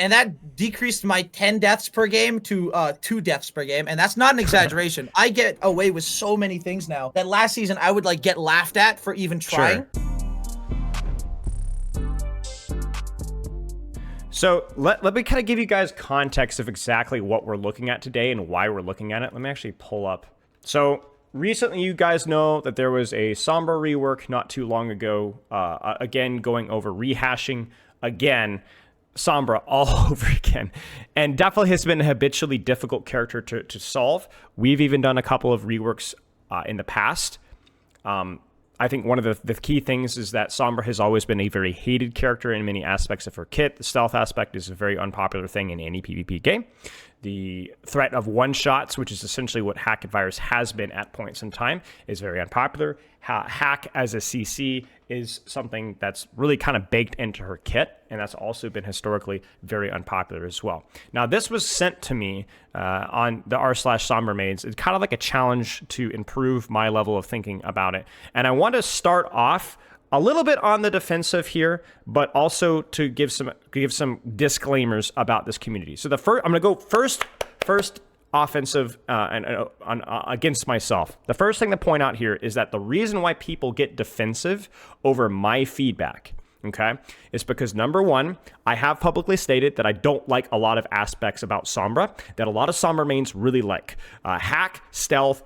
and that decreased my 10 deaths per game to 2 deaths per game, and that's not an exaggeration. I get away with so many things now that last season I would like get laughed at for even trying. Sure. So let me kind of give you guys context of exactly what we're looking at today and why we're looking at it. Let me actually pull up. So recently, you guys know that there was a Sombra rework not too long ago. Again, going over rehashing again, Sombra all over again. And definitely has been a habitually difficult character to solve. We've even done a couple of reworks in the past. I think one of the key things is that Sombra has always been a very hated character in many aspects of her kit. The stealth aspect is a very unpopular thing in any PvP game. The threat of one-shots, which is essentially what Hack and Virus has been at points in time, is very unpopular. Hack as a CC is something that's really kind of baked into her kit, and that's also been historically very unpopular as well. Now, this was sent to me on the r/Sombra Maids. It's kind of like a challenge to improve my level of thinking about it. And I want to start off a little bit on the defensive here, but also to give some disclaimers about this community. So I'm going to go first offensive against myself. The first thing to point out here is that the reason why people get defensive over my feedback, okay, is because number one, I have publicly stated that I don't like a lot of aspects about Sombra that a lot of Sombra mains really like. Hack, stealth,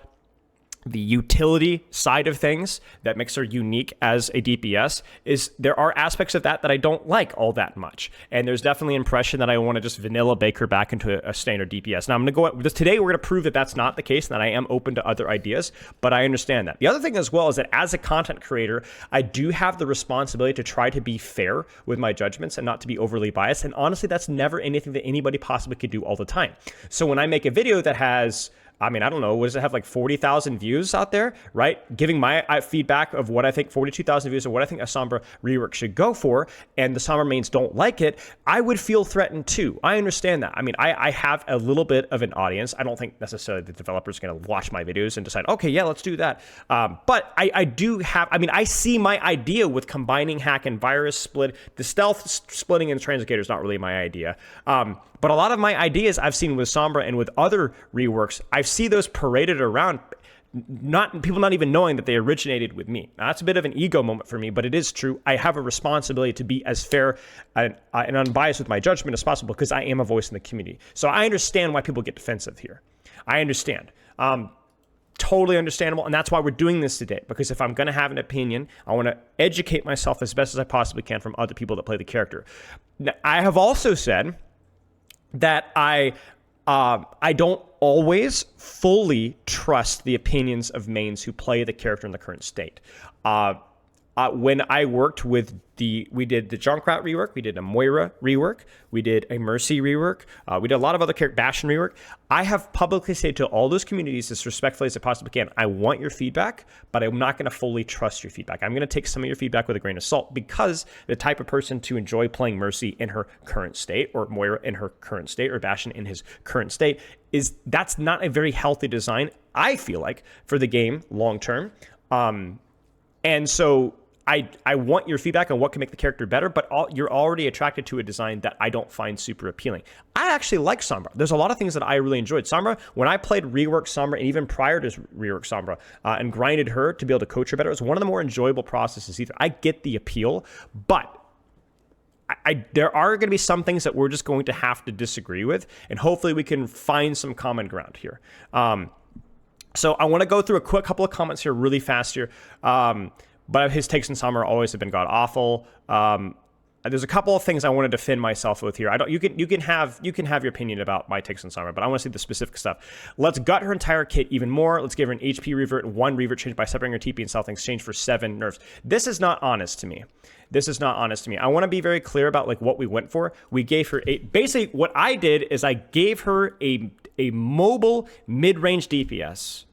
the utility side of things that makes her unique as a DPS is there are aspects of that I don't like all that much. And there's definitely an impression that I want to just vanilla bake her back into a standard DPS. Now I'm going to go today, we're going to prove that that's not the case and that I am open to other ideas, but I understand that. The other thing as well is that as a content creator, I do have the responsibility to try to be fair with my judgments and not to be overly biased. And honestly, that's never anything that anybody possibly could do all the time. So when I make a video that has, I don't know, what does it have, like 40,000 views out there, right? Giving my feedback of what I think, 42,000 views, or what I think a Sombra rework should go for, and the Sombra mains don't like it, I would feel threatened too. I understand that. I have a little bit of an audience. I don't think necessarily the developers are going to watch my videos and decide, okay, yeah, let's do that. But I do have, I see my idea with combining Hack and Virus split. The stealth splitting and Translocator is not really my idea. But a lot of my ideas I've seen with Sombra and with other reworks, I see those paraded around, people not even knowing that they originated with me. Now, that's a bit of an ego moment for me, but it is true. I have a responsibility to be as fair and unbiased with my judgment as possible because I am a voice in the community. So I understand why people get defensive here. I understand. Totally understandable, and that's why we're doing this today, because if I'm going to have an opinion, I want to educate myself as best as I possibly can from other people that play the character. Now, I have also said that I don't always fully trust the opinions of mains who play the character in the current state. When I worked with we did the Junkrat rework, we did a Moira rework, we did a Mercy rework, we did a lot of other Bastion rework. I have publicly said to all those communities as respectfully as I possibly can, I want your feedback, but I'm not going to fully trust your feedback. I'm going to take some of your feedback with a grain of salt because the type of person to enjoy playing Mercy in her current state, or Moira in her current state, or Bastion in his current state, that's not a very healthy design, I feel like, for the game long term. And so I want your feedback on what can make the character better, but you're already attracted to a design that I don't find super appealing. I actually like Sombra. There's a lot of things that I really enjoyed. Sombra, when I played rework Sombra, and even prior to rework Sombra, and grinded her to be able to coach her better, it was one of the more enjoyable processes either. I get the appeal, but there are going to be some things that we're just going to have to disagree with, and hopefully we can find some common ground here. So I want to go through a couple of comments here really fast here. But his takes on Sombra always have been god awful. There's a couple of things I want to defend myself with here. You can have your opinion about my takes on Sombra, but I want to see the specific stuff. Let's gut her entire kit even more. Let's give her an HP revert and 1 revert change by separating her TP and stealth in exchange for 7 nerfs. This is not honest to me. I want to be very clear about like what we went for. We gave her basically what I did is I gave her a mobile mid-range DPS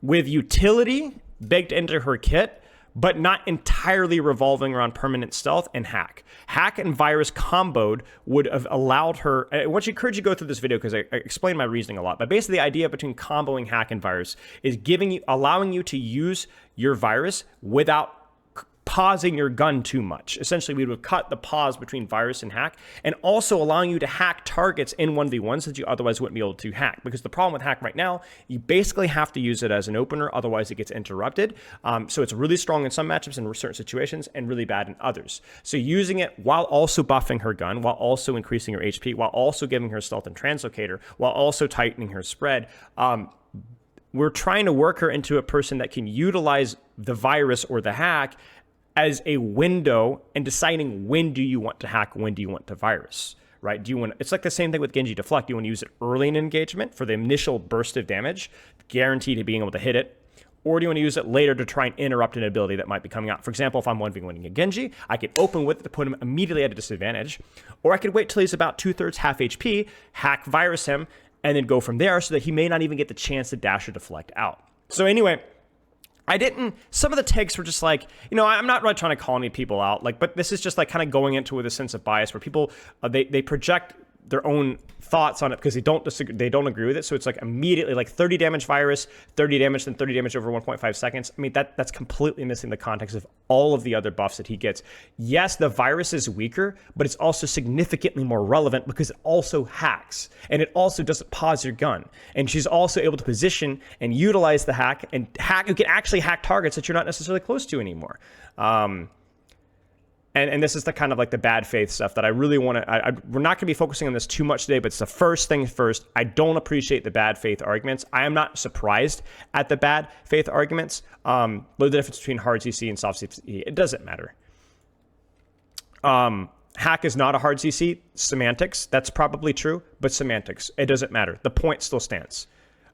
with utility baked into her kit, but not entirely revolving around permanent stealth and hack. Hack and Virus comboed would have allowed her, I want to encourage you to go through this video because I explain my reasoning a lot, but basically the idea between comboing Hack and Virus is allowing you to use your Virus without pausing your gun too much. Essentially, we would have cut the pause between virus and hack, and also allowing you to hack targets in 1v1s that you otherwise wouldn't be able to hack. Because the problem with hack right now, you basically have to use it as an opener, otherwise it gets interrupted. So it's really strong in some matchups and certain situations, and really bad in others. So using it while also buffing her gun, while also increasing her HP, while also giving her stealth and translocator, while also tightening her spread, we're trying to work her into a person that can utilize the virus or the hack as a window, and deciding when do you want to hack, when do you want to virus, right? Do you want? It's like the same thing with Genji Deflect. Do you want to use it early in engagement for the initial burst of damage, guaranteed to being able to hit it? Or do you want to use it later to try and interrupt an ability that might be coming out? For example, if I'm 1v1ing a Genji, I could open with it to put him immediately at a disadvantage. Or I could wait till he's about 2/3 half HP, hack virus him, and then go from there so that he may not even get the chance to dash or deflect out. So anyway, some of the takes were just like, I'm not really trying to call any people out, but this is just like kind of going into with a sense of bias where people, they project their own thoughts on it because they don't agree with it. So it's like immediately like 30 damage virus, 30 damage, then 30 damage over 1.5 seconds. I mean, that's completely missing the context of all of the other buffs that he gets. Yes, the virus is weaker, but it's also significantly more relevant because it also hacks, and it also doesn't pause your gun. And she's also able to position and utilize the hack, and you can actually hack targets that you're not necessarily close to anymore. And this is the kind of like the bad faith stuff that I really want to, we're not going to be focusing on this too much today, but it's the first thing first. I don't appreciate the bad faith arguments. I am not surprised at the bad faith arguments. But the difference between hard CC and soft CC, it doesn't matter. Hack is not a hard CC. Semantics, that's probably true, but semantics, it doesn't matter. The point still stands.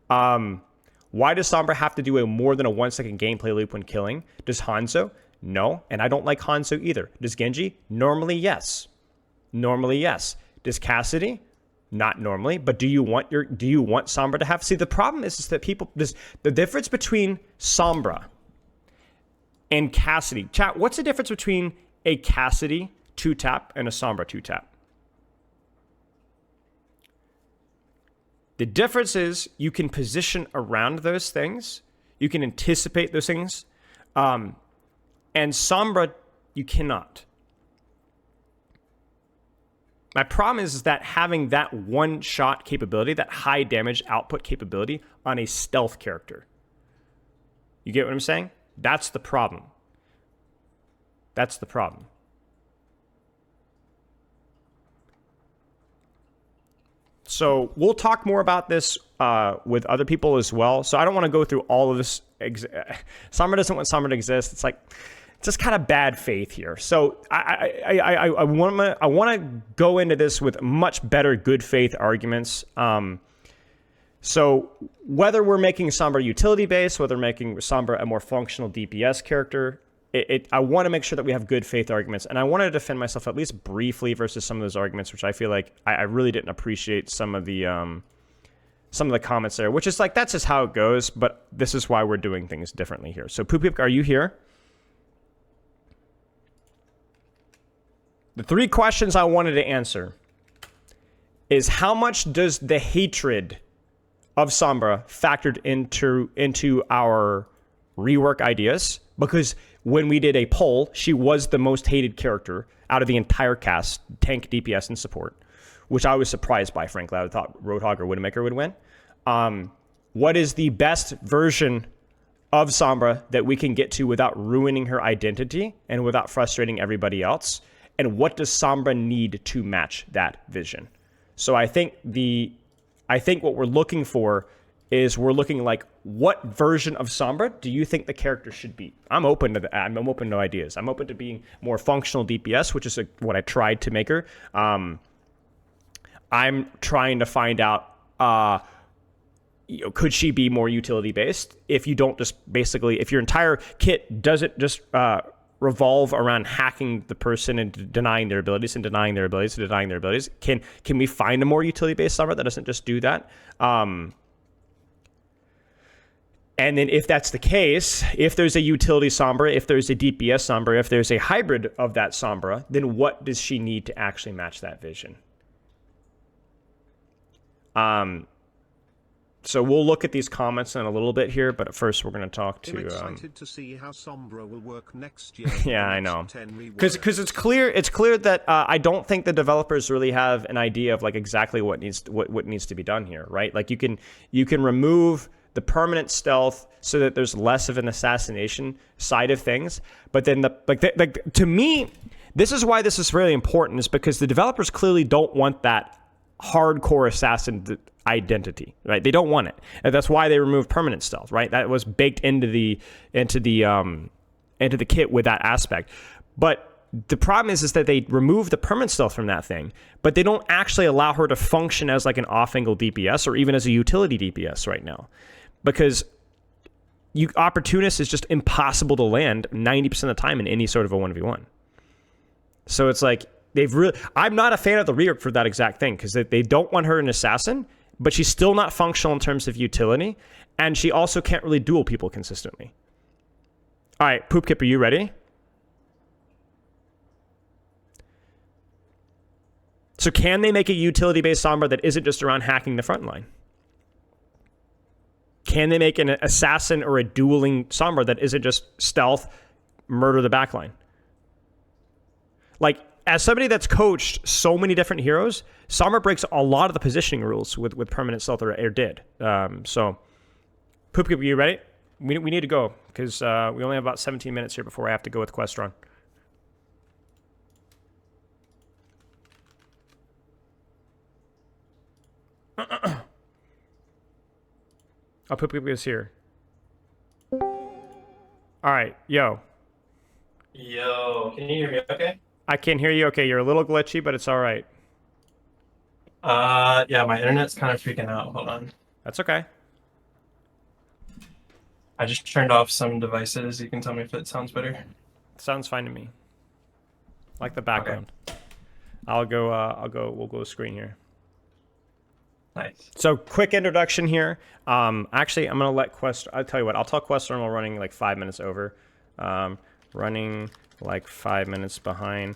Why does Sombra have to do more than a 1-second gameplay loop when killing? Does Hanzo? No, and I don't like Hanzo either. Does Genji? Normally, yes. Normally, yes. Does Cassidy? Not normally, but do you want Sombra to have? See, the problem is that the difference between Sombra and Cassidy. Chat, what's the difference between a Cassidy 2-tap and a Sombra 2-tap? The difference is you can position around those things. You can anticipate those things. And Sombra, you cannot. My problem is that having that one-shot capability, that high damage output capability on a stealth character. You get what I'm saying? That's the problem. That's the problem. So we'll talk more about this with other people as well. So I don't want to go through all of this. Sombra doesn't want Sombra to exist. It's like, just kind of bad faith here. So I want to go into this with much better good faith arguments. So whether we're making Sombra utility based, whether we're making Sombra a more functional DPS character, I want to make sure that we have good faith arguments, and I want to defend myself at least briefly versus some of those arguments, which I feel like I really didn't appreciate some of the comments there, which is like, that's just how it goes, but this is why we're doing things differently here. So Poopkip, are you here? The 3 questions I wanted to answer is, how much does the hatred of Sombra factored into our rework ideas? Because when we did a poll, she was the most hated character out of the entire cast, tank, DPS, and support, which I was surprised by, frankly. I thought Roadhog or Widowmaker would win. What is the best version of Sombra that we can get to without ruining her identity and without frustrating everybody else? And what does Sombra need to match that vision? So I think what we're looking for is, we're looking like, what version of Sombra do you think the character should be? I'm open to that. I'm open to ideas. I'm open to being more functional DPS, which is what I tried to make her. I'm trying to find out, could she be more utility based? If you don't just basically, if your entire kit doesn't just revolve around hacking the person and denying their abilities and denying their abilities and denying their abilities, can we find a more utility based Sombra that doesn't just do that? And then if that's the case, if there's a utility Sombra, if there's a DPS Sombra, if there's a hybrid of that Sombra, then what does she need to actually So we'll look at these comments in a little bit here, but first we're going to talk to. I'm excited to see how Sombra will work next year. Yeah, I know. Because it's clear that I don't think the developers really have an idea of like exactly what needs to be done here, right? Like you can remove the permanent stealth so that there's less of an assassination side of things, but then to me, this is why this is really important, is because the developers clearly don't want that hardcore assassin identity, right? They don't want it, and that's why they removed permanent stealth, right? That was baked into the kit with that aspect. But the problem is that they remove the permanent stealth from that thing, but they don't actually allow her to function as like an off-angle DPS or even as a utility DPS right now, because Opportunist is just impossible to land 90% of the time in any sort of a 1v1. So it's like I'm not a fan of the rework for that exact thing, because they don't want her an assassin, but she's still not functional in terms of utility, and she also can't really duel people consistently. All right, Poopkip, are you ready? So can they make a utility-based Sombra that isn't just around hacking the front line? Can they make an assassin or a dueling Sombra that isn't just stealth, murder the backline? Like, as somebody that's coached so many different heroes, Sombra breaks a lot of the positioning rules with permanent stealth, or did. So, Poopkip, are you ready? We need to go, because we only have about 17 minutes here before I have to go with Questron. Oh, Poopkip is here. All right, yo. Yo, can you hear me okay? I can hear you okay. You're a little glitchy, but it's all right. Yeah, my internet's kind of freaking out. Hold on. That's okay. I just turned off some devices. You can tell me if it sounds better. Sounds fine to me. Like the background. Okay. We'll go screen here. Nice. So quick introduction here. Actually, I'm going to let I'll tell you what, I'll tell Questron while running like 5 minutes over. Running like 5 minutes behind.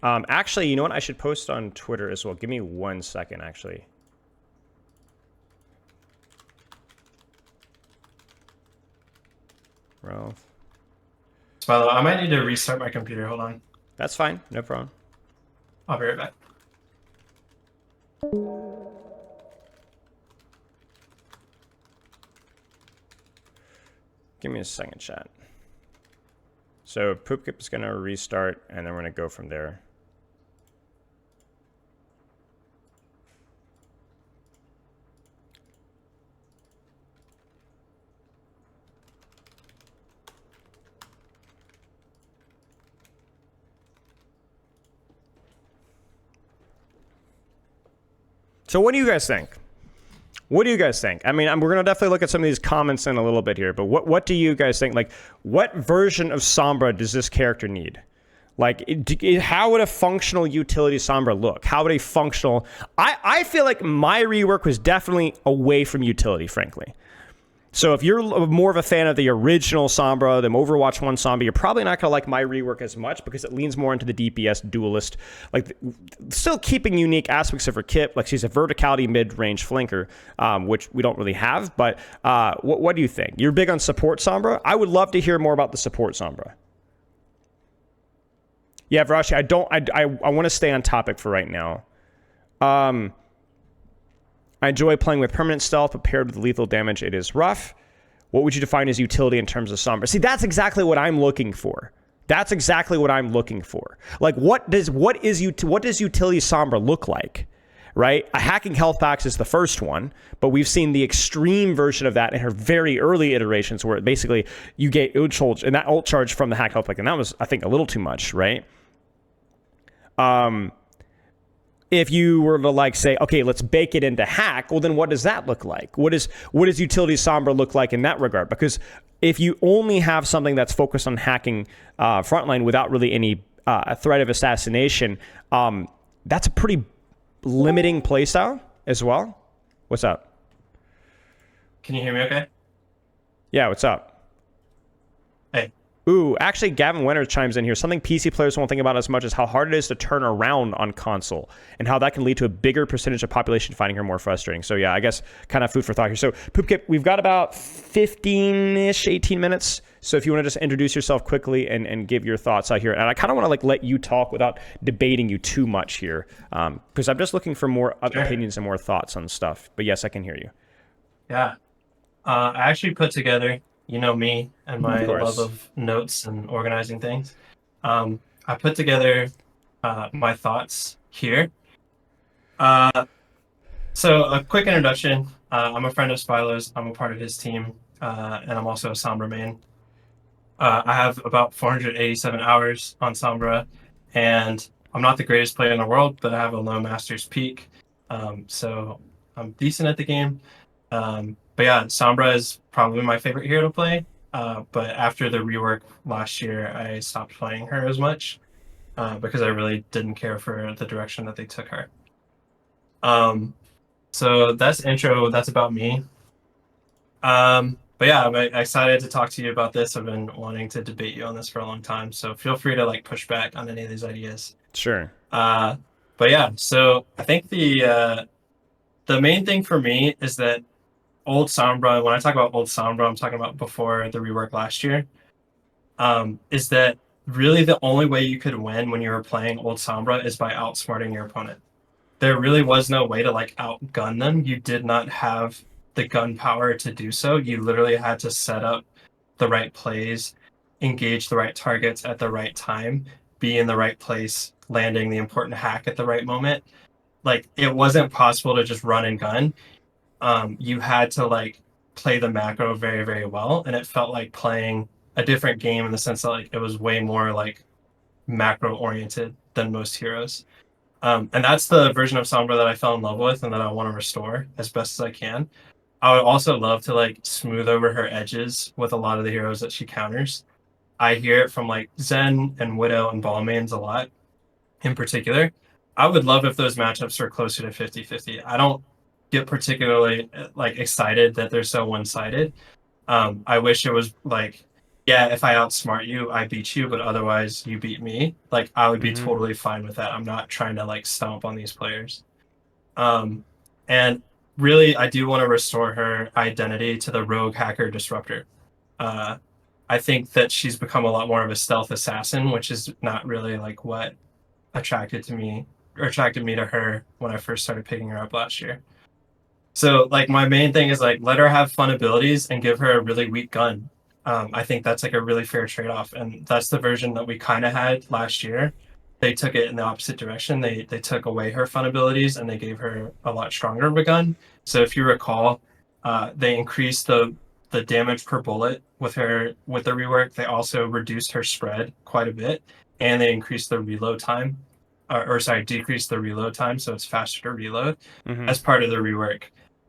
Actually, you know what? I should post on Twitter as well. Give me 1 second, actually. Realth. Spilo, I might need to restart my computer. Hold on. That's fine. No problem. I'll be right back. Give me a second, chat. So Poopkip is going to restart, and then we're going to go from there. So what do you guys think? What do you guys think? I mean, we're going to definitely look at some of these comments in a little bit here, but what do you guys think? Like, what version of Sombra does this character need? Like, how would a functional utility Sombra look? How would a functional... I feel like my rework was definitely away from utility, frankly. So if you're more of a fan of the original Sombra, the Overwatch 1 Sombra, you're probably not going to like my rework as much, because it leans more into the DPS duelist, like still keeping unique aspects of her kit. Like, she's a verticality mid-range flanker, which we don't really have. But what do you think? You're big on support Sombra? I would love to hear more about the support Sombra. Yeah, Varashi, I want to stay on topic for right now. I enjoy playing with permanent stealth, but paired with lethal damage, it is rough. What would you define as utility in terms of Sombra? See, that's exactly what I'm looking for. That's exactly what I'm looking for. Like, what does utility Sombra look like? Right? A hacking health packs is the first one, but we've seen the extreme version of that in her very early iterations, where basically you get ult charge, and that ult charge from the hack health pack, and that was, I think, a little too much, right? If you were to like say, okay, let's bake it into hack, well, then what does that look like? What does utility Sombra look like in that regard? Because if you only have something that's focused on hacking frontline without really any threat of assassination, that's a pretty limiting playstyle as well. What's up? Can you hear me okay? Yeah, what's up? Hey. Ooh, actually, Gavin Winter chimes in here. Something PC players won't think about as much as how hard it is to turn around on console and how that can lead to a bigger percentage of population finding her more frustrating. So yeah, I guess kind of food for thought here. So Poopkip, we've got about 15-ish, 18 minutes. So if you want to just introduce yourself quickly and give your thoughts out here. And I kind of want to like let you talk without debating you too much here, because I'm just looking for more opinions and more thoughts on stuff. But yes, I can hear you. Yeah. I actually put together, you know me and my love of notes and organizing things. I put together my thoughts here. So a quick introduction. I'm a friend of Spilo's. I'm a part of his team, and I'm also a Sombra main. I have about 487 hours on Sombra, and I'm not the greatest player in the world, but I have a low master's peak. So I'm decent at the game. But yeah, Sombra is probably my favorite hero to play. But after the rework last year, I stopped playing her as much because I really didn't care for the direction that they took her. So that's intro. That's about me. But yeah, I'm excited to talk to you about this. I've been wanting to debate you on this for a long time, so feel free to like push back on any of these ideas. Sure. But yeah, so I think the main thing for me is that old Sombra, when I talk about old Sombra, I'm talking about before the rework last year, is that really the only way you could win when you were playing old Sombra is by outsmarting your opponent. There really was no way to like outgun them. You did not have the gun power to do so. You literally had to set up the right plays, engage the right targets at the right time, be in the right place, landing the important hack at the right moment. Like, it wasn't possible to just run and gun. You had to like play the macro very, very well, and it felt like playing a different game in the sense that like it was way more like macro oriented than most heroes. And that's the version of Sombra that I fell in love with and that I want to restore as best as I can. I would also love to like smooth over her edges with a lot of the heroes that she counters. I hear it from like Zen and Widow and Ballmains a lot in particular. I would love if those matchups were closer to 50-50. I don't get particularly like excited that they're so one-sided. I wish it was like, yeah, if I outsmart you, I beat you, but otherwise you beat me. Like, I would be totally fine with that. I'm not trying to like stomp on these players. And really, I do want to restore her identity to the rogue hacker disruptor. I think that she's become a lot more of a stealth assassin, which is not really like what attracted me to her when I first started picking her up last year. So like my main thing is like let her have fun abilities and give her a really weak gun. I think that's like a really fair trade-off, and that's the version that we kind of had last year. They took it in the opposite direction. They took away her fun abilities and they gave her a lot stronger of a gun. So if you recall, they increased the damage per bullet with the rework. They also reduced her spread quite a bit, and they increased the reload time, decreased the reload time, so it's faster to reload as part of the rework.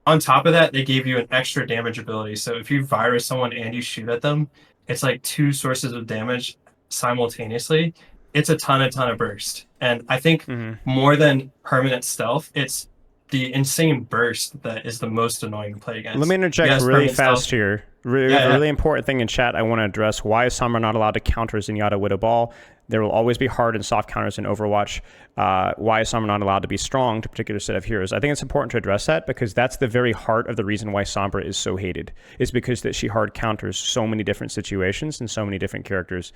On top of that, they gave you an extra damage ability. So if you virus someone and you shoot at them, it's like 2 sources of damage simultaneously. It's a ton of burst. And I think more than permanent stealth, it's the insane burst that is the most annoying to play against. Let me interject really fast here. Really important thing in chat I want to address. Why is Sombra not allowed to counter Zenyatta with a ball? There will always be hard and soft counters in Overwatch. Why is Sombra not allowed to be strong to a particular set of heroes? I think it's important to address that because that's the very heart of the reason why Sombra is so hated. Is because that she hard counters so many different situations and so many different characters.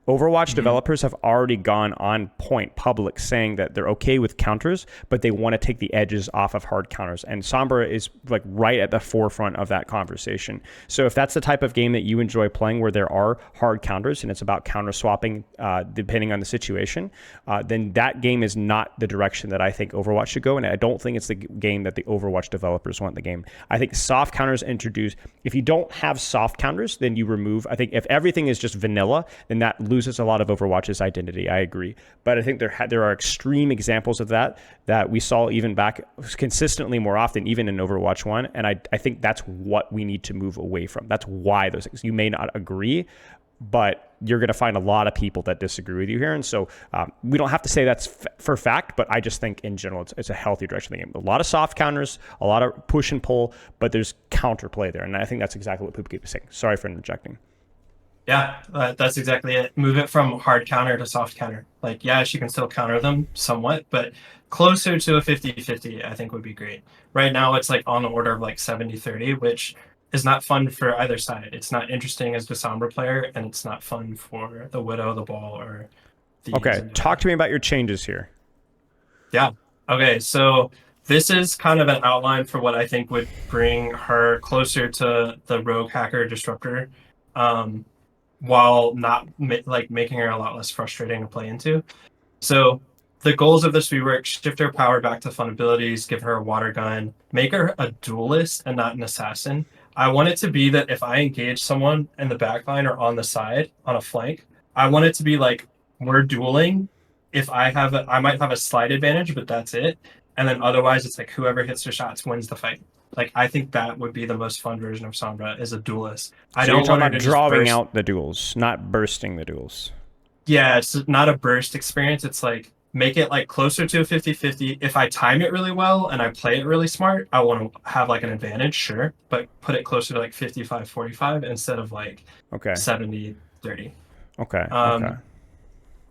Overwatch developers have already gone on point public saying that they're okay with counters, but they want to take the edges off of hard counters. And Sombra is like right at the forefront of that conversation. So if that's the type of game that you enjoy playing where there are hard counters and it's about counter swapping depending on the situation, then that game is not the direction that I think Overwatch should go. And I don't think it's the game that the Overwatch developers want the game. I think soft counters introduce, if you don't have soft counters, then you remove, I think if everything is just vanilla, then that loses a lot of Overwatch's identity. I agree. But I think there are extreme examples of that we saw even back consistently more often, even in Overwatch 1. And I think that's what we need to move away from. That's why those things, you may not agree, but you're going to find a lot of people that disagree with you here. And so we don't have to say that's for fact, but I just think in general, it's a healthy direction of the game. A lot of soft counters, a lot of push and pull, but there's counterplay there. And I think that's exactly what Poopkip is saying. Sorry for interjecting. Yeah, that's exactly it. Move it from hard counter to soft counter. Like, yeah, she can still counter them somewhat, but closer to a 50-50, I think would be great. Right now, it's like on the order of like 70-30, which is not fun for either side. It's not interesting as the Sombra player, and it's not fun for the Widow, the Ball, or the Okay, Zenyatta. talk to me about your changes here. Yeah. Okay, so this is kind of an outline for what I think would bring her closer to the rogue hacker disruptor, um, while not making her a lot less frustrating to play into. So the goals of this rework: shift her power back to fun abilities, give her a water gun, make her a duelist and not an assassin. I want it to be that if I engage someone in the backline or on the side on a flank, I want it to be like we're dueling. If I might have a slight advantage, but that's it. And then otherwise, it's like whoever hits their shots wins the fight. Like I think that would be the most fun version of Sombra is a duelist. I So you're don't talking want her about to just drawing burst. out the duels, not bursting the duels. Yeah, it's not a burst experience. It's like make it like closer to a 50-50. If I time it really well and I play it really smart, I want to have like an advantage, sure, but put it closer to like 55-45 instead of like Okay. 70-30. Okay. Okay.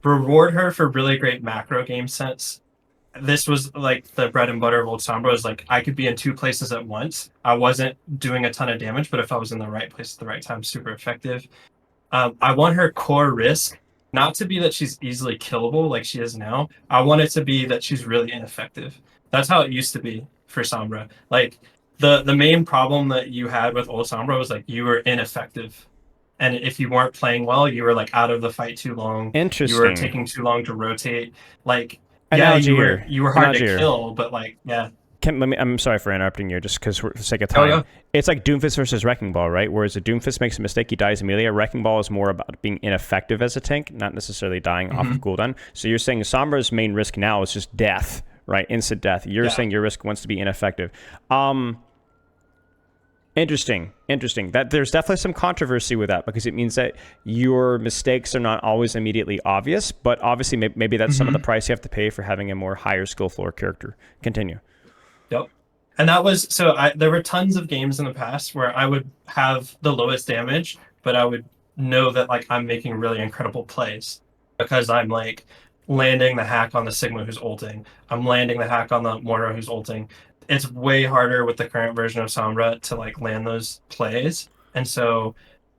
Reward her for really great macro game sense. This was like the bread and butter of old Sombra is like I could be in two places at once. I wasn't doing a ton of damage, but if I was in the right place at the right time, super effective. I want her core risk not to be that she's easily killable like she is now. I want it to be that she's really ineffective. That's how it used to be for Sombra. Like the main problem that you had with old Sombra was like you were ineffective. And if you weren't playing well, you were like out of the fight too long. You were Interesting. taking too long to rotate. Like yeah, Analogy here. you were hard Analogy to here. kill, but like yeah. I'm sorry for interrupting you, just because for the sake of Oh time. yeah. It's like Doomfist versus Wrecking Ball, right? Whereas a Doomfist makes a mistake, he dies immediately. A Wrecking Ball is more about being ineffective as a tank, not necessarily dying off of cooldown. So you're saying Sombra's main risk now is just death, right? Instant death. You're saying your risk wants to be ineffective. Interesting. That there's definitely some controversy with that because it means that your mistakes are not always immediately obvious, but obviously maybe that's some of the price you have to pay for having a more higher skill floor character. Continue. Yep. And that was so there were tons of games in the past where I would have the lowest damage, but I would know that like I'm making really incredible plays because I'm like landing the hack on the Sigma who's ulting. I'm landing the hack on the Mortar who's ulting. It's way harder with the current version of Sombra to like land those plays. And so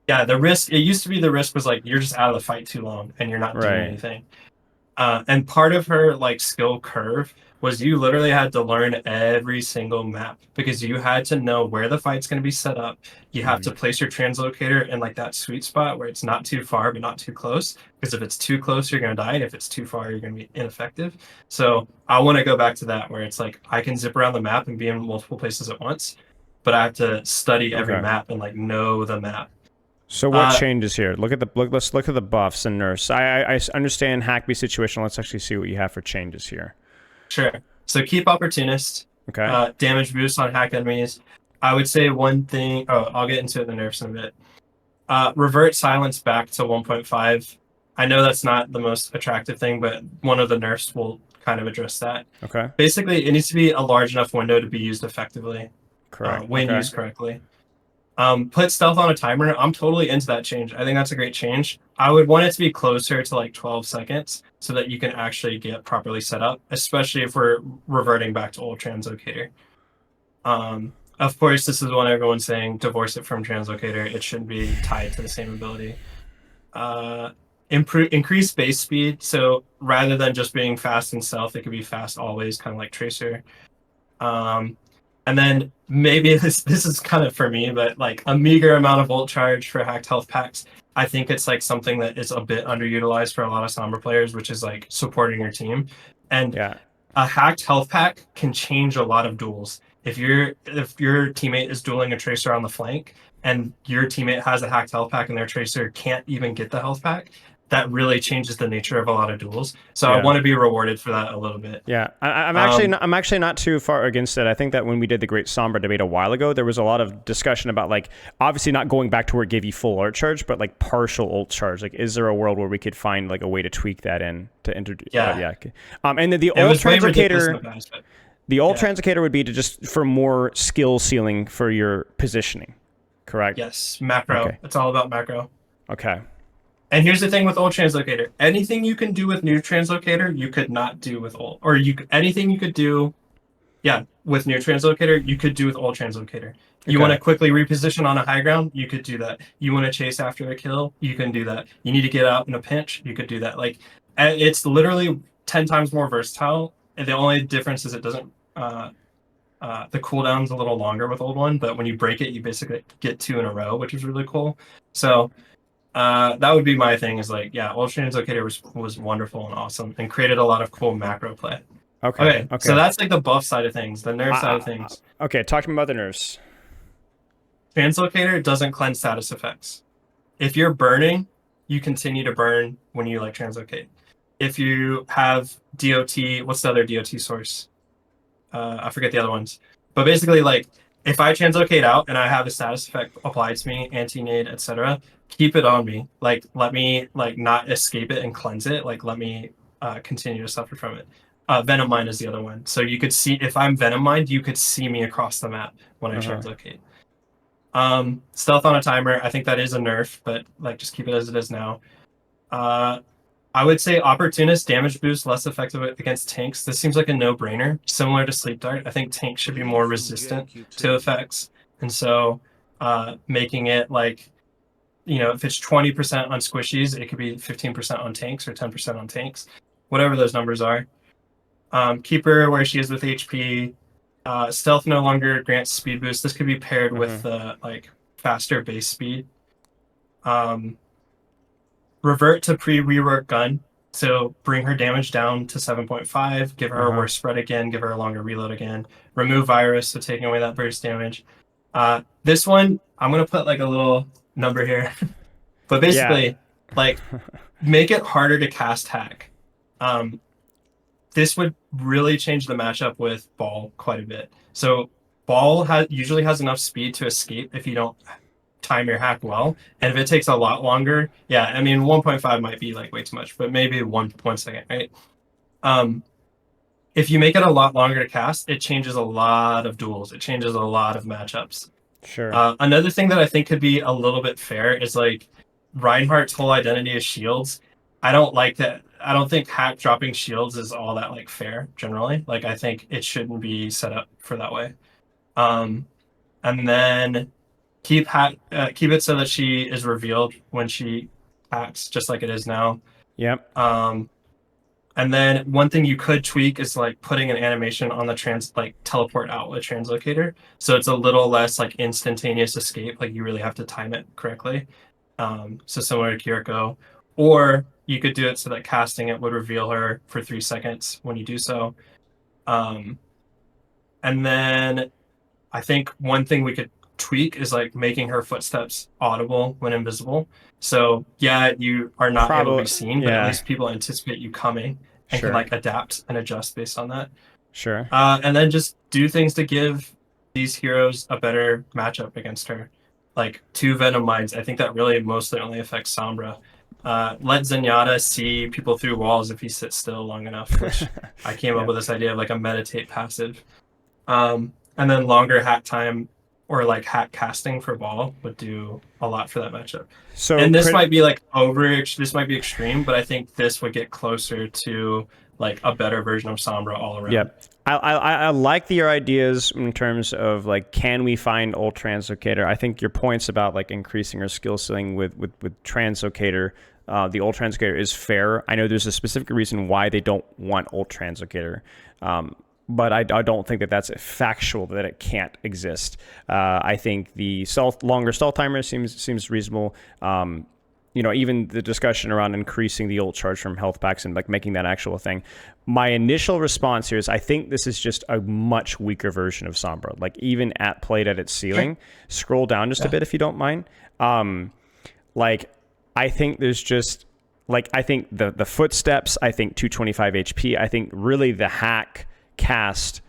yeah, the risk it used to be the risk was like you're just out of the fight too long and you're not doing Right. anything. And part of her like skill curve was you literally had to learn every single map because you had to know where the fight's going to be set up. You have to place your translocator in like that sweet spot where it's not too far but not too close. Because if it's too close, you're going to die, and if it's too far, you're going to be ineffective. So I want to go back to that where it's like I can zip around the map and be in multiple places at once, but I have to study every map and like know the map. So what changes here? Let's look at the buffs and nerfs. I understand Hackby's situation. Let's actually see what you have for changes here. Sure. So keep opportunist. Okay. Damage boost on hacked enemies. I would say one thing. Oh, I'll get into the nerfs in a bit. Revert silence back to 1.5. I know that's not the most attractive thing, but one of the nerfs will kind of address that. Okay. Basically, it needs to be a large enough window to be used effectively. Correct. When used correctly. Put stealth on a timer. I'm totally into that change. I think that's a great change. I would want it to be closer to like 12 seconds so that you can actually get properly set up, especially if we're reverting back to old translocator. Of course, this is what everyone's saying, divorce it from translocator. It shouldn't be tied to the same ability. Increase base speed. So rather than just being fast and stealth, it could be fast always, kind of like Tracer. And then maybe this is kind of for me, but like a meager amount of volt charge for hacked health packs. I think it's like something that is a bit underutilized for a lot of Sombra players, which is like supporting your team. And a hacked health pack can change a lot of duels. If your teammate is dueling a Tracer on the flank and your teammate has a hacked health pack and their Tracer can't even get the health pack, that really changes the nature of a lot of duels. So I want to be rewarded for that a little bit. Yeah, I'm actually not too far against it. I think that when we did the Great Sombra debate a while ago, there was a lot of discussion about like obviously not going back to where it gave you full ult charge, but like partial ult charge. Like, is there a world where we could find like a way to tweak that in to introduce? Yeah. And then the ult translocator. The ult translocator would be to just for more skill ceiling for your positioning. Correct. Yes, macro. Okay. It's all about macro. Okay. And here's the thing with old translocator. Anything you can do with new translocator, you could not do with old. Or anything you could do, yeah, with new translocator, you could do with old translocator. You want to quickly reposition on a high ground, you could do that. You want to chase after a kill, you can do that. You need to get out in a pinch, you could do that. Like, it's literally 10 times more versatile. And the only difference is it doesn't, the cooldown's a little longer with old one, but when you break it, you basically get 2 in a row, which is really cool. So, that would be my thing. Is like, yeah, old translocator was wonderful and awesome, and created a lot of cool macro play. Okay. So that's like the buff side of things. The nerf side of things. Okay, talk to me about the nerfs. Translocator doesn't cleanse status effects. If you're burning, you continue to burn when you like translocate. If you have DOT, what's the other DOT source? I forget the other ones. But basically, like, if I translocate out and I have a status effect applied to me, anti-nade, etc., keep it on me. Like, let me like not escape it and cleanse it. Like, let me continue to suffer from it. Venom Mine is the other one. So you could see, if I'm Venom Mined, you could see me across the map when I translocate. Stealth on a timer, I think that is a nerf, but like, just keep it as it is now. I would say Opportunist damage boost less effective against tanks. This seems like a no-brainer. Similar to Sleep Dart, I think tanks should be more resistant to effects. And so making it like, you know, if it's 20% on squishies, it could be 15% on tanks or 10% on tanks, whatever those numbers are. Keep her where she is with HP. Stealth no longer grants speed boost. This could be paired with like faster base speed. Revert to pre-rework gun. So bring her damage down to 7.5, give her a worse spread again, give her a longer reload again. Remove virus, so taking away that burst damage. This one, I'm going to put like a little number here. But basically, like, make it harder to cast hack. This would really change the matchup with Ball quite a bit. So Ball usually has enough speed to escape if you don't time your hack well, and if it takes a lot longer, I mean 1.5 might be like way too much, but maybe 1 second, right? If you make it a lot longer to cast, it changes a lot of duels, it changes a lot of matchups. Sure. Another thing that I think could be a little bit fair is like Reinhardt's whole identity is shields. I don't like that. I don't think hack dropping shields is all that like fair generally. Like, I think it shouldn't be set up for that way. And then keep it so that she is revealed when she hacks, just like it is now. Yep. And then one thing you could tweak is like putting an animation on the teleport out with translocator, so it's a little less like instantaneous escape. Like, you really have to time it correctly. So similar to Kiriko, or you could do it so that casting it would reveal her for 3 seconds when you do so. And then I think one thing we could tweak is like making her footsteps audible when invisible. So you are not able to be seen, but at least people anticipate you coming and can like adapt and adjust based on that. Sure. And then just do things to give these heroes a better matchup against her. Like 2 Venom Mines, I think that really mostly only affects Sombra. Let Zenyatta see people through walls if he sits still long enough, which I came up with this idea of like a meditate passive. And then longer hack time or like hack casting for Ball would do a lot for that matchup. So, and this might be like this might be extreme, but I think this would get closer to like a better version of Sombra all around. Yep. I like your ideas in terms of like, can we find old translocator? I think your points about like increasing our skill ceiling with translocator, the old translocator is fair. I know there's a specific reason why they don't want old translocator. But I don't think that that's factual that it can't exist. I think the longer stealth timer seems reasonable. You know, even the discussion around increasing the ult charge from health packs and like making that actual thing. My initial response here is I think this is just a much weaker version of Sombra. Like, even played at its ceiling. Scroll down just a bit if you don't mind. Like, I think there's just like, I think the footsteps. I think 225 HP. I think really the hack cast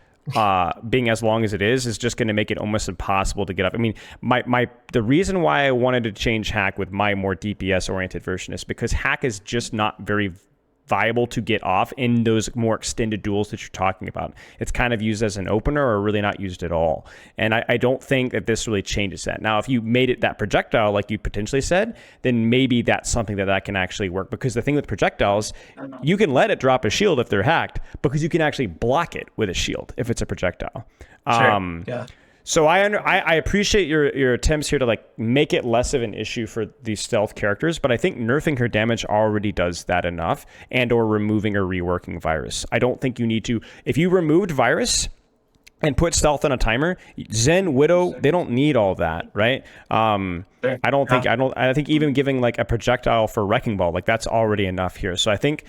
being as long as it is just going to make it almost impossible to get up. I mean, the reason why I wanted to change hack with my more DPS oriented version is because hack is just not very viable to get off in those more extended duels that you're talking about. It's kind of used as an opener or really not used at all. And I don't think that this really changes that. Now, if you made it that projectile, like you potentially said, then maybe that's something that can actually work. Because the thing with projectiles, you can let it drop a shield if they're hacked, because you can actually block it with a shield if it's a projectile. Sure. Yeah. So I appreciate your attempts here to like make it less of an issue for these stealth characters, but I think nerfing her damage already does that enough, and or removing or reworking Virus. I don't think you need to. If you removed Virus and put stealth on a timer, Zen, Widow, they don't need all that, right? I think even giving like a projectile for Wrecking Ball, like that's already enough here. So I think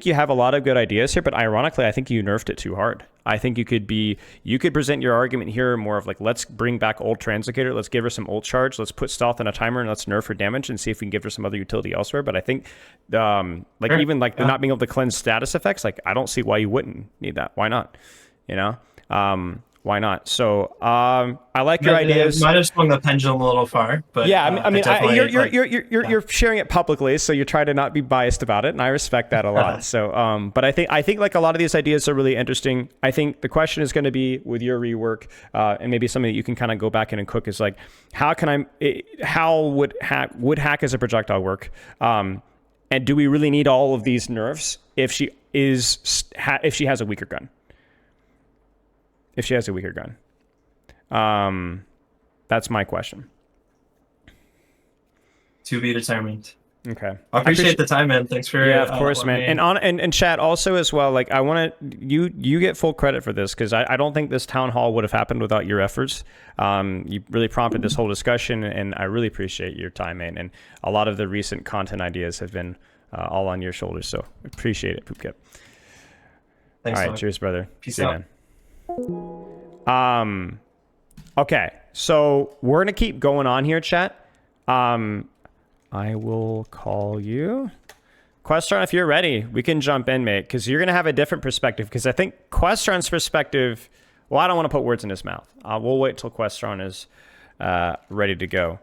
you have a lot of good ideas here, but ironically, I think you nerfed it too hard. I think you could present your argument here more of like, let's bring back old Translocator, let's give her some ult charge, let's put stealth on a timer, and let's nerf her damage and see if we can give her some other utility elsewhere. But I think even like the not being able to cleanse status effects, like I don't see why you wouldn't need that. Why not? You know? Why not? So I like your ideas. Might have swung the pendulum a little far, but yeah, you're sharing it publicly, so you try to not be biased about it, and I respect that a lot. So, but I think like a lot of these ideas are really interesting. I think the question is going to be with your rework, and maybe something that you can kind of go back in and cook is like, how would hack as a projectile work? And do we really need all of these nerfs if she has a weaker gun? If she has a weaker gun. That's my question. To be determined. Okay. I appreciate the time, man. Thanks for of course, man. And chat also as well, like I want to you get full credit for this, because I don't think this town hall would have happened without your efforts. You really prompted this whole discussion, and I really appreciate your time, man. And a lot of the recent content ideas have been all on your shoulders, so appreciate it, Poopkip. Thanks. All right, cheers, brother. Peace out. Man. Okay, so we're gonna keep going on here, chat. I will call you Questron if you're ready. We can jump in, mate, because you're gonna have a different perspective, because I think Questron's perspective, well, I don't want to put words in his mouth. We'll wait till Questron is ready to go.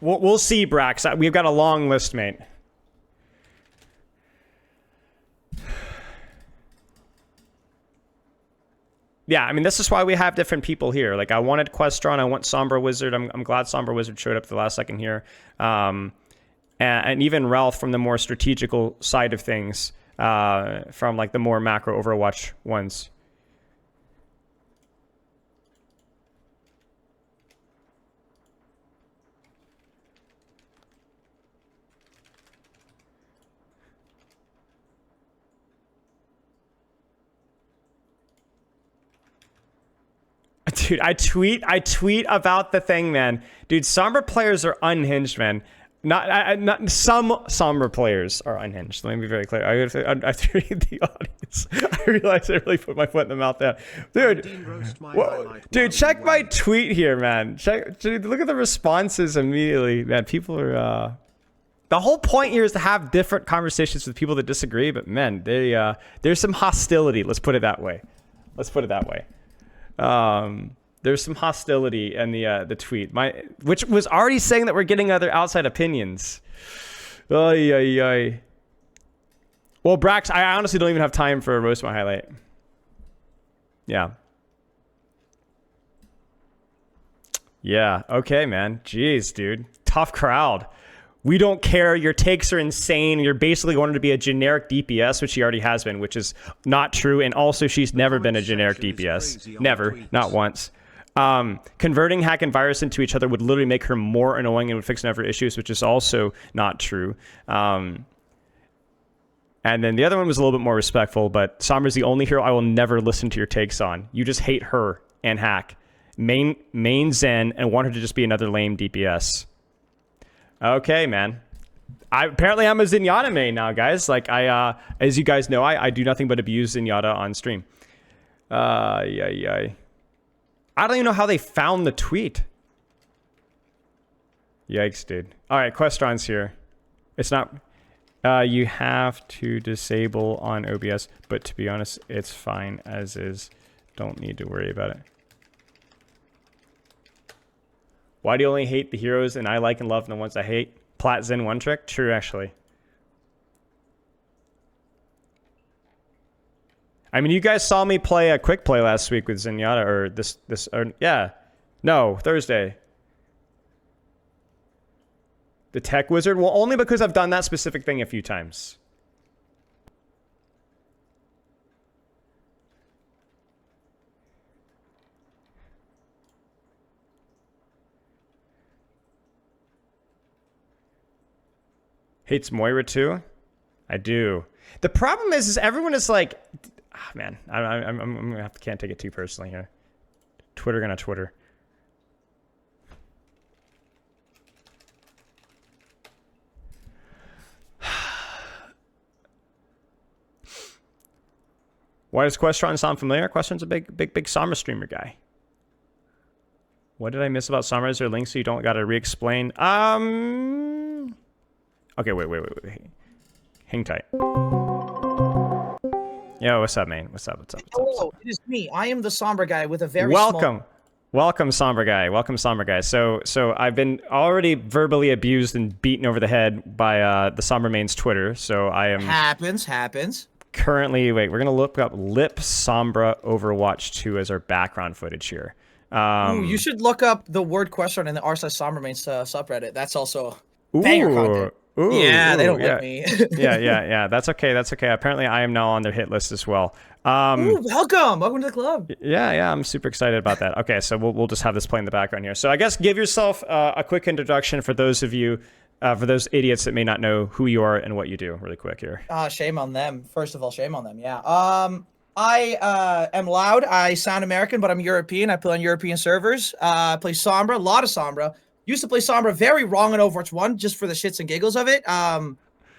We'll see, Brax. We've got a long list, mate. Yeah, I mean, this is why we have different people here. Like, I wanted Questron, I want SombraWizard. I'm glad SombraWizard showed up the last second here. And even Realth from the more strategical side of things, from like the more macro Overwatch ones. Dude, I tweet about the thing, man. Dude, Sombra players are unhinged, man. Not some Sombra players are unhinged. Let me be very clear. I read the audience. I realized I really put my foot in the mouth there. Dude, check my tweet here, man. Dude, look at the responses immediately, man. People are the whole point here is to have different conversations with people that disagree, but man, there's some hostility. Let's put it that way. There's some hostility in the tweet, which was already saying that we're getting other outside opinions. Well, Brax, I honestly don't even have time for a roast my highlight. Yeah. Okay, man. Jeez, dude. Tough crowd. We don't care. Your takes are insane. You're basically going to be a generic DPS, which she already has been, which is not true. And also, she's never been a generic DPS. Never. Not once. Converting hack and virus into each other would literally make her more annoying and would fix never issues, which is also not true. And then the other one was a little bit more respectful, but Sombra's the only hero I will never listen to your takes on. You just hate her and hack. Main Zen and want her to just be another lame DPS. Okay, man. Apparently I'm a Zenyatta main now, guys. Like, as you guys know, I do nothing but abuse Zenyatta on stream. I don't even know how they found the tweet. Yikes, dude. All right, Questron's here. It's not... you have to disable on OBS, but to be honest, it's fine as is. Don't need to worry about it. Why do you only hate the heroes and I like and love the ones I hate? Plat Zin one trick. True, actually. I mean, you guys saw me play a quick play last week with Zenyatta, or yeah. No, Thursday. The Tech Wizard? Well, only because I've done that specific thing a few times. Hates Moira too? I do. The problem is everyone is like, man, I'm gonna have to, can't take it too personally here. Twitter gonna Twitter. Why does Questron sound familiar? Questron's a big Sombra streamer guy. What did I miss about Sombra? Is there links so you don't gotta re-explain? Okay, wait. Hang tight. Yo, what's up, man? What's up? Hello, it is me. I am the Sombra guy with a very Welcome, Sombra guy. Welcome, Sombra guy. So I've been already verbally abused and beaten over the head by the Sombra main's Twitter. So I am happens. Currently, wait, we're gonna look up Lip Sombra Overwatch 2 as our background footage here. Ooh, you should look up the word question in the r/Sombra mains subreddit. That's also banger content. Ooh, yeah, they don't yeah. let me. yeah. That's okay. Apparently, I am now on their hit list as well. Ooh, welcome to the club. Yeah, I'm super excited about that. Okay, so we'll just have this play in the background here. So I guess give yourself a quick introduction for those of you, for those idiots that may not know who you are and what you do, really quick here. Shame on them. First of all, shame on them. Yeah. I am loud. I sound American, but I'm European. I play on European servers. I play Sombra, a lot of Sombra. Used to play Sombra very wrong in Overwatch 1, just for the shits and giggles of it. Kind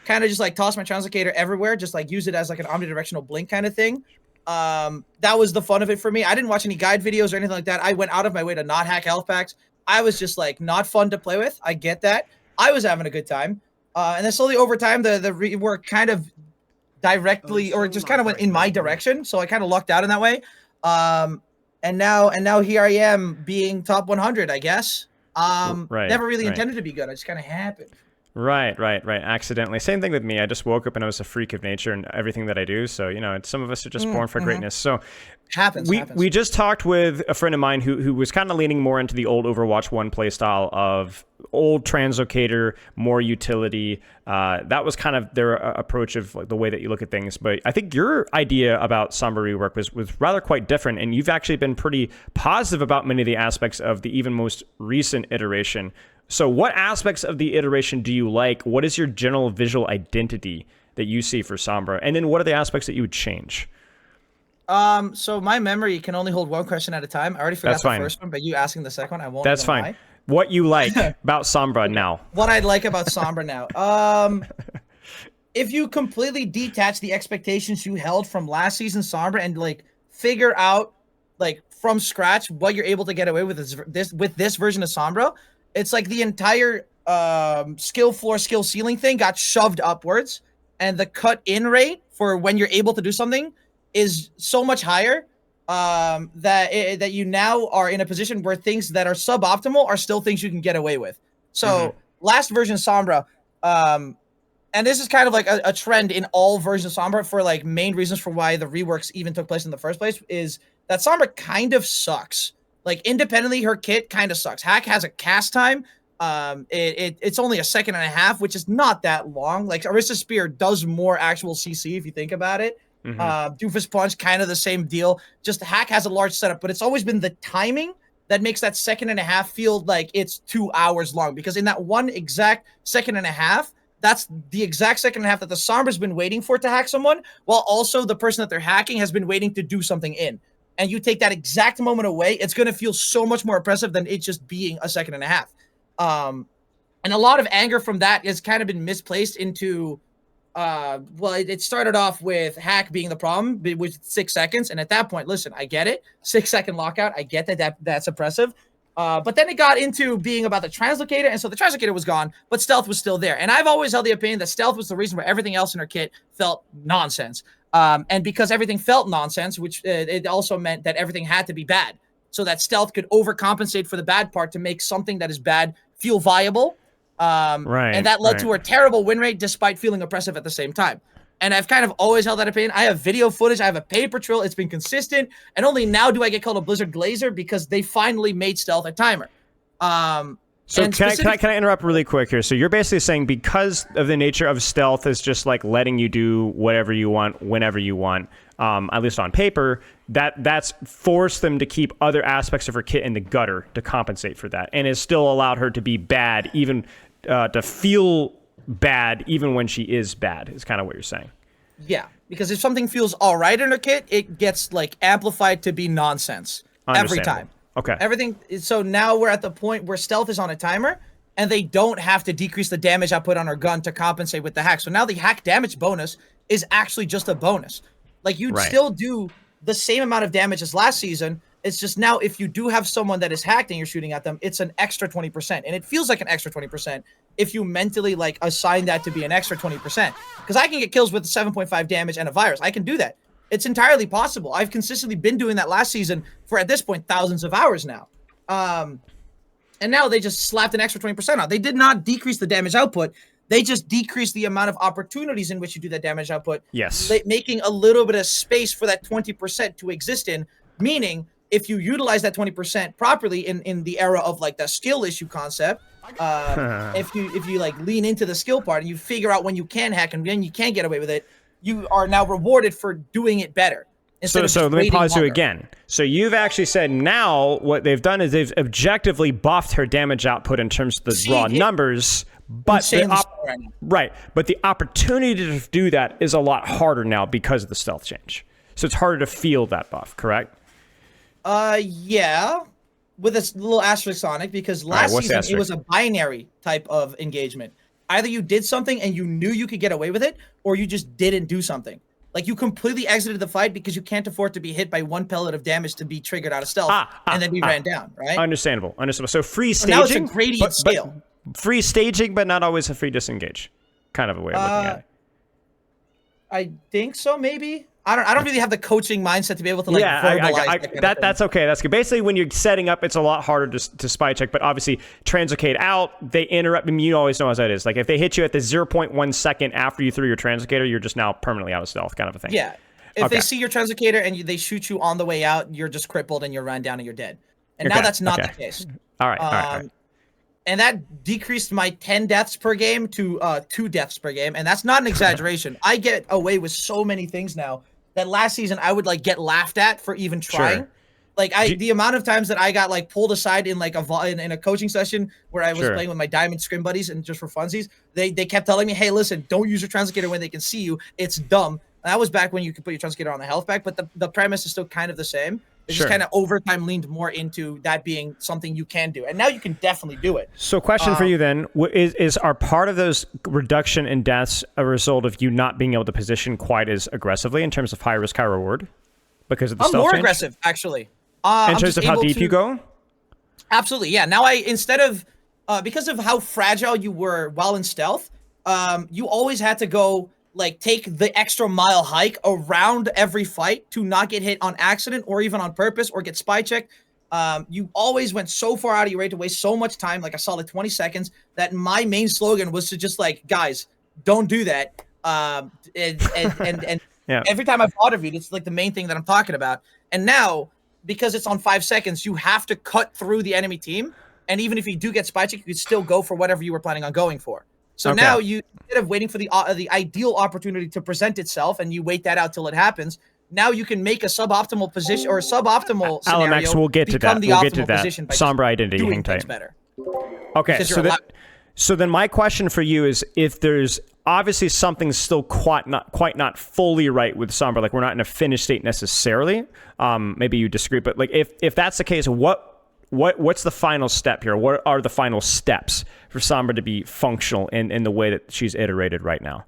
of just like toss my translocator everywhere, just like use it as like an omnidirectional blink kind of thing. That was the fun of it for me. I didn't watch any guide videos or anything like that. I went out of my way to not hack health packs. I was just like not fun to play with. I get that. I was having a good time. And then slowly over time, the rework kind of directly or just kind of went in my direction. So I kind of lucked out in that way. And now here I am being top 100, I guess. Never really intended to be good. It just kind of happened. Right. Accidentally. Same thing with me. I just woke up and I was a freak of nature in everything that I do. So, some of us are just born for greatness. So happens. We just talked with a friend of mine who was kind of leaning more into the old Overwatch 1 playstyle of old translocator, more utility. That was kind of their approach of like the way that you look at things. But I think your idea about Sombra rework was rather quite different. And you've actually been pretty positive about many of the aspects of the even most recent iteration. So what aspects of the iteration do you like? What is your general visual identity that you see for Sombra? And then what are the aspects that you would change? So my memory can only hold one question at a time. I already forgot the first one, but you asking the second one, I won't. That's fine. Lie. What you like about Sombra now? What I like about Sombra now. If you completely detach the expectations you held from last season's Sombra and like figure out like from scratch what you're able to get away with this version of Sombra, it's like the entire skill floor, skill ceiling thing got shoved upwards, and the cut in rate for when you're able to do something is so much higher that you now are in a position where things that are suboptimal are still things you can get away with. So last version of Sombra, and this is kind of like a trend in all versions of Sombra for like main reasons for why the reworks even took place in the first place, is that Sombra kind of sucks. Like independently, her kit kind of sucks. Hack has a cast time. It's only a second and a half, which is not that long. Like Arista Spear does more actual CC if you think about it. Doofus Punch, kind of the same deal. Just Hack has a large setup, but it's always been the timing that makes that second and a half feel like it's 2 hours long. Because in that one exact second and a half, that's the exact second and a half that the Sombra's been waiting for to hack someone, while also the person that they're hacking has been waiting to do something in. And you take that exact moment away, it's going to feel so much more oppressive than it just being a second and a half. And a lot of anger from that has kind of been misplaced into, it started off with Hack being the problem with 6 seconds. And at that point, listen, I get it. 6-second lockout. I get that's oppressive. But then it got into being about the translocator. And so the translocator was gone, but stealth was still there. And I've always held the opinion that stealth was the reason why everything else in her kit felt nonsense. And because everything felt nonsense, which it also meant that everything had to be bad, so that stealth could overcompensate for the bad part to make something that is bad feel viable. And that led to her terrible win rate despite feeling oppressive at the same time. And I've kind of always held that opinion. I have video footage. I have a paper trail. It's been consistent. And only now do I get called a Blizzard Glazer because they finally made stealth a timer. So can I interrupt really quick here? So you're basically saying because of the nature of stealth is just like letting you do whatever you want, whenever you want, at least on paper, that's forced them to keep other aspects of her kit in the gutter to compensate for that. And has still allowed her to be bad, even to feel bad, even when she is bad, is kind of what you're saying. Yeah, because if something feels all right in her kit, it gets like amplified to be nonsense every time. Okay. Everything. So now we're at the point where stealth is on a timer, and they don't have to decrease the damage output on her gun to compensate with the hack. So now the hack damage bonus is actually just a bonus. Like you'd still do the same amount of damage as last season. It's just now if you do have someone that is hacked and you're shooting at them, it's an extra 20%, and it feels like an extra 20% if you mentally like assign that to be an extra 20%. Because I can get kills with 7.5 damage and a virus. I can do that. It's entirely possible. I've consistently been doing that last season for, at this point, thousands of hours now. And now they just slapped an extra 20% on. They did not decrease the damage output. They just decreased the amount of opportunities in which you do that damage output. Yes. Making a little bit of space for that 20% to exist in. Meaning, if you utilize that 20% properly in the era of like the skill issue concept, if you like lean into the skill part and you figure out when you can hack and when you can get away with it, you are now rewarded for doing it better. So let me pause you again. So you've actually said now what they've done is they've objectively buffed her damage output in terms of the raw numbers, but but the opportunity to do that is a lot harder now because of the stealth change. So it's harder to feel that buff, correct? Yeah, with a little asterisk on it, because last season it was a binary type of engagement. Either you did something and you knew you could get away with it, or you just didn't do something. Like you completely exited the fight because you can't afford to be hit by one pellet of damage to be triggered out of stealth and then be ran down, right? Understandable. So free staging. Now it's a gradient scale. Free staging, but not always a free disengage. Kind of a way of looking at it. I think so, maybe. I don't really have the coaching mindset to be able to like verbalize that's okay. That's good. Basically, when you're setting up, it's a lot harder to spy check. But obviously, translocated out, they interrupt. I mean, you always know how that is. Like if they hit you at the 0.1 second after you threw your translocator, you're just now permanently out of stealth, kind of a thing. Yeah. If they see your translocator and they shoot you on the way out, you're just crippled and you're run down and you're dead. And now that's not the case. All right. And that decreased my 10 deaths per game to 2 deaths per game, and that's not an exaggeration. I get away with so many things now that last season I would like get laughed at for even trying. Sure. Like the amount of times that I got like pulled aside in like in a coaching session where I was playing with my diamond scrim buddies and just for funsies, they kept telling me, hey, listen, don't use your translocator when they can see you. It's dumb. And that was back when you could put your translocator on the health pack, but the premise is still kind of the same. It's just kind of over time leaned more into that being something you can do. And now you can definitely do it. So question for you then, are part of those reduction in deaths a result of you not being able to position quite as aggressively in terms of high risk, high reward? Because of the stealth more change? Aggressive, actually. In terms of how deep you go? Absolutely, yeah. Now instead of, because of how fragile you were while in stealth, you always had to go like take the extra mile hike around every fight to not get hit on accident or even on purpose or get spy checked. You always went so far out of your way to waste so much time, like a solid 20 seconds, that my main slogan was to just like, guys, don't do that. And every time I've interviewed, it's like the main thing that I'm talking about. And now, because it's on 5 seconds, you have to cut through the enemy team. And even if you do get spy checked, you could still go for whatever you were planning on going for. So now you, instead of waiting for the ideal opportunity to present itself and you wait that out till it happens, now you can make a suboptimal position or a suboptimal scenario LMX, we'll get to that. We'll get to that. Sombra identity, hang tight. Better. Okay, so then my question for you is, if there's obviously something still quite not fully right with Sombra, like we're not in a finished state necessarily. Maybe you disagree, but like if that's the case, what's the final step here? What are the final steps for Sombra to be functional in the way that she's iterated right now?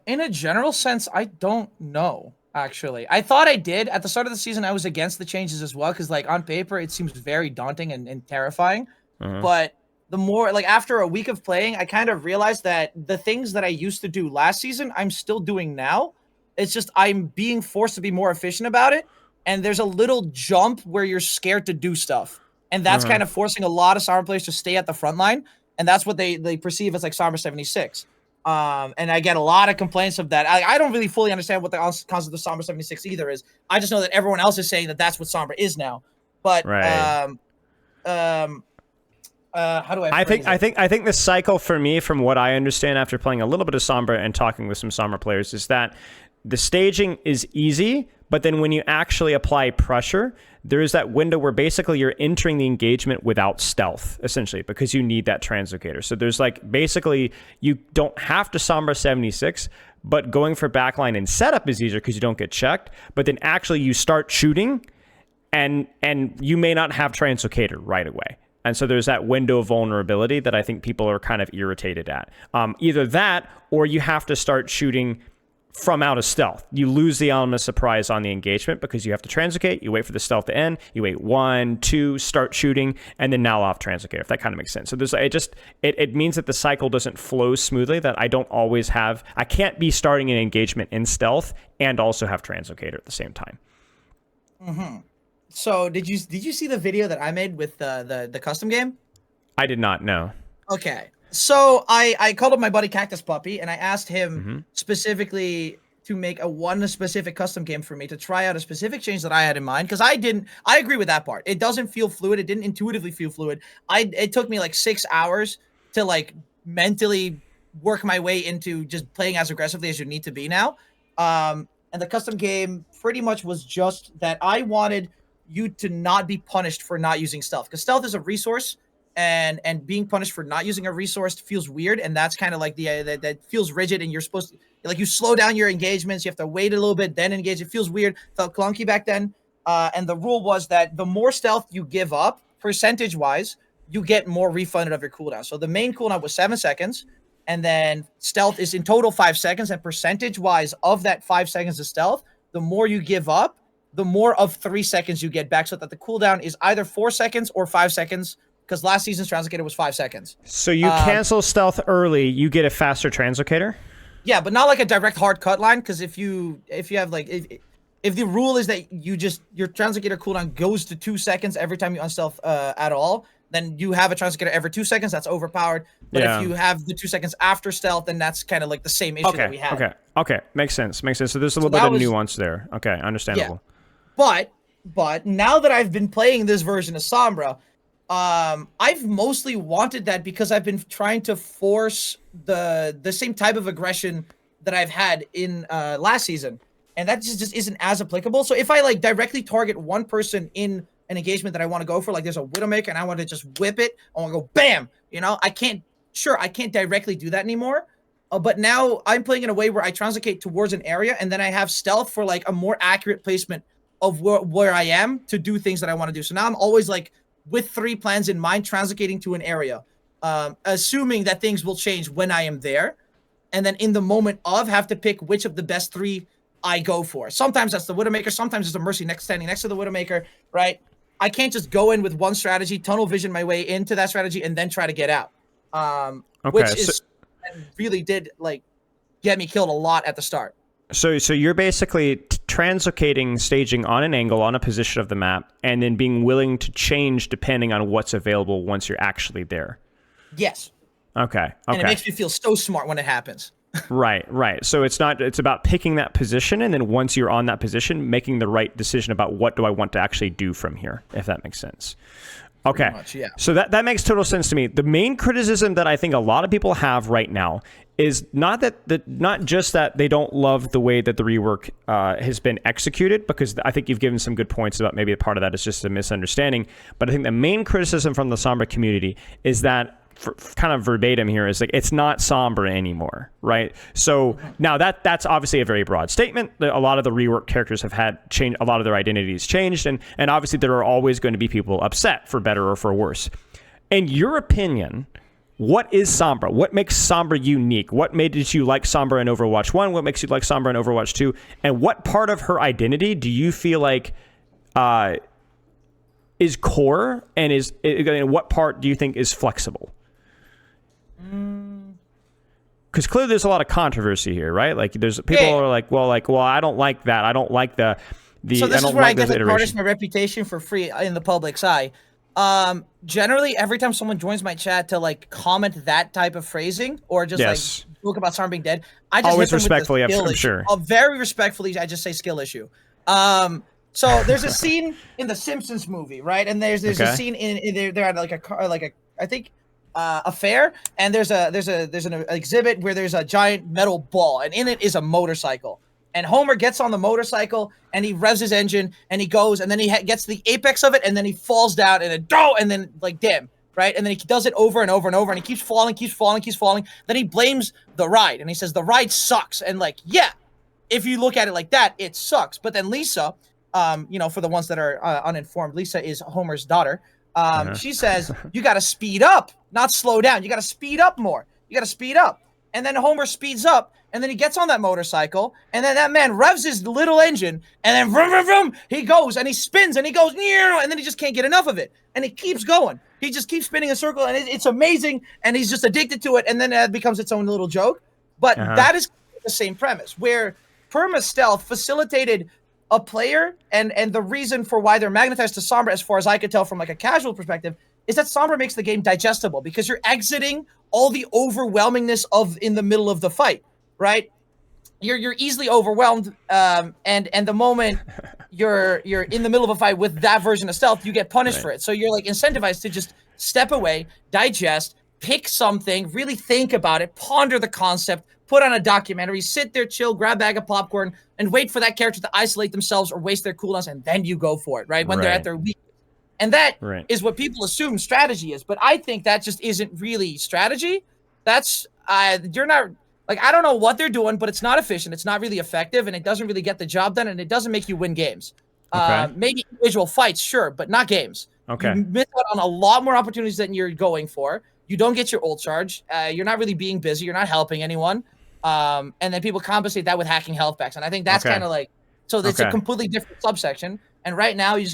In a general sense, I don't know, actually. I thought I did. At the start of the season, I was against the changes as well, because like on paper, it seems very daunting and terrifying. But the more, like after a week of playing, I kind of realized that the things that I used to do last season, I'm still doing now. It's just I'm being forced to be more efficient about it. And there's a little jump where you're scared to do stuff. and that's kind of forcing a lot of Sombra players to stay at the front line, and that's what they perceive as like Sombra 76. And I get a lot of complaints of that. I don't really fully understand what the concept of Sombra 76 either is. I just know that everyone else is saying that that's what Sombra is now. But right. how do I think the cycle for me, from what I understand after playing a little bit of Sombra and talking with some Sombra players, is that the staging is easy, but then when you actually apply pressure, there is that window where basically you're entering the engagement without stealth, essentially, because you need that translocator. So there's like, basically, you don't have to Sombra 76, but going for backline and setup is easier because you don't get checked, but then actually you start shooting, and you may not have translocator right away. And so there's that window of vulnerability that I think people are kind of irritated at. Either that, or you have to start shooting from out of stealth. You lose the element of surprise on the engagement because you have to translocate, you wait for the stealth to end, you wait 1, 2, start shooting, and then now off translocate, if that kind of makes sense. So there's it means that the cycle doesn't flow smoothly, that I don't always have, I can't be starting an engagement in stealth and also have translocator at the same time. Mm-hmm. So did you see the video that I made with the custom game? I did not know. Okay. So I called up my buddy Cactus Puppy and I asked him specifically to make one specific custom game for me to try out a specific change that I had in mind, because I agree with that part. It doesn't feel fluid. It didn't intuitively feel fluid. It took me like 6 hours to like mentally work my way into just playing as aggressively as you need to be now. And the custom game pretty much was just that I wanted you to not be punished for not using stealth, because stealth is a resource. And being punished for not using a resource feels weird, and that's kind of like that feels rigid, and you're supposed to, like, you slow down your engagements, you have to wait a little bit, then engage. It feels weird, felt clunky back then. And the rule was that the more stealth you give up, percentage-wise, you get more refunded of your cooldown. So the main cooldown was 7 seconds, and then stealth is in total 5 seconds, and percentage-wise of that 5 seconds of stealth, the more you give up, the more of 3 seconds you get back, so that the cooldown is either 4 seconds or 5 seconds, because last season's translocator was 5 seconds. So you cancel stealth early, you get a faster translocator? Yeah, but not like a direct hard cut line, because if you have like, if the rule is that your translocator cooldown goes to 2 seconds every time you unstealth at all, then you have a translocator every 2 seconds, that's overpowered. But if you have the 2 seconds after stealth, then that's kind of like the same issue that we had. Okay, makes sense. So there's a little bit of nuance there. Okay, understandable. Yeah. But now that I've been playing this version of Sombra, I've mostly wanted that because I've been trying to force the same type of aggression that I've had in last season, and that just isn't as applicable. So if I like directly target one person in an engagement that I want to go for, like there's a Widowmaker and I want to just whip it, I want to go bam, I can't directly do that anymore. But now I'm playing in a way where I translocate towards an area, and then I have stealth for like a more accurate placement of where I am to do things that I want to do. So now I'm always like, with 3 plans in mind, translocating to an area, assuming that things will change when I am there, and then in the moment of have to pick which of the best 3 I go for. Sometimes that's the Widowmaker, sometimes it's the Mercy standing next to the Widowmaker, right? I can't just go in with one strategy, tunnel vision my way into that strategy, and then try to get out. Which really did like get me killed a lot at the start. So you're basically translocating staging on an angle, on a position of the map, and then being willing to change depending on what's available once you're actually there. Yes. Okay. And it makes me feel so smart when it happens. Right. So it's about picking that position, and then once you're on that position, making the right decision about what do I want to actually do from here, if that makes sense. Okay. Much, yeah. So that makes total sense to me. The main criticism that I think a lot of people have right now is not just that they don't love the way that the rework has been executed, because I think you've given some good points about maybe a part of that is just a misunderstanding. But I think the main criticism from the Sombra community is that, kind of verbatim here, is like, it's not Sombra anymore, right? So now that's obviously a very broad statement. A lot of the rework characters have had changed, a lot of their identities changed, and obviously there are always going to be people upset, for better or for worse. In your opinion, what is Sombra? What makes Sombra unique? What made you like Sombra in Overwatch 1? What makes you like Sombra in Overwatch 2? And what part of her identity do you feel like is core, and what part do you think is flexible? Because clearly there's a lot of controversy here, right? Like there's people who are like, well, I don't like that. I don't like the. So this is where I get to tarnish my reputation for free in the public's eye. Generally, every time someone joins my chat to like comment that type of phrasing or just like talk about Sombra being dead, I just always hit them respectfully, with the skill I'm issue. sure. Very respectfully, I just say skill issue. So there's a scene in the Simpsons movie, right? And there's a scene in they're at like a car, like a I think a fair, and there's an exhibit where there's a giant metal ball, and in it is a motorcycle. And Homer gets on the motorcycle and he revs his engine and he goes, and then he gets to the apex of it, and then he falls down and then like damn, right? And then he does it over and over and over, and he keeps falling. Then he blames the ride and he says the ride sucks. And like, yeah, if you look at it like that, it sucks. But then Lisa, for the ones that are uninformed, Lisa is Homer's daughter. She says, you got to speed up, not slow down. You got to speed up more. You got to speed up. And then Homer speeds up, and then he gets on that motorcycle, and then that man revs his little engine, and then vroom, vroom, vroom, he goes, and he spins, and he goes, and then he just can't get enough of it. And he keeps going. He just keeps spinning a circle, and it's amazing, and he's just addicted to it, and then it becomes its own little joke. But that is the same premise, where perma-stealth facilitated a player, and the reason for why they're magnetized to Sombra, as far as I could tell from like a casual perspective, is that Sombra makes the game digestible, because you're exiting all the overwhelmingness of in the middle of the fight, right? You're easily overwhelmed, and the moment you're in the middle of a fight with that version of stealth, you get punished for it. So you're like incentivized to just step away, digest, pick something, really think about it, ponder the concept, put on a documentary, sit there, chill, grab a bag of popcorn, and wait for that character to isolate themselves or waste their cooldowns, and then you go for it, right? When they're at their weak. And that is what people assume strategy is. But I think that just isn't really strategy. That's, you're not, like, I don't know what they're doing, but it's not efficient. It's not really effective, and it doesn't really get the job done, and it doesn't make you win games. Maybe individual fights, sure, but not games. You miss out on a lot more opportunities than you're going for. You don't get your ult charge. You're not really being busy. You're not helping anyone. And then people compensate that with hacking health packs. And I think that's kind of like, so it's a completely different subsection. And right now you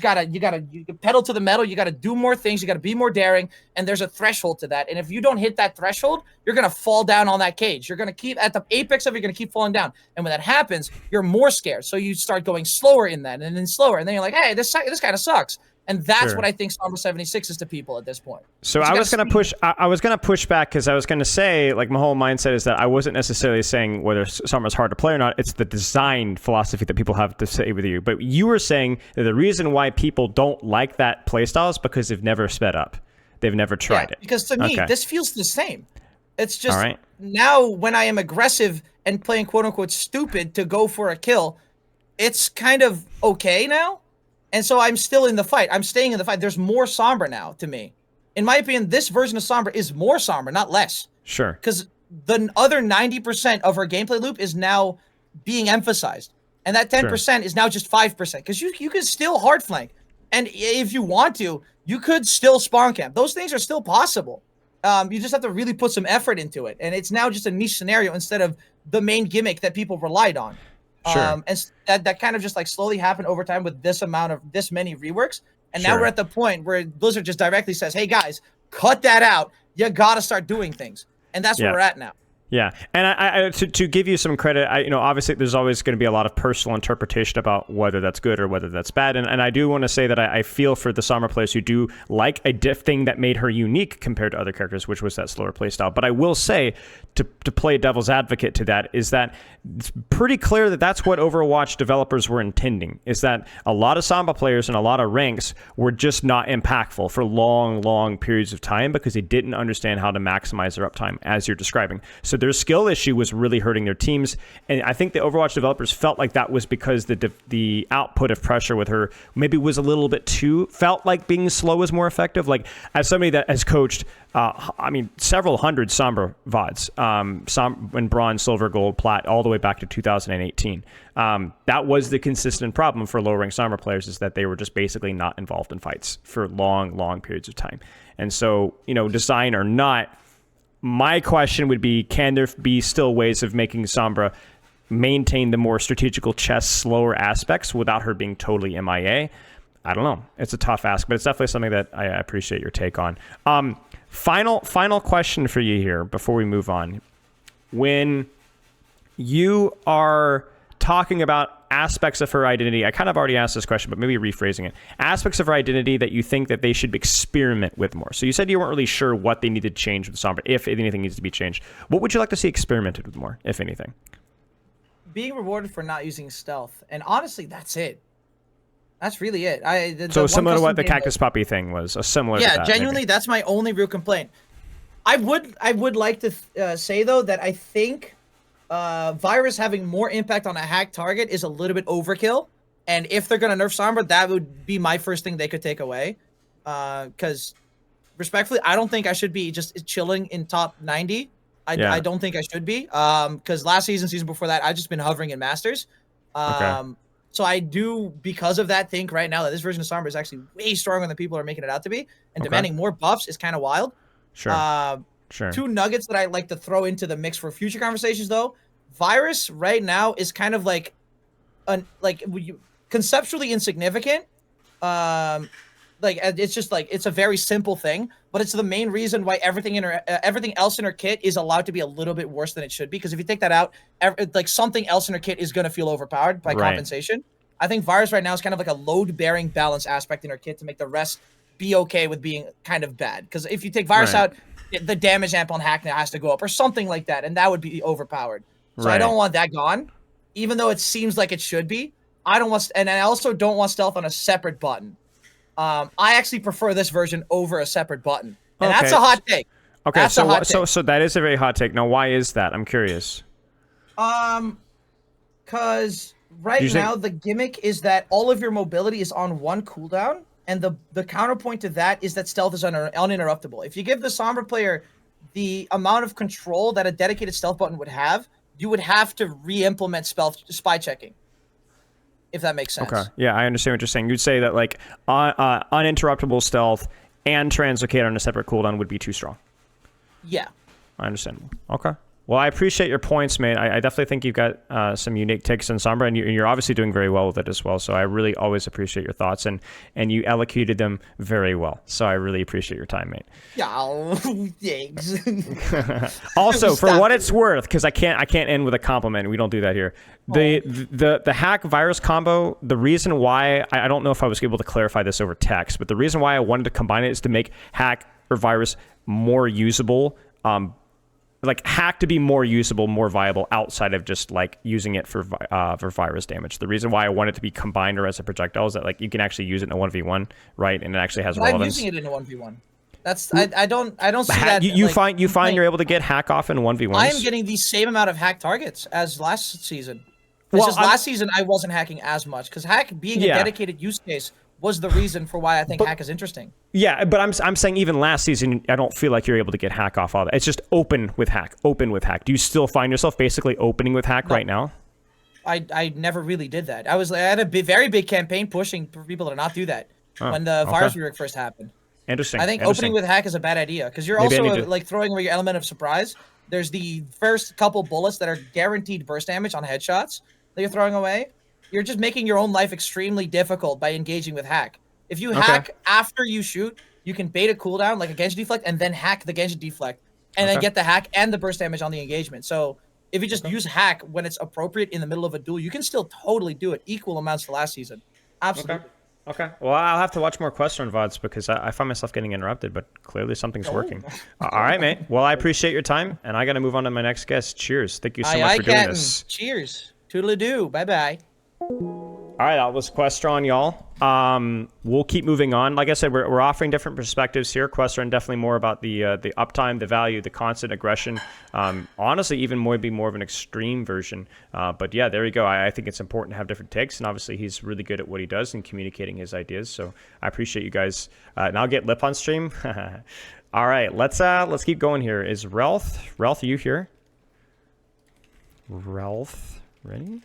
pedal to the metal. You gotta do more things. You gotta be more daring. And there's a threshold to that. And if you don't hit that threshold, you're gonna fall down on that cage. You're gonna keep at the apex of it, you're gonna keep falling down. And when that happens, you're more scared. So you start going slower in that, and then slower. And then you're like, hey, this kind of sucks. And that's what I think Sombra 76 is to people at this point. So I was gonna push back, because I was gonna say, like, my whole mindset is that I wasn't necessarily saying whether Sombra's hard to play or not. It's the design philosophy that people have to say with you. But you were saying that the reason why people don't like that playstyle is because they've never sped up. They've never tried it. Because to me, this feels the same. It's just now when I am aggressive and playing quote unquote stupid to go for a kill, it's kind of okay now. And so I'm still in the fight. I'm staying in the fight. There's more Sombra now to me. In my opinion, this version of Sombra is more Sombra, not less. Sure. Because the other 90% of her gameplay loop is now being emphasized. And that 10% is now just 5%. Because you can still hard flank. And if you want to, you could still spawn camp. Those things are still possible. You just have to really put some effort into it. And it's now just a niche scenario instead of the main gimmick that people relied on. Sure. And that kind of just like slowly happened over time with this many reworks. And now we're at the point where Blizzard just directly says, hey guys, cut that out. You got to start doing things. And that's where we're at now. Yeah, and I to give you some credit, obviously there's always going to be a lot of personal interpretation about whether that's good or whether that's bad, and I do want to say that I feel for the Sombra players who do like a thing that made her unique compared to other characters, which was that slower playstyle. But I will say, to play devil's advocate to that, is that it's pretty clear that that's what Overwatch developers were intending, is that a lot of Sombra players and a lot of ranks were just not impactful for long periods of time because they didn't understand how to maximize their uptime, as you're describing. So their skill issue was really hurting their teams, and I think the Overwatch developers felt like that was because the output of pressure with her maybe was a little bit too, felt like being slow was more effective. Like, as somebody that has coached several hundred Sombra VODs, when bronze, silver, gold, plat, all the way back to 2018. That was the consistent problem for low-ranked Sombra players, is that they were just basically not involved in fights for long periods of time. And so, design or not, my question would be, can there be still ways of making Sombra maintain the more strategical chess, slower aspects without her being totally MIA? I don't know. It's a tough ask, but it's definitely something that I appreciate your take on. Final question for you here before we move on. When you are talking about aspects of her identity. I kind of already asked this question, but maybe rephrasing it. Aspects of her identity that you think that they should experiment with more. So you said you weren't really sure what they needed to change with Sombra, if anything needs to be changed. What would you like to see experimented with more, if anything? Being rewarded for not using stealth. And honestly, that's it. That's really it. So similar to what the Cactus Puppy thing was. Similar to that, genuinely, maybe. That's my only real complaint. I would like to say, though, that I think Virus having more impact on a hack target is a little bit overkill. And if they're going to nerf Sombra, that would be my first thing they could take away. Because, respectfully, I don't think I should be just chilling in top 90. I don't think I should be. Because last season before that, I've just been hovering in Masters. So I do, because of that, think right now that this version of Sombra is actually way stronger than people are making it out to be. And demanding more buffs is kind of wild. Sure. Two nuggets that I like to throw into the mix for future conversations, though. Virus right now is kind of like conceptually insignificant. It's just like it's a very simple thing, but it's the main reason why everything else in her kit is allowed to be a little bit worse than it should be. Because if you take that out, something else in her kit is going to feel overpowered by compensation. I think Virus right now is kind of like a load-bearing balance aspect in her kit to make the rest be okay with being kind of bad. Because if you take Virus out, the damage amp on hack now has to go up or something like that, and that would be overpowered. So I don't want that gone, even though it seems like it should be. I also don't want stealth on a separate button. I actually prefer this version over a separate button, and that's a hot take. Okay, that's so that is a very hot take. Now, why is that? I'm curious. Because now the gimmick is that all of your mobility is on one cooldown, and the counterpoint to that is that stealth is uninterruptible. If you give the Sombra player the amount of control that a dedicated stealth button would have, you would have to re-implement spy checking. If that makes sense. Okay. Yeah, I understand what you're saying. You'd say that like uninterruptible stealth and translocate on a separate cooldown would be too strong. Yeah. I understand. Okay. Well, I appreciate your points, mate. I definitely think you've got some unique takes on Sombra, and you're obviously doing very well with it as well. So I really always appreciate your thoughts, and you elocuted them very well. So I really appreciate your time, mate. Yeah, thanks. Also, for what it's worth, because I can't end with a compliment. We don't do that here. The hack virus combo. The reason why I don't know if I was able to clarify this over text, but the reason why I wanted to combine it is to make hack or virus more usable. Like hack to be more usable, more viable outside of just like using it for virus damage. The reason why I want it to be combined or as a projectile is that like you can actually use it in a 1v1, right? And it actually has relevance. I'm using it in a 1v1. That's I don't see that. You find you're able to get hack off in 1v1s. I am getting the same amount of hack targets as last season. It's just last season I wasn't hacking as much because hack being a dedicated use case was the reason for why I think hack is interesting. Yeah, but I'm saying even last season, I don't feel like you're able to get hack off all that. It's just open with hack. Do you still find yourself basically opening with hack right now? I never really did that. I had a very big campaign pushing for people to not do that when the virus rework first happened. Interesting. I think opening with hack is a bad idea because you're also like throwing away your element of surprise. There's the first couple bullets that are guaranteed burst damage on headshots that you're throwing away. You're just making your own life extremely difficult by engaging with hack. If you hack after you shoot, you can bait a cooldown like a Genji deflect and then hack the Genji deflect and then get the hack and the burst damage on the engagement. So if you just use hack when it's appropriate in the middle of a duel, you can still totally do it. Equal amounts to last season. Absolutely. Okay. Well, I'll have to watch more Questron VODs because I find myself getting interrupted, but clearly something's working. All right, mate. Well, I appreciate your time, and I got to move on to my next guest. Cheers. Thank you so much for doing this. Cheers. Toodaloo. Bye-bye. All right, that was Questron, y'all. We'll keep moving on. Like I said, we're offering different perspectives here. Questron definitely more about the uptime, the value, the constant aggression. Honestly, even maybe more of an extreme version. But yeah, there you go. I think it's important to have different takes, and obviously he's really good at what he does and communicating his ideas. So I appreciate you guys. And I'll get Lip on stream. All right, let's keep going here. Is Realth? Realth, are you here? Realth, ready?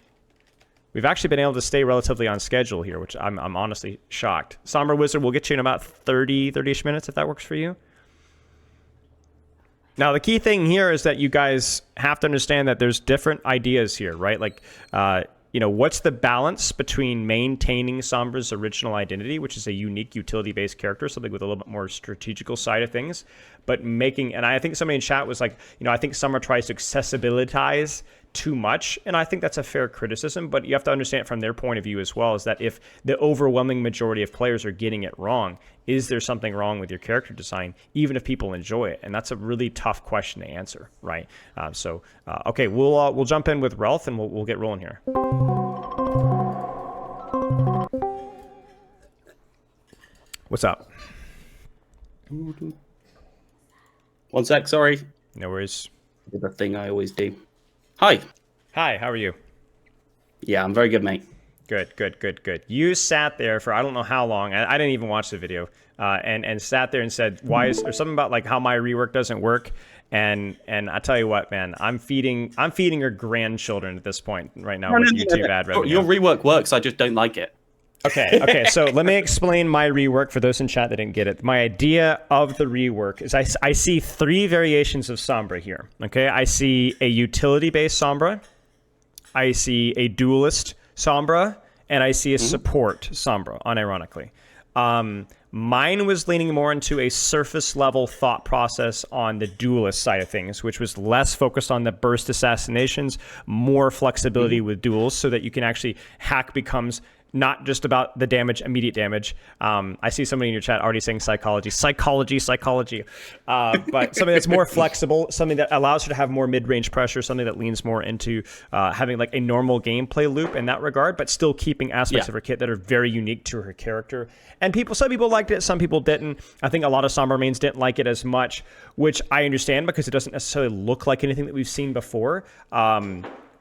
We've actually been able to stay relatively on schedule here, which I'm honestly shocked. SombraWizard, we'll get you in about 30-ish minutes if that works for you. Now, the key thing here is that you guys have to understand that there's different ideas here, right? Like, what's the balance between maintaining Sombra's original identity, which is a unique utility-based character, something with a little bit more strategical side of things, but making, and I think somebody in chat was like, I think Sombra tries to accessibilitize too much, and I think that's a fair criticism, but you have to understand it from their point of view as well, is that if the overwhelming majority of players are getting it wrong, is there something wrong with your character design, even if people enjoy it? And that's a really tough question to answer, right? Okay, we'll jump in with Realth, and we'll get rolling here. What's up? 1 sec, sorry. No worries. Did the thing I always do. Hi. Hi, how are you? Yeah, I'm very good, mate. Good. You sat there for I don't know how long. I didn't even watch the video, and sat there and said, "Why is there something about like how my rework doesn't work?" And I tell you what, man, I'm feeding your grandchildren at this point right now with YouTube ad revenue. Your rework works. I just don't like it. Okay. So let me explain my rework for those in chat that didn't get it. My idea of the rework is I see 3 variations of Sombra here. Okay, I see a utility-based Sombra, I see a duelist Sombra, and I see a support Sombra, unironically. Mine was leaning more into a surface level thought process on the duelist side of things, which was less focused on the burst assassinations, more flexibility with duels so that you can actually hack becomes not just about the damage, immediate damage. I see somebody in your chat already saying psychology, but something that's more flexible, something that allows her to have more mid-range pressure, something that leans more into having like a normal gameplay loop in that regard, but still keeping aspects of her kit that are very unique to her character. And some people liked it, some people didn't. I think a lot of Sombra mains didn't like it as much, which I understand because it doesn't necessarily look like anything that we've seen before.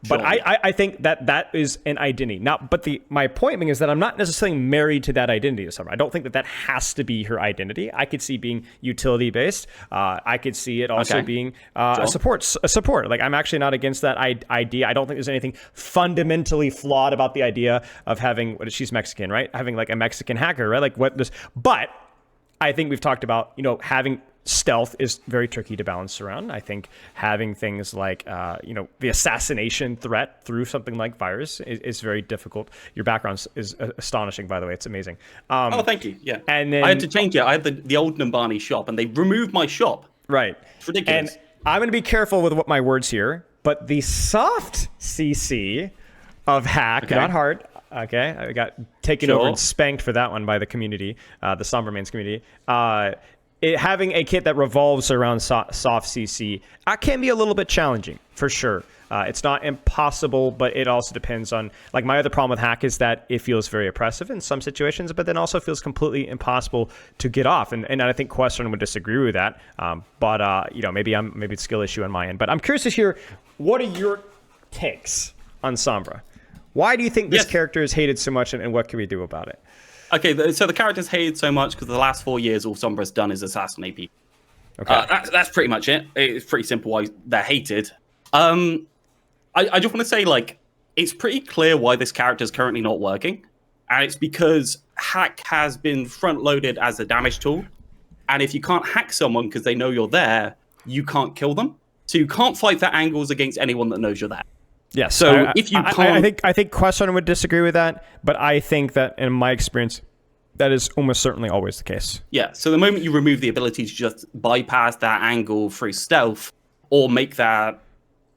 But I think that is an identity. But my point being is that I'm not necessarily married to that identity of Sombra. I don't think that has to be her identity. I could see being utility based. I could see it also being a support. Like I'm actually not against that idea. I don't think there's anything fundamentally flawed about the idea of having she's Mexican, right? Having like a Mexican hacker, right? Like but I think we've talked about, having stealth is very tricky to balance around. I think having things like, the assassination threat through something like virus is very difficult. Your background is astonishing, by the way. It's amazing. Oh, thank you. Yeah. And then I had to change it. I had the old Nambani shop, and they removed my shop. Right. It's ridiculous. And I'm going to be careful with my words here, but the soft CC of hack, not hard. Okay, I got taken over and spanked for that one by the community, the Sombra mains community. Having a kit that revolves around soft CC can be a little bit challenging, for sure. It's not impossible, but it also depends on, like, my other problem with hack is that it feels very oppressive in some situations, but then also feels completely impossible to get off. And I think Questron would disagree with that. But maybe it's a skill issue on my end. But I'm curious to hear, what are your takes on Sombra? Why do you think this character is hated so much, and what can we do about it? Okay, so the character's hated so much because the last 4 years all Sombra's done is assassinate people. Okay, that's pretty much it. It's pretty simple why they're hated. I just want to say, like, it's pretty clear why this character is currently not working, and it's because hack has been front-loaded as a damage tool, and if you can't hack someone because they know you're there, you can't kill them. So you can't fight for angles against anyone that knows you're there. Yes. So if you can't, I think Questron would disagree with that, but I think that in my experience, that is almost certainly always the case. Yeah. So the moment you remove the ability to just bypass that angle through stealth, or make that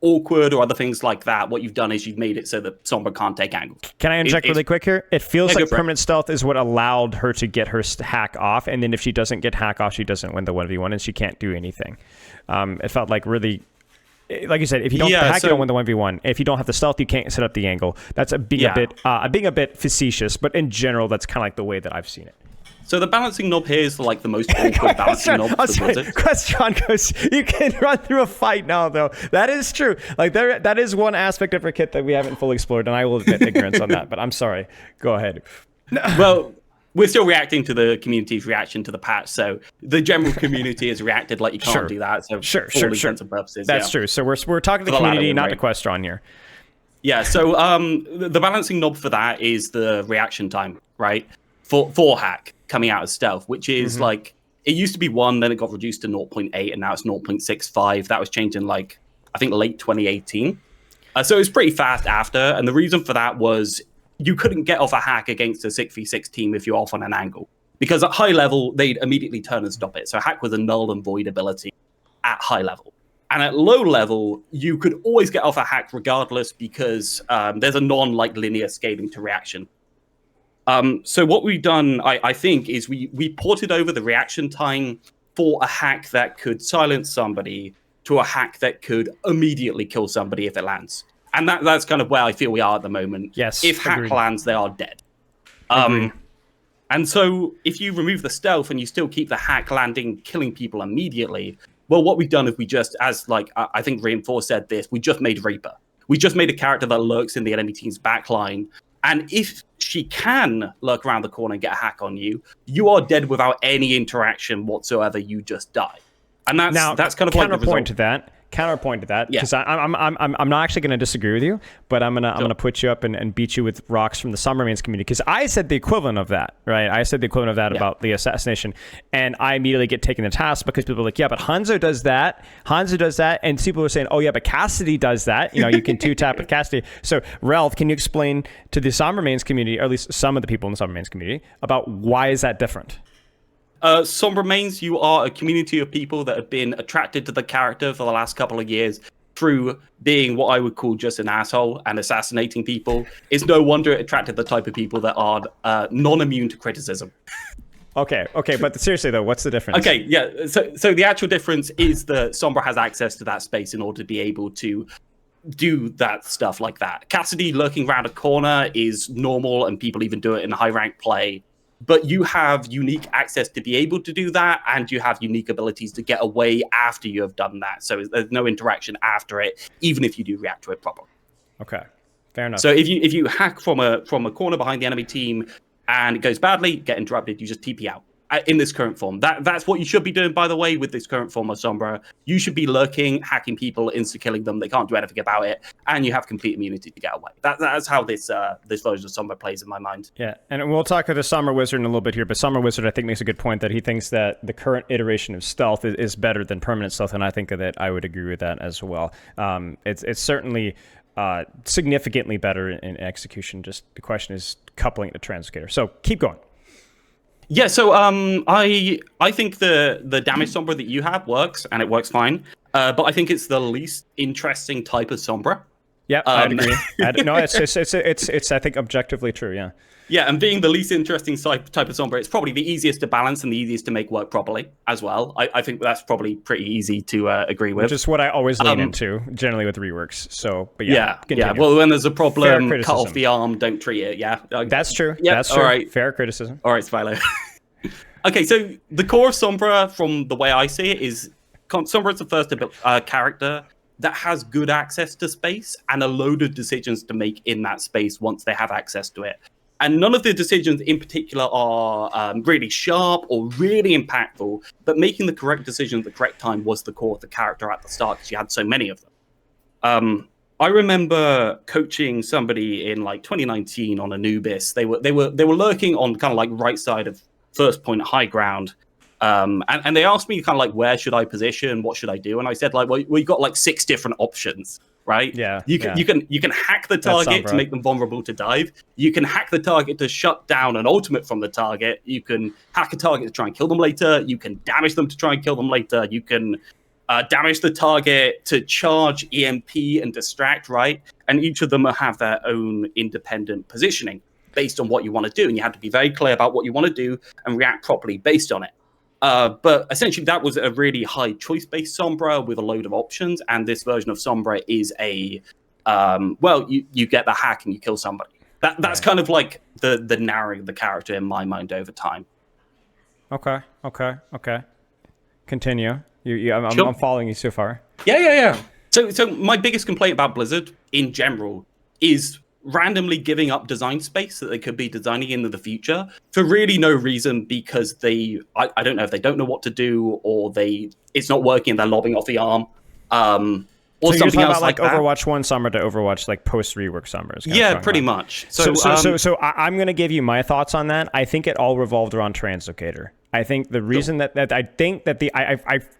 awkward or other things like that, what you've done is you've made it so that Sombra can't take angles. Can I interject really quick here? It feels like permanent stealth is what allowed her to get her hack off, and then if she doesn't get hack off, she doesn't win the 1v1, and she can't do anything. It felt like really. Like you said, if you don't hack, you don't win the 1v1. If you don't have the stealth, you can't set up the angle. That's being a bit facetious, but in general, that's kind of like the way that I've seen it. So the balancing knob here is like the most awkward balancing knob. Questron goes, you can run through a fight now, though. That is true. Like that is one aspect of her kit that we haven't fully explored, and I will admit ignorance on that. But I'm sorry. Go ahead. Well, we're still reacting to the community's reaction to the patch, so the general community has reacted like you can't do that. So sure. Intents and purposes, that's true. So we're talking to the community, not to Questron here. Yeah. So the balancing knob for that is the reaction time, right? For hack coming out of stealth, which is like it used to be 1, then it got reduced to 0.8, and now it's 0.65. That was changed in I think late 2018. So it was pretty fast after, and the reason for that was you couldn't get off a hack against a 6v6 team if you're off on an angle. Because at high level, they'd immediately turn and stop it. So hack was a null and void ability at high level. And at low level, you could always get off a hack regardless because there's a linear scaling to reaction. So what we've done, I think, is we ported over the reaction time for a hack that could silence somebody to a hack that could immediately kill somebody if it lands. And that's kind of where I feel we are at the moment. Yes, if hack agreed. lands, they are dead. And so if you remove the stealth and you still keep the hack landing, killing people immediately, well, what we've done is we just, as like I think Reinforce said this, we just made Reaper. We just made a character that lurks in the enemy team's backline. And if she can lurk around the corner and get a hack on you, you are dead without any interaction whatsoever. You just die. And that's kind of like the result. Counterpoint to that, because I'm not actually going to disagree with you, but I'm gonna put you up and beat you with rocks from the SombraMains community, because I said the equivalent of that, right? I said the equivalent of that about the assassination, and I immediately get taken to task because people are like, yeah, but Hanzo does that, and people are saying, oh yeah, but Cassidy does that. You know, you can two-tap with Cassidy. So Realth, can you explain to the SombraMains community, or at least some of the people in the SombraMains community, about why is that different? SombraMains, you are a community of people that have been attracted to the character for the last couple of years through being what I would call just an asshole and assassinating people. It's no wonder it attracted the type of people that are non-immune to criticism. Okay, but seriously though, what's the difference? Okay, yeah, so the actual difference is that Sombra has access to that space in order to be able to do that stuff like that. Cassidy lurking around a corner is normal, and people even do it in high rank play. But you have unique access to be able to do that, and you have unique abilities to get away after you have done that. So there's no interaction after it, even if you do react to it properly. Okay, fair enough. So if you hack from a corner behind the enemy team and it goes badly, get interrupted, you just TP out. In this current form, that's what you should be doing, by the way, with this current form of Sombra. You should be lurking, hacking people, insta-killing them. They can't do anything about it, and you have complete immunity to get away. That's how this version of Sombra plays in my mind. Yeah, and we'll talk to the SombraWizard in a little bit here, but SombraWizard, I think, makes a good point that he thinks that the current iteration of stealth is better than permanent stealth, and I think that I would agree with that as well. It's certainly significantly better in execution. Just the question is coupling it to Translocator. So keep going. Yeah, so I think the damage Sombra that you have works, and it works fine. But I think it's the least interesting type of Sombra. Yeah, I'd agree. No, it's I think objectively true. Yeah. Yeah, and being the least interesting type of Sombra, it's probably the easiest to balance and the easiest to make work properly as well. I think that's probably pretty easy to agree with. Which is what I always lean into, generally with reworks. So, but yeah. Well, when there's a problem, cut off the arm, don't treat it. Yeah, that's true. Yep. That's true. All right. Fair criticism. All right, Spilo. Okay, so the core of Sombra, from the way I see it, is Sombra is the first character that has good access to space and a load of decisions to make in that space once they have access to it. And none of the decisions in particular are really sharp or really impactful, but making the correct decision at the correct time was the core of the character at the start, because you had so many of them. I remember coaching somebody in like 2019 on Anubis. They were lurking on kind of like right side of first point high ground. And they asked me kind of like, where should I position? What should I do? And I said, like, well, you got like 6 different options. Right? Yeah. You can hack the target to make them vulnerable to dive. You can hack the target to shut down an ultimate from the target. You can hack a target to try and kill them later. You can damage them to try and kill them later. You can damage the target to charge EMP and distract, right? And each of them have their own independent positioning based on what you want to do. And you have to be very clear about what you want to do and react properly based on it. But essentially, that was a really high choice-based Sombra with a load of options. And this version of Sombra is you get the hack and you kill somebody. That's kind of like the narrowing of the character in my mind over time. Okay. Continue. Sure. I'm following you so far. Yeah. So my biggest complaint about Blizzard in general is randomly giving up design space that they could be designing into the future for really no reason, because I don't know if they don't know what to do, or it's not working and they're lobbing off the arm. Or so something you're talking else about like that. Overwatch 1 Sombra to Overwatch like post rework Sombras. Yeah, pretty much. So I'm going to give you my thoughts on that. I think it all revolved around Translocator. I think the reason that I think that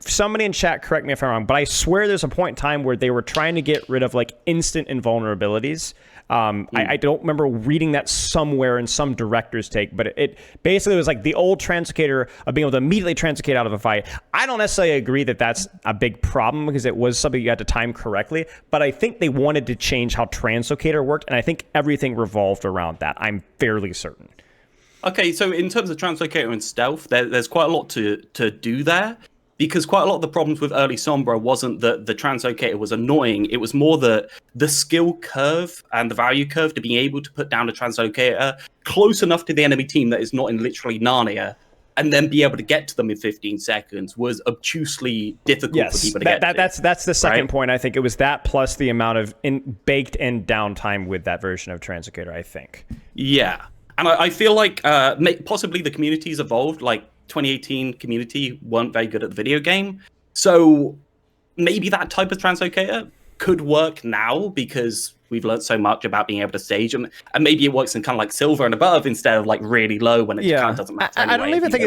somebody in chat, correct me if I'm wrong, but I swear there's a point in time where they were trying to get rid of like instant invulnerabilities I don't remember reading that somewhere in some director's take, but it basically was like the old translocator of being able to immediately translocate out of a fight. I don't necessarily agree that that's a big problem because it was something you had to time correctly, but I think they wanted to change how translocator worked, and I think everything revolved around that. I'm fairly certain. Okay, so in terms of translocator and stealth, there's quite a lot to do there, because quite a lot of the problems with early Sombra wasn't that the translocator was annoying. It was more that the skill curve and the value curve to being able to put down a translocator close enough to the enemy team that is not in literally Narnia, and then be able to get to them in 15 seconds was obtusely difficult for people to get to. That's the second point. I think it was that plus the amount of baked in downtime with that version of translocator, I think. Yeah. And I feel like possibly the community's evolved. Like 2018 community weren't very good at the video game. So maybe that type of translocator could work now because we've learned so much about being able to stage them. And maybe it works in kind of like silver and above instead of like really low when it kind of doesn't matter anyway. I don't even think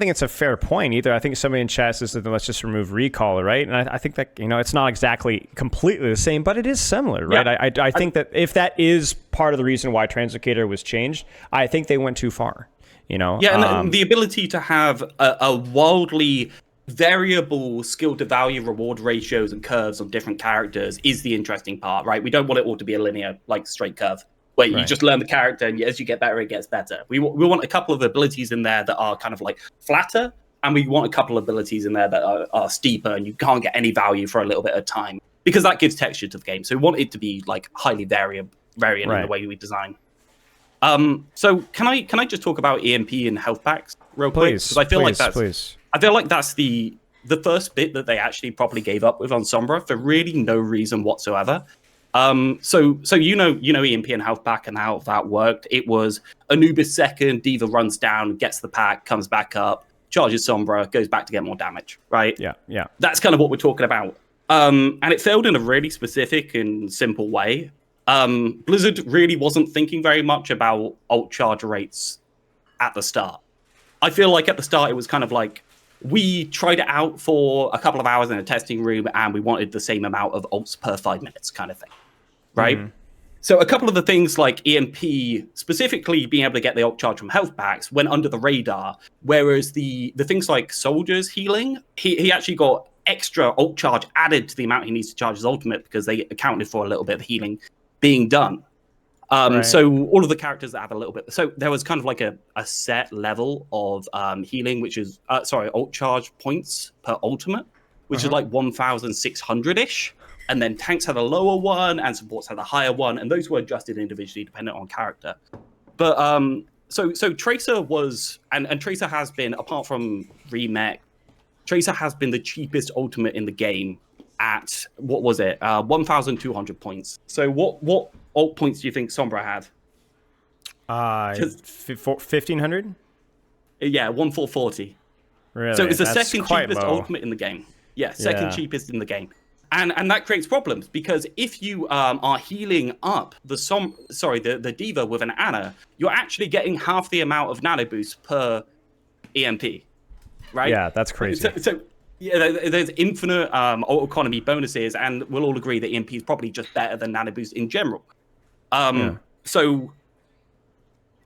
it's a fair point either. I think somebody in chat says that let's just remove recall, right? And I think that, it's not exactly completely the same, but it is similar, right? Yeah. I think that if that is part of the reason why translocator was changed, I think they went too far, Yeah, and the ability to have a wildly variable skill to value reward ratios and curves on different characters is the interesting part, right? We don't want it all to be a linear, like straight curve where you just learn the character and as you get better, it gets better. We want a couple of abilities in there that are kind of like flatter, and we want a couple of abilities in there that are steeper and you can't get any value for a little bit of time because that gives texture to the game. So we want it to be like highly variant in the way we design. So can I just talk about EMP and health packs real quick? Because I feel like that's the first bit that they actually properly gave up with on Sombra for really no reason whatsoever. So EMP and health pack and how that worked. It was Anubis second, Diva runs down, gets the pack, comes back up, charges Sombra, goes back to get more damage, right? Yeah. That's kind of what we're talking about. And it failed in a really specific and simple way. Blizzard really wasn't thinking very much about ult charge rates at the start. I feel like at the start it was kind of like we tried it out for a couple of hours in a testing room and we wanted the same amount of ults per 5 minutes kind of thing, right? Mm-hmm. So a couple of the things like EMP, specifically being able to get the ult charge from health packs, went under the radar, whereas the things like soldiers healing, he actually got extra ult charge added to the amount he needs to charge his ultimate because they accounted for a little bit of healing being done. So all of the characters that have a little bit, so there was kind of like a set level of healing, which is ult charge points per ultimate, which is like 1,600-ish, and then tanks had a lower one and supports had a higher one, and those were adjusted individually dependent on character. But so Tracer was, and Tracer has been, apart from Remech, Tracer has been the cheapest ultimate in the game at, what was it, 1,200 points. So what ult points do you think Sombra had? 1,500? Yeah, 1,440. Really? So it's the That's second cheapest ultimate in the game. Yeah, second cheapest in the game. And that creates problems because if you are healing up the Diva with an Ana, you're actually getting half the amount of nano boost per EMP, right? Yeah, that's crazy. So there's infinite ult economy bonuses, and we'll all agree that EMP is probably just better than nano boost in general. So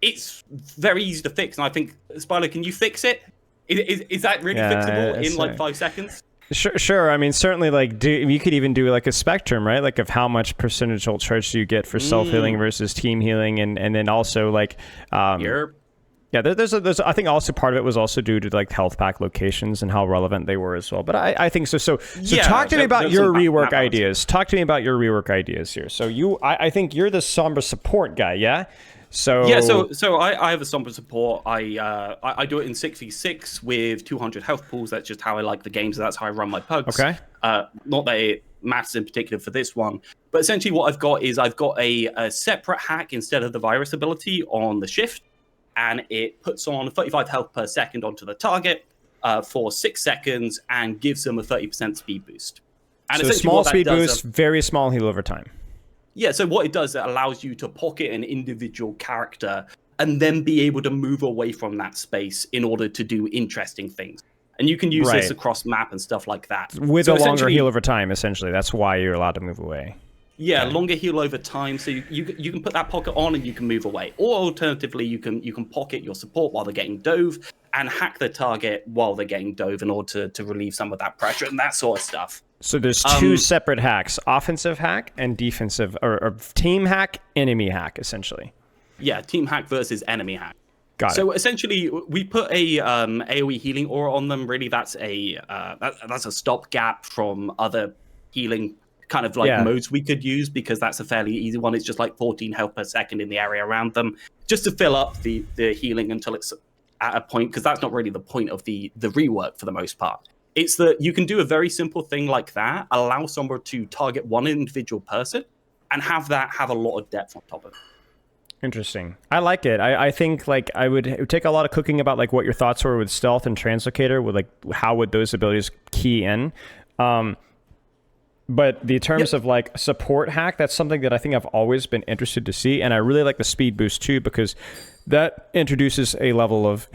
it's very easy to fix, and I think, Spilo, can you fix it? Is that really fixable in like 5 seconds? Sure. I mean, certainly, like, you could even do like a spectrum, right? Like of how much percentage ult charge do you get for self healing versus team healing, and then also like, yeah, there's I think also part of it was also due to like health pack locations and how relevant they were as well. But I think so. So talk to me about your rework ideas. Talk to me about your rework ideas here. So I think you're the Sombra support guy, yeah? So I have a Sombra support. I do it in 6v6 with 200 health pools. That's just how I like the game. So that's how I run my pugs. Okay. Not that it matters in particular for this one, but essentially what I've got is I've got a separate hack instead of the virus ability on the shift, and it puts on 35 health per second onto the target for 6 seconds and gives them a 30% speed boost. And so small speed boost, very small heal over time. Yeah, so what it does, it allows you to pocket an individual character and then be able to move away from that space in order to do interesting things. And you can use this across map and stuff like that. With a longer heal over time, essentially. That's why you're allowed to move away. Yeah, Okay. longer heal over time, so you can put that pocket on and you can move away. Or alternatively, you can pocket your support while they're getting dove and hack the target while they're getting dove in order to relieve some of that pressure and that sort of stuff. So there's two separate hacks: offensive hack and defensive, or team hack, enemy hack, essentially. Yeah, team hack versus enemy hack. Got it. So essentially, we put a AOE healing aura on them. Really, that's a stopgap from other healing kind of like modes we could use, because that's a fairly easy one. It's just like 14 health per second in the area around them, just to fill up the healing until it's at a point, because that's not really the point of the rework for the most part. It's that you can do a very simple thing like that, allow Sombra to target one individual person, and have a lot of depth on top of it. Interesting. I like it. I think like it would take a lot of cooking about like what your thoughts were with stealth and translocator, with like how would those abilities key in. But the terms of like support hack, that's something that I think I've always been interested to see. And I really like the speed boost too, because that introduces a level of,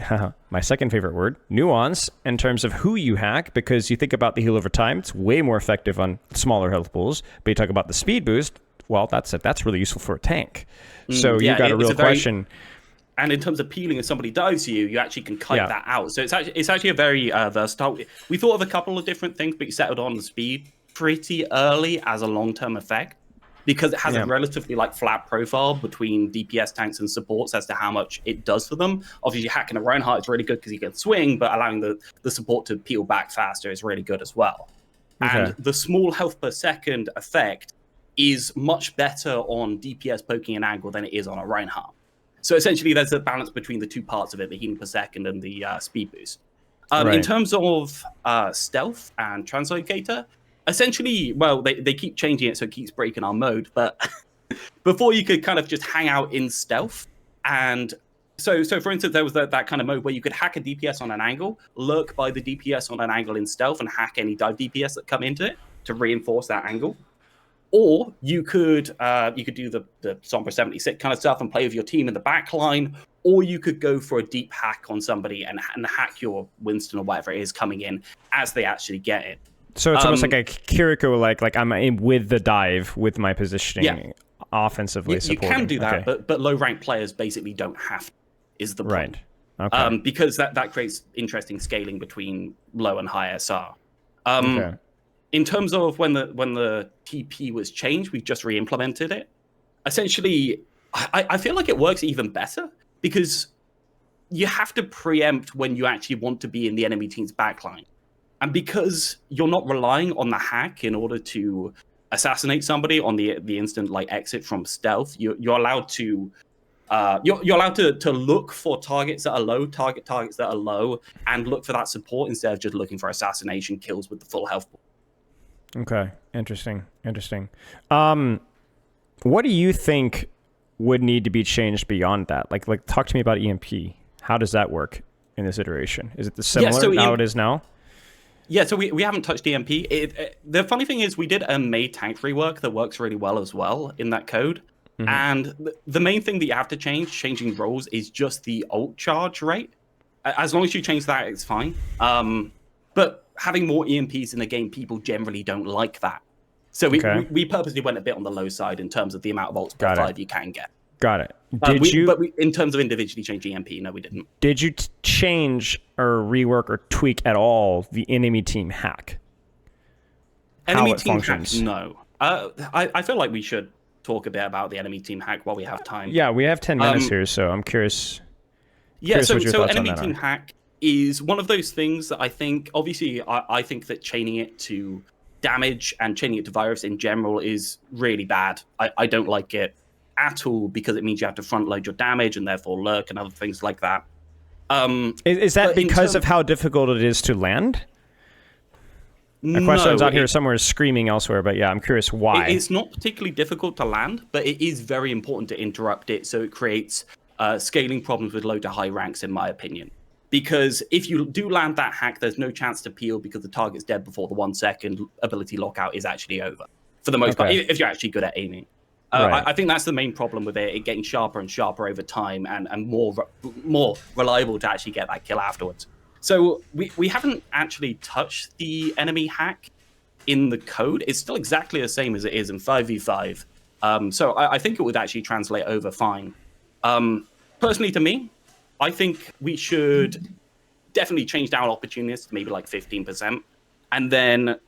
my second favorite word, nuance in terms of who you hack, because you think about the heal over time, it's way more effective on smaller health pools. But you talk about the speed boost, well, that's really useful for a tank. So you got a real question. And in terms of peeling, if somebody dives you, you actually can kite that out. So it's actually a very versatile. We thought of a couple of different things, but you settled on the speed pretty early as a long-term effect, because it has a relatively like flat profile between DPS tanks and supports as to how much it does for them. Obviously, hacking a Reinhardt is really good because you can swing, but allowing the support to peel back faster is really good as well. Okay. And the small health per second effect is much better on DPS poking an angle than it is on a Reinhardt. So essentially, there's a balance between the two parts of it, the healing per second and the speed boost. In terms of stealth and translocator, essentially, well, they keep changing it, so it keeps breaking our mode. But before, you could kind of just hang out in stealth. And so for instance, there was that kind of mode where you could hack a DPS on an angle, lurk by the DPS on an angle in stealth, and hack any dive DPS that come into it to reinforce that angle. Or you could do the Sombra 76 kind of stuff and play with your team in the back line, or you could go for a deep hack on somebody and hack your Winston or whatever it is coming in as they actually get it. So it's almost like a Kiriko, like I'm in with the dive with my positioning offensively supporting. You can do that, but low rank players basically don't have to, is the point. Right. Okay. Because that creates interesting scaling between low and high SR. Okay. In terms of when the TP was changed, we've just re-implemented it. Essentially, I feel like it works even better, because you have to preempt when you actually want to be in the enemy team's backline. And because you're not relying on the hack in order to assassinate somebody on the instant like exit from stealth, you're allowed to look for targets that are low, targets that are low, and look for that support instead of just looking for assassination kills with the full health pool. Okay, interesting. What do you think would need to be changed beyond that? Like talk to me about EMP. How does that work in this iteration? Is it similar to how it is now? Yeah, so we haven't touched EMP. The funny thing is we did a Made tank rework that works really well as well in that code. Mm-hmm. And the main thing that you have to changing roles, is just the ult charge rate. As long as you change that, it's fine. But having more EMPs in the game, people generally don't like that. So we purposely went a bit on the low side in terms of the amount of ults per 5 you can get. Got it. But in terms of individually changing EMP, no, we didn't. Did you change or rework or tweak at all the enemy team hack? Enemy team hack, no. I feel like we should talk a bit about the enemy team hack while we have time. Yeah, we have 10 minutes here, so I'm curious. So enemy team hack is one of those things that I think, obviously, I think that chaining it to damage and chaining it to virus in general is really bad. I don't like it at all, because it means you have to front load your damage and therefore lurk and other things like that. Is that because of how difficult it is to land? Questron's out here somewhere screaming elsewhere, but yeah, I'm curious why. It's not particularly difficult to land, but it is very important to interrupt it, so it creates scaling problems with low to high ranks, in my opinion. Because if you do land that hack, there's no chance to peel, because the target's dead before the 1 second ability lockout is actually over. For the most part, if you're actually good at aiming. I think that's the main problem with it getting sharper and sharper over time, and more reliable to actually get that kill afterwards. So we haven't actually touched the enemy hack in the code, it's still exactly the same as it is in 5v5. So I think it would actually translate over fine. Personally, to me, I think we should definitely change down opportunities to maybe like 15%. And then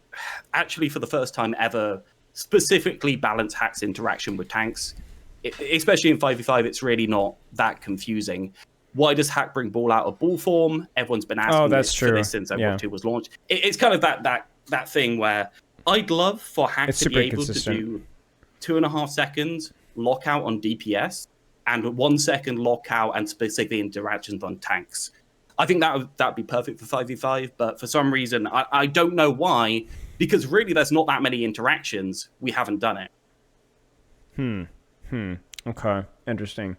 actually, for the first time ever, specifically balance Hack's interaction with tanks. Especially in 5v5, it's really not that confusing. Why does Hack bring ball out of ball form? Everyone's been asking for this since Overwatch 2 was launched. It's kind of that thing where I'd love for Hack to be able to do 2.5 seconds lockout on DPS and 1 second lockout and specific interactions on tanks. I think that would be perfect for 5v5, but for some reason, I don't know why, because really there's not that many interactions, we haven't done it. Okay, interesting.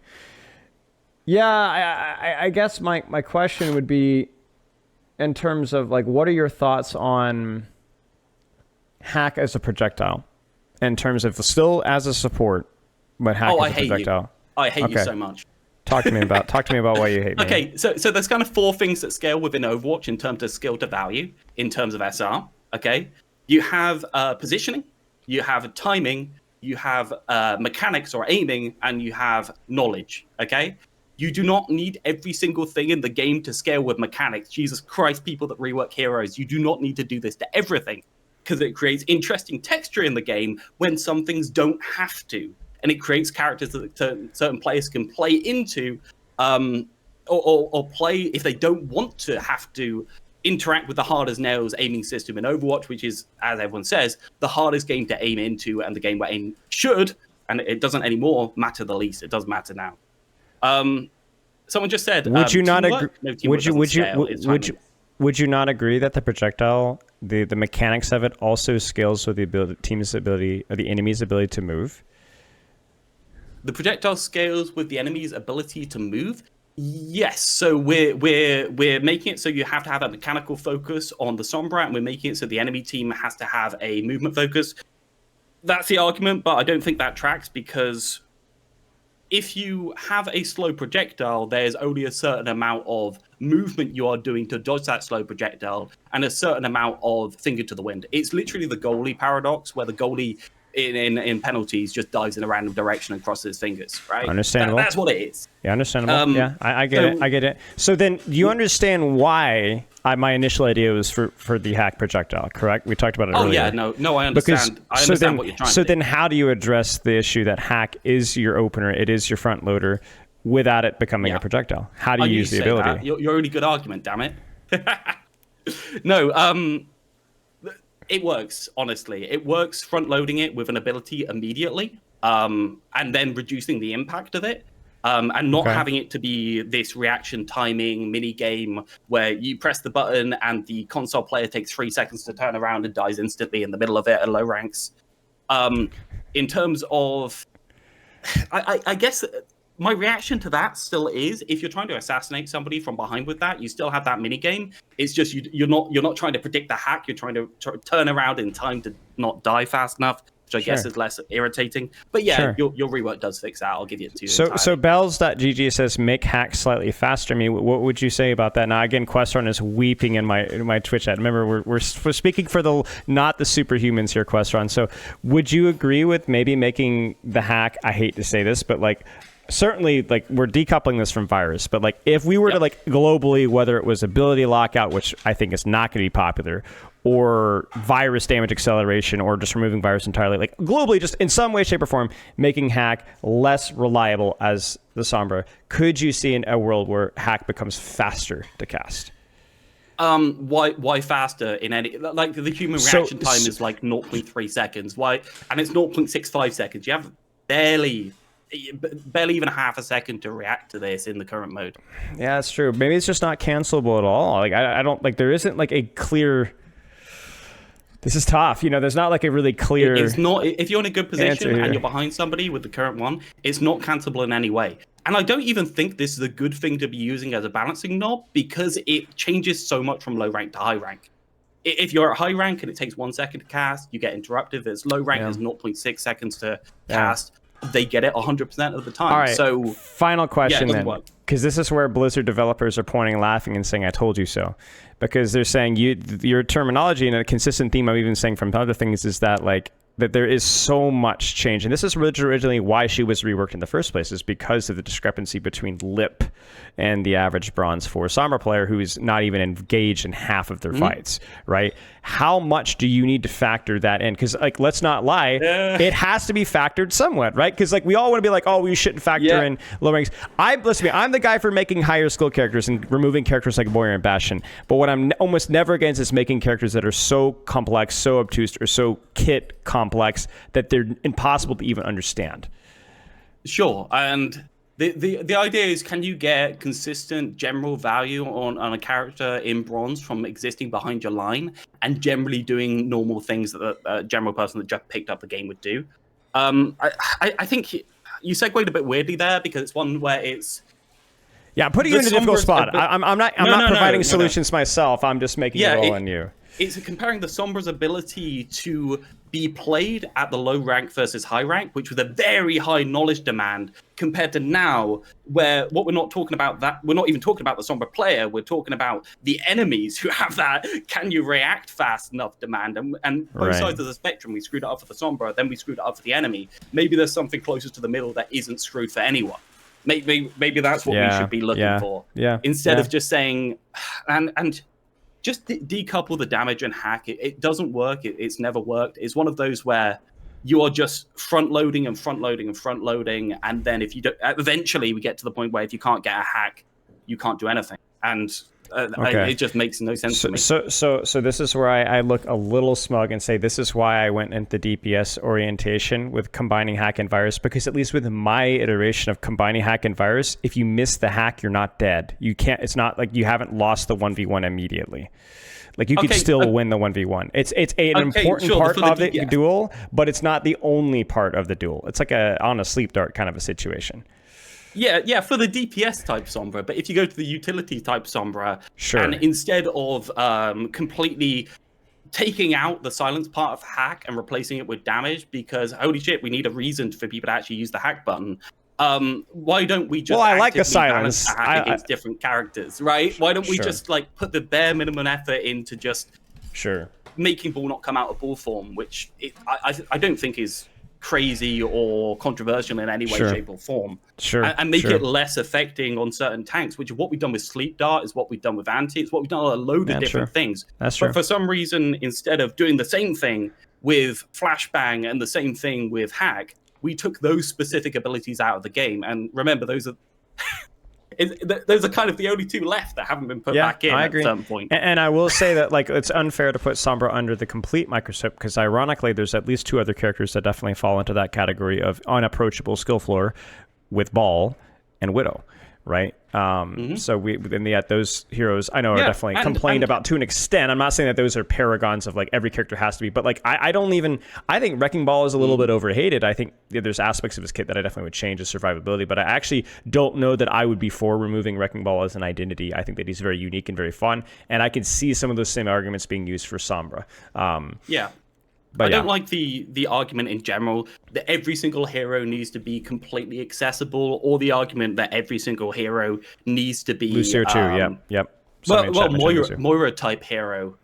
Yeah, I guess my question would be, in terms of like, what are your thoughts on Hack as a projectile? In terms of still as a support, but Hack as a projectile. I hate you so much. Talk to me about why you hate me. Okay, so there's kind of 4 things that scale within Overwatch in terms of skill to value, in terms of SR. Okay, you have positioning, you have timing, you have mechanics or aiming, and you have knowledge. Okay, you do not need every single thing in the game to scale with mechanics. Jesus Christ, people that rework heroes, you do not need to do this to everything, because it creates interesting texture in the game when some things don't have to. And it creates characters that certain players can play into, or play if they don't want to have to interact with the hard as nails aiming system in Overwatch, which is, as everyone says, the hardest game to aim into, and the game where aim should, and it doesn't anymore, matter the least. It does matter now. Someone just said, would you not agree? Would you not agree that the projectile, the mechanics of it, also scales with the team's ability, or the enemy's ability to move? The projectile scales with the enemy's ability to move. Yes, so we're making it so you have to have a mechanical focus on the Sombra, and we're making it so the enemy team has to have a movement focus. That's the argument, but I don't think that tracks, because if you have a slow projectile, there's only a certain amount of movement you are doing to dodge that slow projectile, and a certain amount of finger to the wind. It's literally the goalie paradox, where the goalie in penalties just dives in a random direction and crosses his fingers, right? Understandable. That's what it is. Yeah, understandable. I get it. So then you understand why my initial idea was for the Hack projectile, correct? We talked about it earlier. Oh, yeah, no, I understand. I understand what you're trying to do. So then how do you address the issue that Hack is your opener, it is your front loader, without it becoming a projectile? How do you use the ability? You're a really good argument, damn it. No, it works, honestly. It works front-loading it with an ability immediately, and then reducing the impact of it, and not having it to be this reaction timing mini-game where you press the button and the console player takes 3 seconds to turn around and dies instantly in the middle of it at low ranks. In terms of... I guess... my reaction to that still is, if you're trying to assassinate somebody from behind with that, you still have that mini game. It's just you're not trying to predict the hack. You're trying to turn around in time to not die fast enough, which I guess is less irritating. But yeah, your rework does fix that. I'll give you 2. So bells.gg says make hack slightly faster. I mean, what would you say about that? Now again, Questron is weeping in my Twitch chat. Remember, we're speaking for not the superhumans here, Questron. So would you agree with maybe making the hack? I hate to say this, but like, certainly, like, we're decoupling this from virus, but like, if we were to like globally, whether it was ability lockout, which I think is not going to be popular, or virus damage acceleration, or just removing virus entirely, like globally, just in some way, shape, or form, making hack less reliable as the Sombra, could you see in a world where hack becomes faster to cast? Why faster in any, like, the human reaction time is like 0.3 seconds. Why? And it's 0.65 seconds. You have barely even half a second to react to this in the current mode. Yeah, that's true. Maybe it's just not cancelable at all. Like, I don't, like, there isn't like a clear, this is tough, you know, there's not like a really clear, it's not, if you're in a good position and you're behind somebody with the current one, it's not cancelable in any way. And I don't even think this is a good thing to be using as a balancing knob, because it changes so much from low rank to high rank. If you're at high rank and it takes 1 second to cast, you get interrupted. If it's low rank, there's 0.6 seconds to cast. They get it 100% of the time. All right. So final question then. Work. because this is where Blizzard developers are pointing, laughing, and saying, "I told you so," because they're saying your terminology, and a consistent theme I'm even saying from other things is that like that there is so much change, and this is originally why she was reworked in the first place, is because of the discrepancy between Lip and the average Bronze 4 Sombra player who is not even engaged in half of their fights, right? How much do you need to factor that in? Because like, let's not lie, it has to be factored somewhat, right? Because like we all want to be like, oh, we shouldn't factor in low ranks. Listen to me, I'm the guy for making higher skill characters and removing characters like Warrior and Bastion. But what I'm almost never against is making characters that are so complex, so obtuse, or so kit complex that they're impossible to even understand. Sure, and the idea is, can you get consistent general value on a character in Bronze from existing behind your line and generally doing normal things that a general person that just picked up the game would do? I think you segued a bit weirdly there, because it's one where it's... Yeah, I'm putting you in a difficult spot. I'm not providing solutions myself. I'm just making it all on you. It's comparing the Sombra's ability to be played at the low rank versus high rank, which was a very high knowledge demand, compared to now, where what we're not talking about, that we're not even talking about the Sombra player, we're talking about the enemies who have that can you react fast enough demand, and both sides of the spectrum. We screwed it up for the Sombra, then we screwed it up for the enemy. Maybe there's something closer to the middle that isn't screwed for anyone. Maybe that's what we should be looking for. Instead of just saying, and just decouple the damage and hack. It doesn't work. It's never worked. It's one of those where you are just front loading and front loading and front loading, and then if you don't, eventually we get to the point where if you can't get a hack, you can't do anything, and it just makes no sense to me. So this is where I look a little smug and say this is why I went into DPS orientation with combining hack and virus, because at least with my iteration of combining hack and virus, if you miss the hack, you're not dead. You can't. It's not like you haven't lost the 1v1 immediately. Like you could still win the 1v1. It's an important part of the duel, but it's not the only part of the duel. It's like on a sleep dart kind of a situation. Yeah, for the DPS type Sombra, but if you go to the utility type Sombra, and instead of completely taking out the silence part of hack and replacing it with damage, because holy shit, we need a reason for people to actually use the hack button. Why don't we just I like the silence the hack against different characters, right? Why don't we just like put the bare minimum effort into just making ball not come out of ball form, which I don't think is crazy or controversial in any way, shape, or form. And make it less affecting on certain tanks, which is what we've done with Sleep Dart, is what we've done with Anti, it's what we've done on a load of different things. But for some reason, instead of doing the same thing with Flashbang and the same thing with Hack, we took those specific abilities out of the game. And remember, those are kind of the only two left that haven't been put back in at some point. And I will say that like it's unfair to put Sombra under the complete microscope, because ironically there's at least two other characters that definitely fall into that category of unapproachable skill floor, with Ball and Widow, right? So those heroes I know are definitely complained about to an extent. I'm not saying that those are paragons of like every character has to be, but like I think Wrecking Ball is a little bit overhated. I think there's aspects of his kit that I definitely would change his survivability, but I actually don't know that I would be for removing Wrecking Ball as an identity. I think that he's very unique and very fun, and I can see some of those same arguments being used for Sombra. But I don't like the argument in general that every single hero needs to be completely accessible, or the argument that every single hero needs to be Lucio too. Yep. Moira type hero,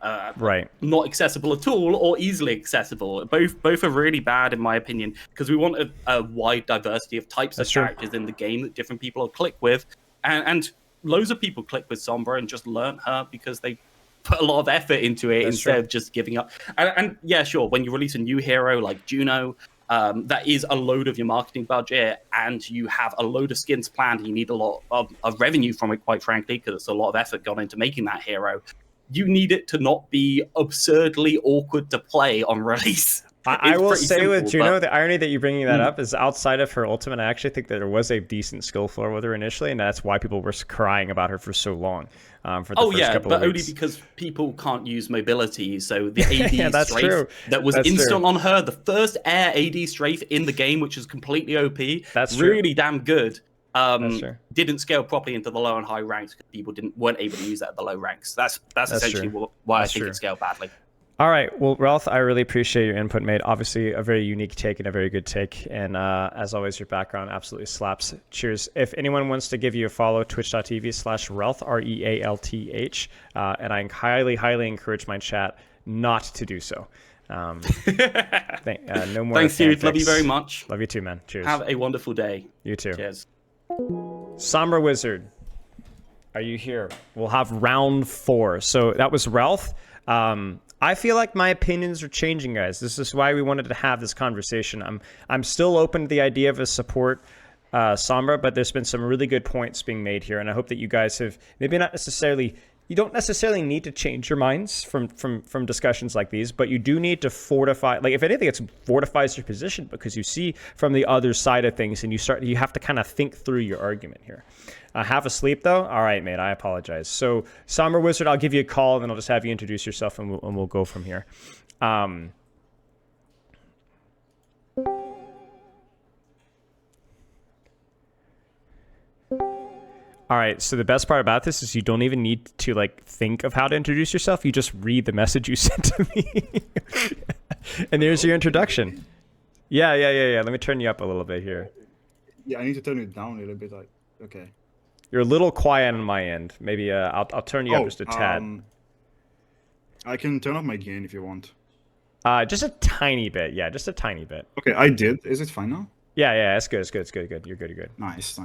not accessible at all or easily accessible. Both are really bad in my opinion, because we want a wide diversity of types of characters in the game that different people will click with, and loads of people click with Sombra and just learn her because they put a lot of effort into it instead of just giving up. And yeah, sure, when you release a new hero like Juno, that is a load of your marketing budget, and you have a load of skins planned, and you need a lot of revenue from it, quite frankly, because it's a lot of effort gone into making that hero. You need it to not be absurdly awkward to play on release. I will say with Juno, the irony that you're bringing that up is outside of her ultimate, I actually think that there was a decent skill floor with her initially, and that's why people were crying about her for so long. For the first couple of weeks. Only because people can't use mobility. So the AD strafe that was instant on her, the first air AD strafe in the game, which is completely OP, really damn good. Didn't scale properly into the low and high ranks because people weren't able to use that at the low ranks. That's essentially why I think it scaled badly. All right. Well, Realth, I really appreciate your input, mate. Obviously, a very unique take and a very good take. And as always, your background absolutely slaps. Cheers. If anyone wants to give you a follow, twitch.tv/Realth, Realth. And I highly, highly encourage my chat not to do so. No more. Thanks, dude. Love you very much. Love you too, man. Cheers. Have a wonderful day. You too. Cheers. SombraWizard, are you here? We'll have round 4. So that was Realth. I feel like my opinions are changing, guys. This is why we wanted to have this conversation. I'm still open to the idea of a support Sombra, but there's been some really good points being made here, and I hope that you guys have maybe not necessarily. You don't necessarily need to change your minds from discussions like these, but you do need to fortify. Like, if anything, it fortifies your position because you see from the other side of things, and you have to kind of think through your argument here. Half asleep though? All right, mate. I apologize. So, SombraWizard, I'll give you a call, and then I'll just have you introduce yourself, and we'll go from here. All right, so the best part about this is you don't even need to like think of how to introduce yourself. You just read the message you sent to me. And there's your introduction. Yeah. Let me turn you up a little bit here. Yeah, I need to turn it down a little bit. Okay. You're a little quiet on my end. Maybe I'll turn you up just a tad. I can turn up my gain if you want. Just a tiny bit. Yeah, just a tiny bit. Okay, I did. Is it fine now? Yeah, it's good. You're good. Nice.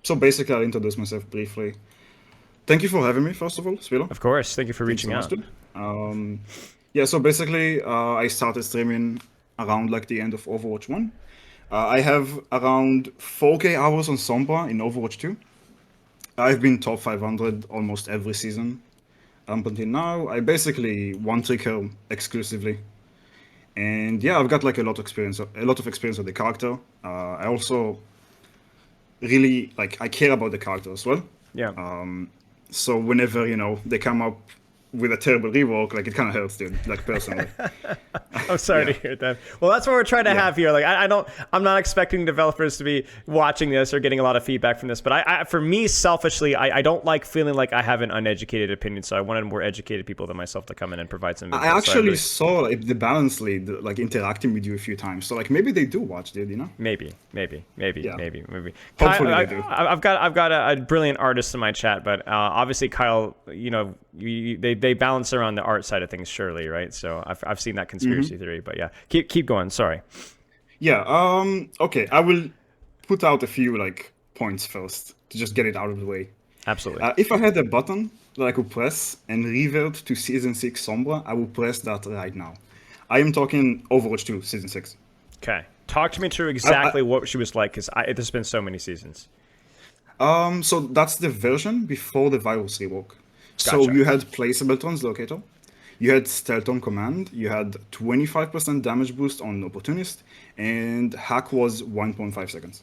So basically, I'll introduce myself briefly. Thank you for having me, first of all, Spilo. Of course. Thank you for reaching out. Yeah, so basically, I started streaming around like the end of Overwatch 1. I have around 4K hours on Sombra in Overwatch 2. I've been top 500 almost every season. Up until now, I basically one-trick her exclusively. And yeah, I've got like a lot of experience with the character. I also really I care about the character as well. Yeah. So whenever they come up with a terrible rework, like it kind of hurts, dude. Like personally. I'm sorry to hear that. Well, that's what we're trying to have here. Like I'm not expecting developers to be watching this or getting a lot of feedback from this, but for me, selfishly, I don't like feeling like I have an uneducated opinion. So I wanted more educated people than myself to come in and provide some. I actually saw like, the Balance League like interacting with you a few times. So like maybe they do watch, dude. Maybe. Kyle, Hopefully they do. I've got a brilliant artist in my chat, but obviously Kyle, they balance around the art side of things, surely, right? So I've seen that conspiracy theory, but yeah, keep going. Sorry. Yeah. Okay. I will put out a few points first to just get it out of the way. Absolutely. If I had a button that I could press and revert to Season 6 Sombra, I will press that right now. I am talking Overwatch 2 Season 6. Okay. Talk to me through exactly what she was like, because there's been so many seasons. So that's the version before the virus rework. So you had placeable translocator, you had stealth on command, you had 25% damage boost on opportunist, and hack was 1.5 seconds.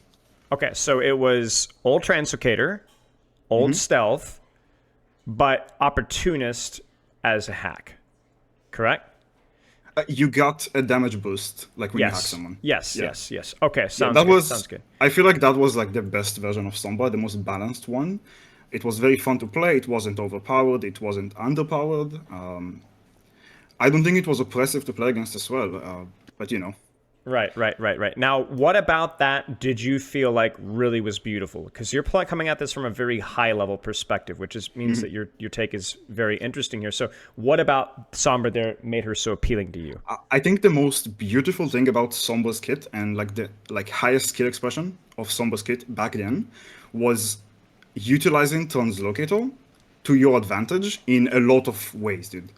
Okay, so it was old translocator, old stealth, but opportunist as a hack, correct? You got a damage boost when you hack someone. Yes. Okay, sounds good. I feel like that was the best version of Sombra, the most balanced one. It was very fun to play. It wasn't overpowered. It wasn't underpowered. I don't think it was oppressive to play against as well. But Right. Now, what about that did you feel like really was beautiful? Because you're coming at this from a very high level perspective, which means that your take is very interesting here. So what about Sombra there made her so appealing to you? I think the most beautiful thing about Sombra's kit and the highest skill expression of Sombra's kit back then was utilizing translocator to your advantage in a lot of ways, dude.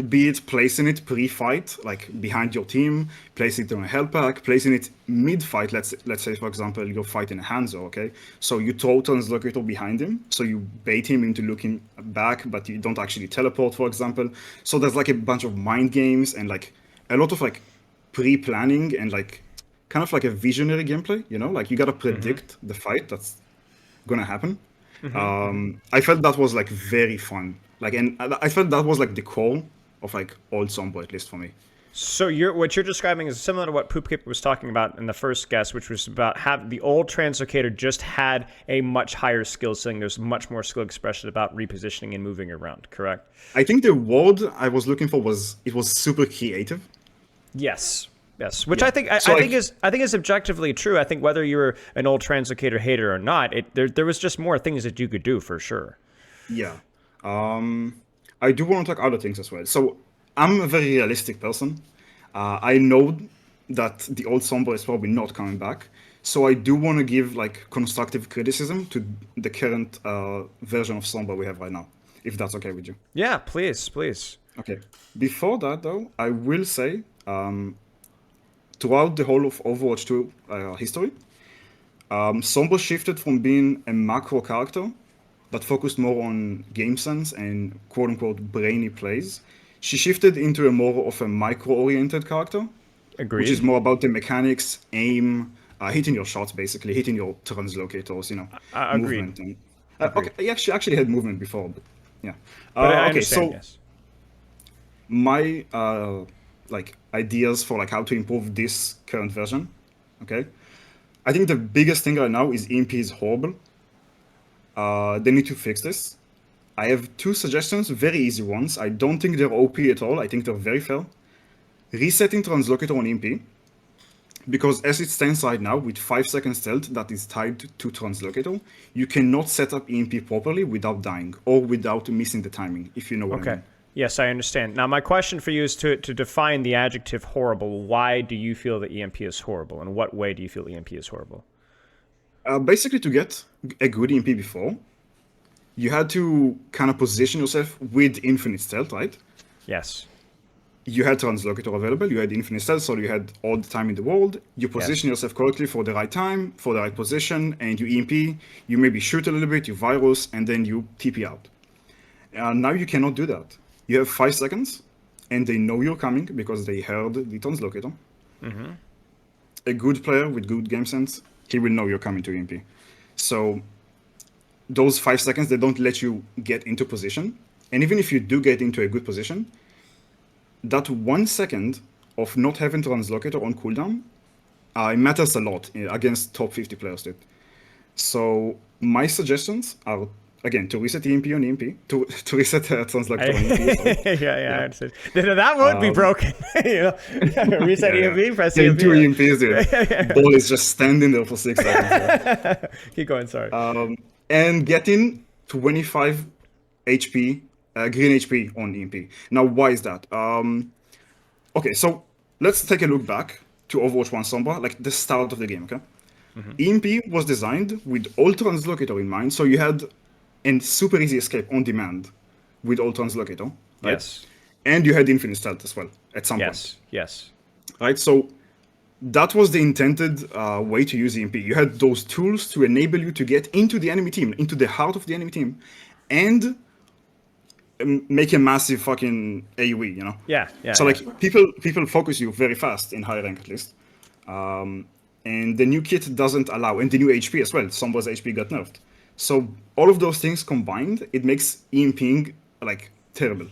Be it placing it pre-fight, behind your team, placing it on a health pack, placing it mid-fight. Let's say, for example, you're fighting a Hanzo, okay? So you throw translocator behind him, so you bait him into looking back, but you don't actually teleport, for example. So there's a bunch of mind games and a lot of pre-planning and kind of a visionary gameplay, you gotta predict the fight that's gonna happen. I felt that was very fun, and I felt that was the core of old Sombra, at least for me. So what you're describing is similar to what Poopkip was talking about in the first guess, which was about the old translocator just had a much higher skill ceiling. There's much more skill expression about repositioning and moving around, correct? I think the word I was looking for was super creative. Yes. Yes, which Yeah. I think So I think is objectively true. I think whether you're an old translocator hater or not, there was just more things that you could do for sure. Yeah. I do want to talk other things as well. So I'm a very realistic person. I know that the old Sombra is probably not coming back. So I do want to give like constructive criticism to the current version of Sombra we have right now, if that's okay with you. Yeah, please. Okay. Before that, though, I will say throughout the whole of Overwatch 2 history, Sombra shifted from being a macro character that focused more on game sense and quote-unquote brainy plays. She shifted into a more of a micro-oriented character. Agreed. Which is more about the mechanics, aim, hitting your shots, basically, hitting your translocators, Agreed. movement. And, okay, she actually had movement before, but yeah. But I Okay, understand, so yes. my like ideas for like how to improve this current version, okay? I think the biggest thing right now is EMP is horrible. They need to fix this. I have two suggestions, very easy ones. I don't think they're OP at all. I think they're very fair. Resetting Translocator on EMP, because as it stands right now, with 5-second stealth that is tied to Translocator, you cannot set up EMP properly without dying, or without missing the timing, if you know what I mean. Yes, I understand. Now, my question for you is to define the adjective horrible. Why do you feel that EMP is horrible? In what way do you feel EMP is horrible? Basically, to get a good EMP before, you had to kind of position yourself with infinite stealth, right? Yes. You had Translocator available, you had infinite stealth, so you had all the time in the world. You position yourself correctly for the right time, for the right position, and you EMP. You maybe shoot a little bit, you virus, and then you TP out. Now you cannot do that. You have 5 seconds, and they know you're coming because they heard the Translocator. Mm-hmm. A good player with good game sense, he will know you're coming to EMP. So those 5 seconds, they don't let you get into position. And even if you do get into a good position, that 1 second of not having Translocator on cooldown, it matters a lot against top 50 players, dude. So my suggestions are, again, to reset EMP on EMP, to reset Translocator on EMP. Yeah, I understand. That would be broken. Reset EMP, press EMP. Two EMPs, dude. Ball is just standing there for 6 seconds. Keep going, sorry. And getting 25 HP, green HP on EMP. Now, why is that? Okay, so let's take a look back to Overwatch 1 Sombra, like the start of the game, okay? EMP was designed with all Translocator in mind, so you had a super easy escape on demand with all Translocator, right? Yes. And you had infinite stealth as well at some point. Yes. Right, so that was the intended way to use EMP. You had those tools to enable you to get into the enemy team, into the heart of the enemy team, and make a massive fucking AoE, you know? Yeah. So like people focus you very fast in high rank at least. And the new kit doesn't allow, and the new HP as well. Sombra's HP got nerfed. So all of those things combined, it makes EMPing like terrible.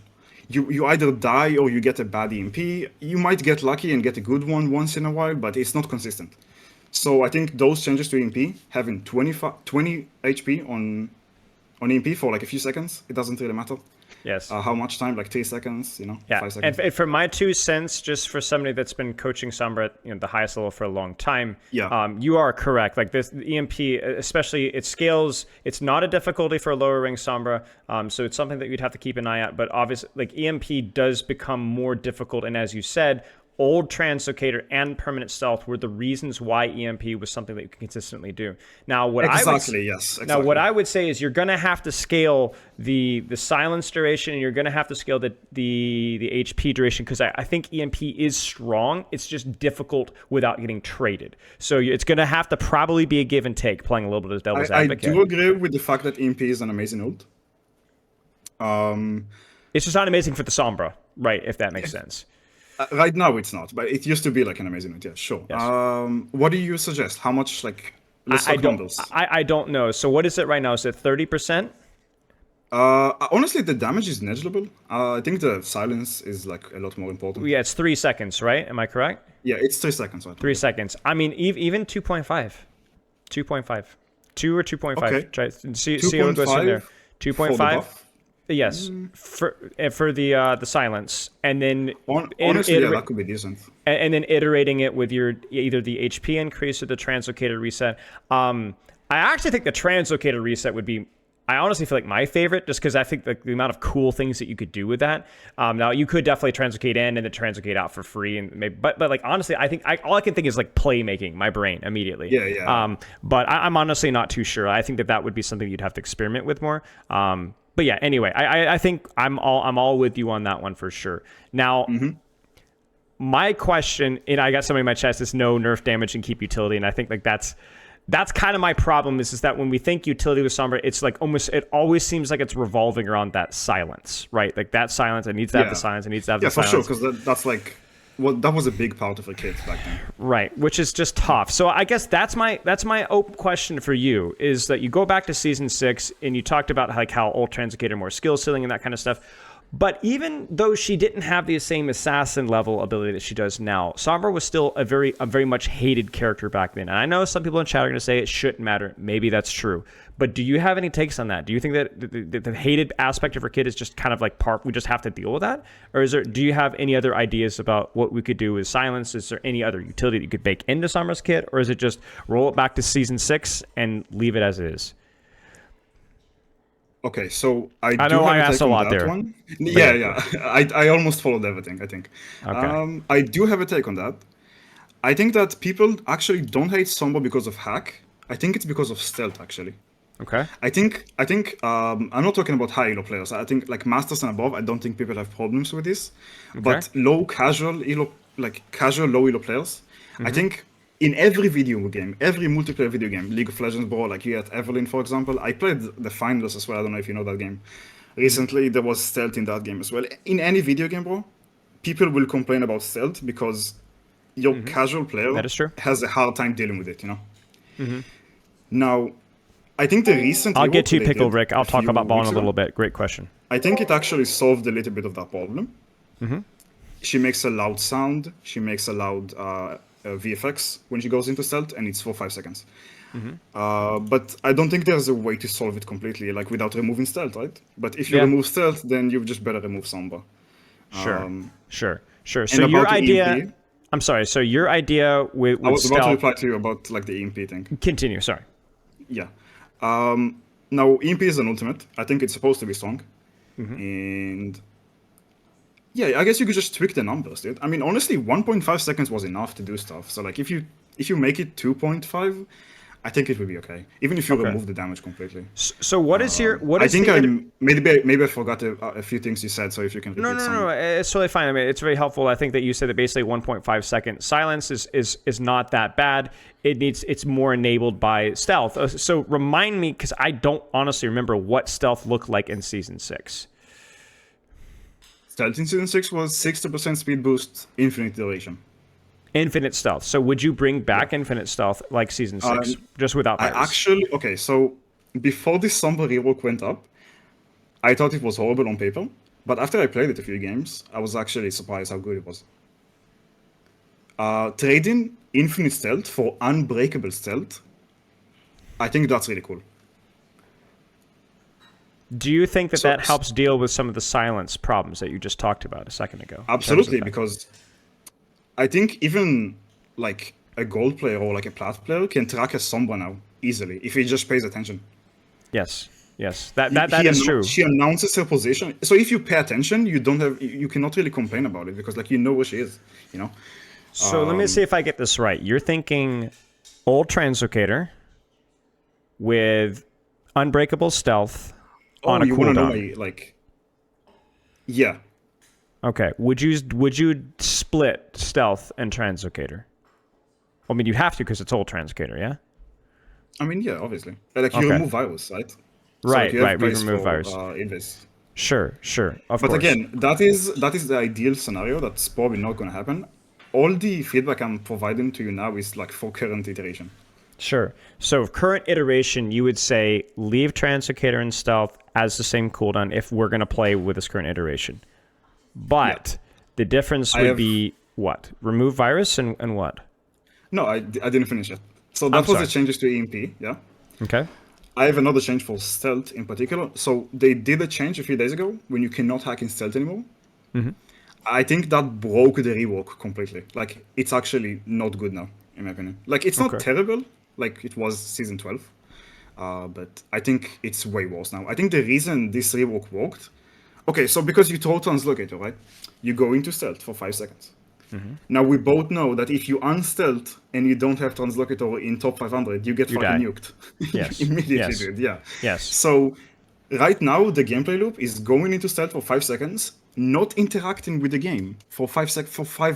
You either die or you get a bad EMP. You might get lucky and get a good one once in a while, but it's not consistent. So I think those changes to EMP, having 20 HP on EMP for like a few seconds, it doesn't really matter. Yes. How much time? Like 3 seconds, 5 seconds. And for my 2 cents, just for somebody that's been coaching Sombra at the highest level for a long time, you are correct. Like this EMP, especially it scales. It's not a difficulty for a lower rank Sombra, so it's something that you'd have to keep an eye at. But obviously, like EMP does become more difficult, and as you said, old Translocator and permanent stealth were the reasons why EMP was something that you can consistently do. Now, what I would say is you're going to have to scale the silence duration, and you're going to have to scale the HP duration, because I think EMP is strong. It's just difficult without getting traded. So it's going to have to probably be a give and take, playing a little bit of devil's advocate. I do agree with the fact that EMP is an amazing ult. It's just not amazing for the Sombra, right? If that makes sense. Right now it's not, but it used to be like an amazing idea. Sure. Yes. What do you suggest? How much, like, let's talk numbers. I don't know. So what is it right now? Is it 30%? Honestly, the damage is negligible. I think the silence is like a lot more important. Yeah, it's 3 seconds, right? Am I correct? Yeah, it's 3 seconds. Right? 3 seconds. I mean, even 2.5. 2.5. 2 or 2.5. Okay. Try see how it goes from there. 2.5. Yes, for the silence, and then honestly, yeah, that could be decent. And then iterating it with your either the HP increase or the translocator reset. I actually think the translocator reset would be. I honestly feel like my favorite, just because I think like the amount of cool things that you could do with that. Now you could definitely translocate in and then translocate out for free, and maybe, but like honestly, I think all I can think is like playmaking my brain immediately. Yeah. But I'm honestly not too sure. I think that would be something you'd have to experiment with more. But yeah, anyway, I think I'm all with you on that one for sure. Now, my question, and I got something in my chest, is no nerf damage and keep utility, and I think like that's kind of my problem is that when we think utility with Sombra, it's like it always seems like it's revolving around that silence, right? Like that silence, it needs to have the silence, it needs to have the silence. Yeah, for sure, because that's like, well, that was a big part of the kit back then. Right, which is just tough. So I guess that's my open question for you, is that you go back to Season 6, and you talked about like how old Translocator more skill ceiling and that kind of stuff. But even though she didn't have the same assassin level ability that she does now, Sombra was still a very much hated character back then. And I know some people in chat are going to say it shouldn't matter. Maybe that's true. But do you have any takes on that? Do you think that the hated aspect of her kit is just kind of like we just have to deal with that? Or do you have any other ideas about what we could do with silence? Is there any other utility that you could bake into Sombra's kit? Or is it just roll it back to Season 6 and leave it as it is? Okay, so I know I asked a lot there. One. Yeah. I almost followed everything, I think. Okay. I do have a take on that. I think that people actually don't hate Sombra because of hack. I think it's because of stealth, actually. Okay. I think I'm not talking about high elo players. I think like masters and above, I don't think people have problems with this. Okay. But low casual elo, like casual low elo players, I think in every video game, every multiplayer video game, League of Legends, bro, like you had Evelyn, for example. I played the Finals as well. I don't know if you know that game. Recently, there was stealth in that game as well. In any video game, bro, people will complain about stealth because your casual player that is true. Has a hard time dealing with it, you know? Now, I think the recent... I'll get to you, Pickle Rick. I'll talk about Ball in a little bit. Great question. I think it actually solved a little bit of that problem. She makes a loud sound. She makes a loud VFX when she goes into stealth, and it's for 5 seconds. But I don't think there's a way to solve it completely, like without removing stealth, right? But if you remove stealth, then you just better remove Sombra. Sure. So your idea... EMP, I'm sorry. So your idea with I was stealth... about to reply to you about like the EMP thing. Continue. Sorry. Yeah. Now EMP is an ultimate. I think it's supposed to be strong, and yeah, I guess you could just tweak the numbers, dude. I mean, honestly, 1.5 seconds was enough to do stuff. So like, if you make it 2.5, I think it will be okay, even if you remove the damage completely. So what is your what is? I think maybe I forgot a few things you said. So if you can repeat some. No, it's totally fine. I mean, it's very helpful. I think that you said that basically 1.5 second silence is not that bad. It's more enabled by stealth. So remind me, because I don't honestly remember what stealth looked like in Season 6. Stealth in Season 6 was 60% speed boost, infinite duration. Infinite stealth. So would you bring back infinite stealth like Season 6, just without virus? Okay, so before this Sombra rework went up, I thought it was horrible on paper, but after I played it a few games, I was actually surprised how good it was. Trading infinite stealth for unbreakable stealth, I think that's really cool. Do you think that helps deal with some of the silence problems that you just talked about a second ago? Absolutely, because I think even like a gold player or like a plat player can track a Sombra now easily if he just pays attention. Yes, that is true. She announces her position, so if you pay attention, you cannot really complain about it because like you know where she is, you know. So let me see if I get this right. You're thinking old Translocator with unbreakable stealth on a cooldown. Yeah. Okay. Would you split stealth and Translocator? I mean, you have to because it's old Translocator, yeah? I mean, yeah, obviously. Like you remove virus, right? Right. So, like, we remove virus. Sure. Of course. Again, that is the ideal scenario. That's probably not going to happen. All the feedback I'm providing to you now is like for current iteration. Sure. So current iteration, you would say leave Translocator and Stealth as the same cooldown if we're going to play with this current iteration. But the difference would be what? Remove virus and what? No, I didn't finish it. So that was the changes to EMP, yeah? Okay. I have another change for stealth in particular. So they did a change a few days ago when you cannot hack in stealth anymore. Mm-hmm. I think that broke the rework completely. Like, it's actually not good now, in my opinion. Like, it's not terrible, like it was Season 12. But I think it's way worse now. I think the reason this rework worked... Okay, so because you throw Translocator, right? You go into stealth for 5 seconds. Mm-hmm. Now, we both know that if you unstealth and you don't have Translocator in top 500, you get fucking nuked. Yes. Immediately, dude, yeah. Yes. So, right now, the gameplay loop is going into stealth for 5 seconds, not interacting with the game for 5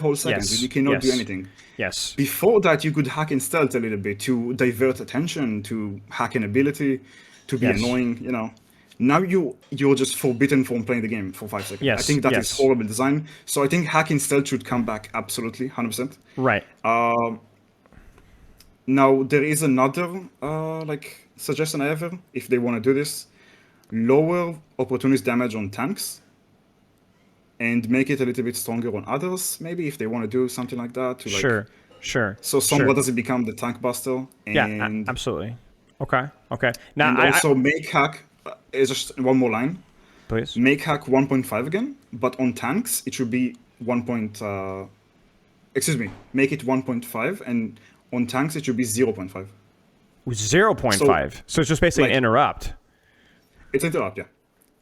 whole seconds. Yes. You cannot do anything. Yes. Before that, you could hack in stealth a little bit to divert attention, to hack an ability, to be annoying, you know. Now you're just forbidden from playing the game for 5 seconds. Yes, I think that is horrible design. So I think hacking stealth should come back absolutely, 100%. Right. Now there is another suggestion I have if they want to do this: lower opportunist damage on tanks and make it a little bit stronger on others. Maybe if they want to do something like that. To Sure. So Sombra doesn't become the tank buster. And absolutely. Okay. Now and also make hack. Just one more line. Please. Make hack 1.5 again, but on tanks it should be make it 1.5, and on tanks it should be 0.5. 0.5. So it's just basically an interrupt. It's interrupt, yeah.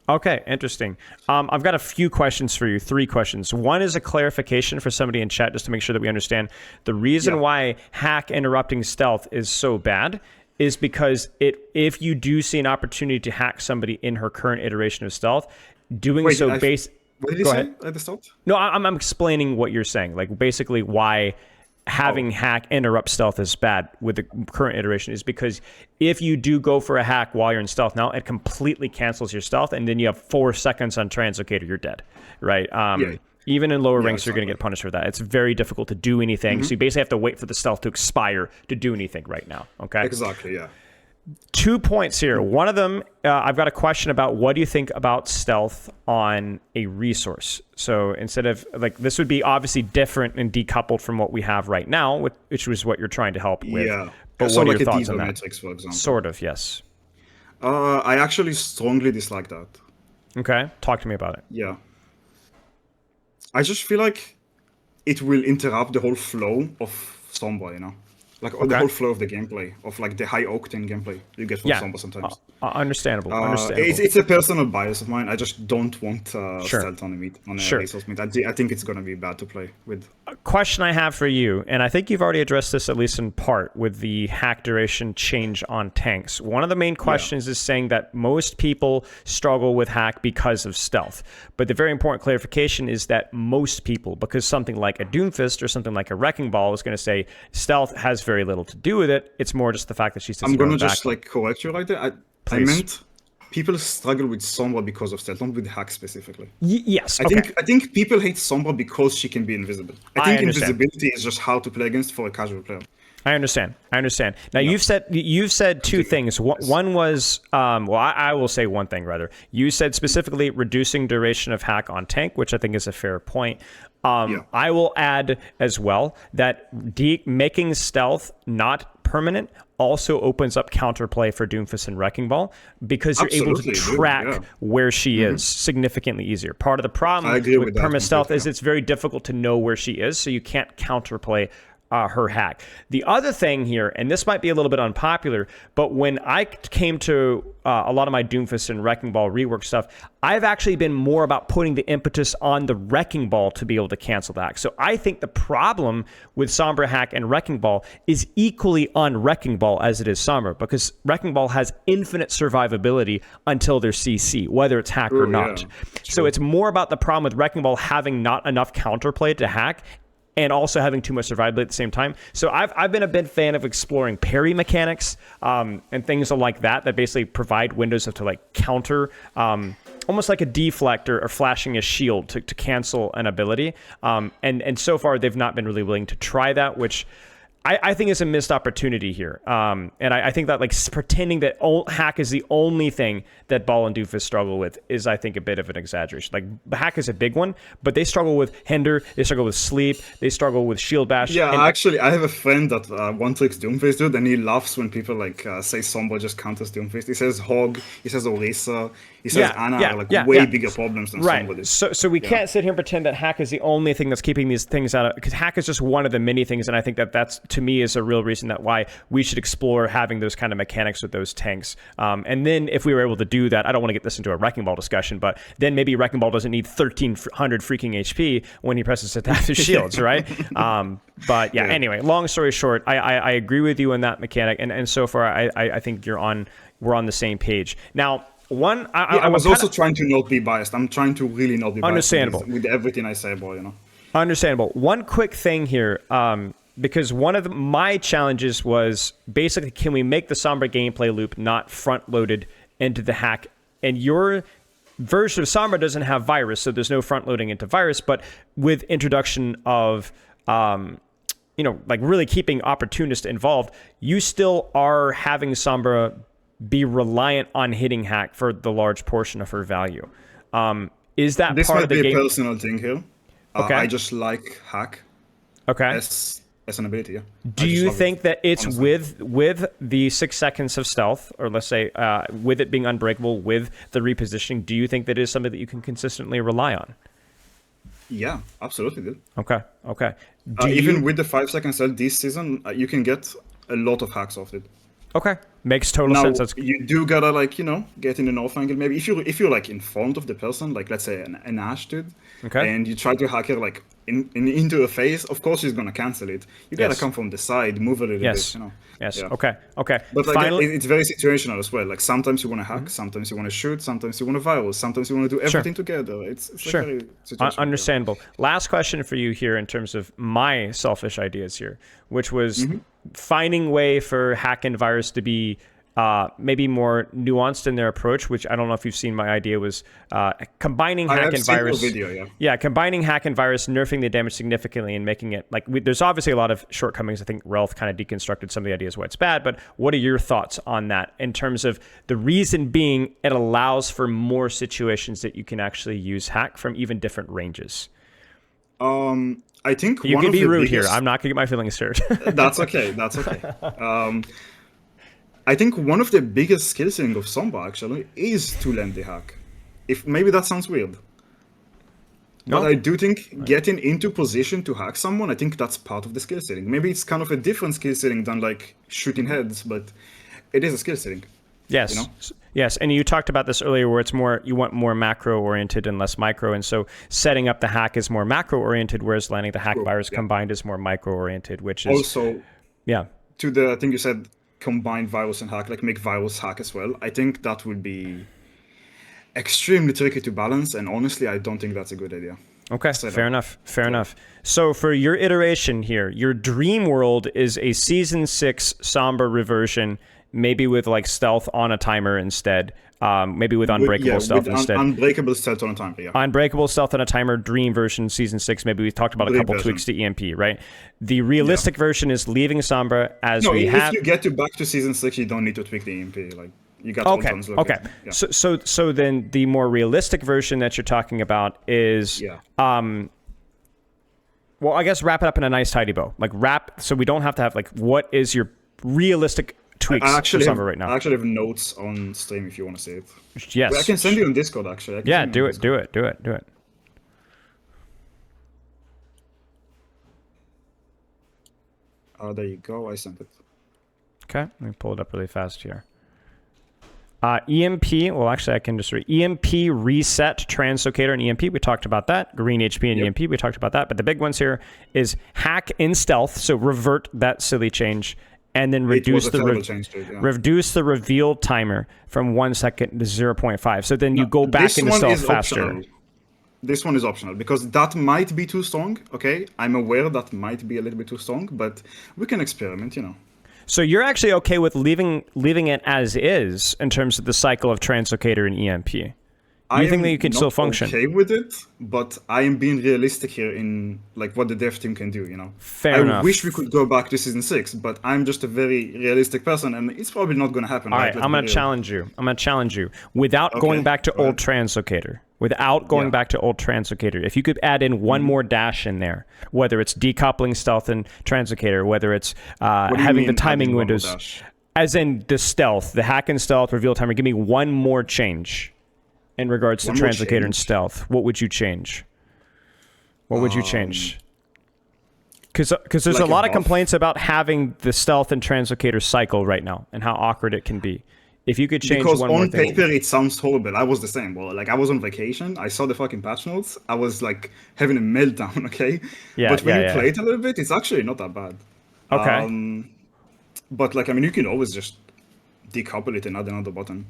Okay, interesting. I've got a few questions for you, 3 questions. One is a clarification for somebody in chat, just to make sure that we understand. The reason why hack interrupting stealth is so bad is because if you do see an opportunity to hack somebody in her current iteration of stealth, doing What so did you say at the start? No, I'm explaining what you're saying. Like, basically why having hack interrupt stealth is bad with the current iteration is because if you do go for a hack while you're in stealth, now it completely cancels your stealth, and then you have 4 seconds on Translocator, you're dead, right? Even in lower ranks, you're going to get punished for that. It's very difficult to do anything. So you basically have to wait for the stealth to expire to do anything right now. Okay. Exactly. Yeah. 2 points here. One of them, I've got a question about what do you think about stealth on a resource? So instead of this would be obviously different and decoupled from what we have right now, which was what you're trying to help with. Yeah. But so what are like your thoughts on that? metrics, for example. Sort of, yes. I actually strongly dislike that. Okay. Talk to me about it. Yeah. I just feel like it will interrupt the whole flow of Sombra, you know? Like, the whole flow of the gameplay, of like the high octane gameplay you get from Sombra sometimes. Understandable. It's a personal bias of mine. I just don't want stealth on a resource meet. I think it's going to be bad to play with. A question I have for you, and I think you've already addressed this at least in part with the hack duration change on tanks. One of the main questions is saying that most people struggle with hack because of stealth. But the very important clarification is that most people, because something like a Doomfist or something like a Wrecking Ball is going to say stealth has very little to do with it. It's more just the fact that she says. I'm going to just correct you right there. I meant people struggle with Sombra because of stealth, not with hack specifically. Yes. I think people hate Sombra because she can be invisible. I think invisibility is just how to play against for a casual player. I understand. Now you've said 2 things. One was I will say one thing rather. You said specifically reducing duration of hack on tank, which I think is a fair point. I will add as well that making stealth not permanent also opens up counterplay for Doomfist and Wrecking Ball because you're able to track where she is significantly easier. Part of the problem with perma stealth is it's very difficult to know where she is, so you can't counterplay her hack. The other thing here, and this might be a little bit unpopular, but when I came to a lot of my Doomfist and Wrecking Ball rework stuff, I've actually been more about putting the impetus on the Wrecking Ball to be able to cancel the hack. So I think the problem with Sombra hack and Wrecking Ball is equally on Wrecking Ball as it is Sombra, because Wrecking Ball has infinite survivability until their CC, whether it's hack or not. So it's more about the problem with Wrecking Ball having not enough counterplay to hack, and also having too much survivability at the same time. So I've been a big fan of exploring parry mechanics and things like that basically provide windows to counter, almost like a deflector or flashing a shield to cancel an ability. And so far they've not been really willing to try that, which I think it's a missed opportunity here. And I think that like pretending that hack is the only thing that Ball and Doofus struggle with is, I think, a bit of an exaggeration. Like hack is a big one, but they struggle with Hinder, they struggle with Sleep, they struggle with Shield Bash. Yeah, actually, I have a friend that one-tricks Doomfist, dude, and he laughs when people like say Sombra just counters Doomfist. He says Hog, he says Orisa, he says Ana are like way bigger problems than Sombra did. So we can't sit here and pretend that hack is the only thing that's keeping these things out of, because hack is just one of the many things, and I think that's to me is a real reason that why we should explore having those kind of mechanics with those tanks. And then if we were able to do that, I don't want to get this into a Wrecking Ball discussion, but then maybe Wrecking Ball doesn't need 1300 freaking HP when he presses adaptive shields, right? But anyway, long story short, I agree with you on that mechanic, and so far I think we're on the same page. Now, I was also trying to not be biased. I'm trying to really not be biased. Understandable. With everything I say, boy, you know. Understandable. One quick thing here, because one of my challenges was basically, can we make the Sombra gameplay loop not front-loaded into the hack? And your version of Sombra doesn't have virus, so there's no front-loading into virus, but with introduction of, like really keeping opportunists involved, you still are having Sombra be reliant on hitting hack for the large portion of her value. Is that this part of the game? This might be a personal thing here. Okay. I just like hack. Okay. As an ability, yeah. Do you think that it's honestly with the 6 seconds of stealth, or let's say with it being unbreakable, with the repositioning, do you think that is something that you can consistently rely on? Yeah, absolutely, dude. Okay. Even with the 5 second stealth this season, you can get a lot of hacks off it. Okay, makes total sense. You do gotta get in the north angle. Maybe if you're like in front of the person, like let's say an Ash dude, and you try to hack her like into a face. Of course, she's gonna cancel it. You gotta come from the side, move a little bit. Yes. Yeah. Okay. But it's very situational as well. Like sometimes you want to hack, sometimes you want to shoot, sometimes you want to virus, sometimes you want to do everything together. It's very situational. Understandable. Last question for you here in terms of my selfish ideas here, which was finding way for hack and virus to be maybe more nuanced in their approach, which I don't know if you've seen. My idea was combining hack and virus. Combining hack and virus, nerfing the damage significantly and making it like there's obviously a lot of shortcomings. I think Realth kind of deconstructed some of the ideas why it's bad, but what are your thoughts on that in terms of the reason being it allows for more situations that you can actually use hack from even different ranges? I think you can be rude here. I'm not gonna get my feelings hurt. That's okay. I think one of the biggest skill ceiling of Sombra actually is to land the hack. If maybe that sounds weird, but I do think getting into position to hack someone, I think that's part of the skill ceiling. Maybe it's kind of a different skill ceiling than like shooting heads, but it is a skill ceiling. Yes. You know? Yes, and you talked about this earlier where it's more, you want more macro-oriented and less micro, and so setting up the hack is more macro-oriented, whereas landing the hack virus combined is more micro-oriented, which is... Also, to the thing you said, combine virus and hack, like make virus hack as well, I think that would be extremely tricky to balance, and honestly, I don't think that's a good idea. Okay, fair enough. So for your iteration here, your dream world is a Season 6 Sombra reversion, maybe with like stealth on a timer instead. Maybe with unbreakable stealth instead. Unbreakable stealth on a timer, Unbreakable stealth on a timer, dream version, Season 6. Maybe we've talked about a couple tweaks to EMP, right? The realistic version is leaving Sombra as we have. If you get back to Season 6, you don't need to tweak the EMP. Like, you got Okay. Yeah. So then the more realistic version that you're talking about is... well, I guess wrap it up in a nice tidy bow. Like so we don't have to have like, what is your realistic tweaks for Sombra right now? I actually have notes on stream if you want to see it. Yes. I can send you on Discord, actually. Do it. There you go. I sent it. Okay. Let me pull it up really fast here. EMP, well, actually, I can just read. EMP reset translocator and EMP. We talked about that. Green HP and EMP. We talked about that. But the big ones here is hack in stealth. So revert that silly change. And then reduce the reveal timer from 1 second to 0.5. So then you go back into stealth faster. This one is optional because that might be too strong. Okay, I'm aware that might be a little bit too strong, but we can experiment. So you're actually okay with leaving it as is in terms of the cycle of translocator and EMP. You think that you can still function? Okay with it, but I am being realistic here in like what the dev team can do. You know, Fair enough. I wish we could go back to season 6, but I'm just a very realistic person, and it's probably not going to happen. All right, Let's I'm be going to real. challenge you. I'm going to challenge you without going back to go old ahead. translocator. Without going back to old translocator, if you could add in one more dash in there, whether it's decoupling stealth and translocator, whether it's What do you having the mean timing adding one more windows, dash? as in the stealth, the hack and stealth reveal timer. Give me one more change in regards to One more translocator and change? stealth. What would you change? What would you change? Because there's like a lot a of buff? complaints about having the stealth and translocator cycle right now and how awkward it can be. If you could change Because one more on thing. paper it sounds horrible. I was the same. Well, like I was on vacation. I saw the fucking patch notes. I was like having a meltdown. Okay. Yeah, But when yeah, you yeah. play it a little bit, it's actually not that bad. Okay. But like I mean, you can always just decouple it and add another button.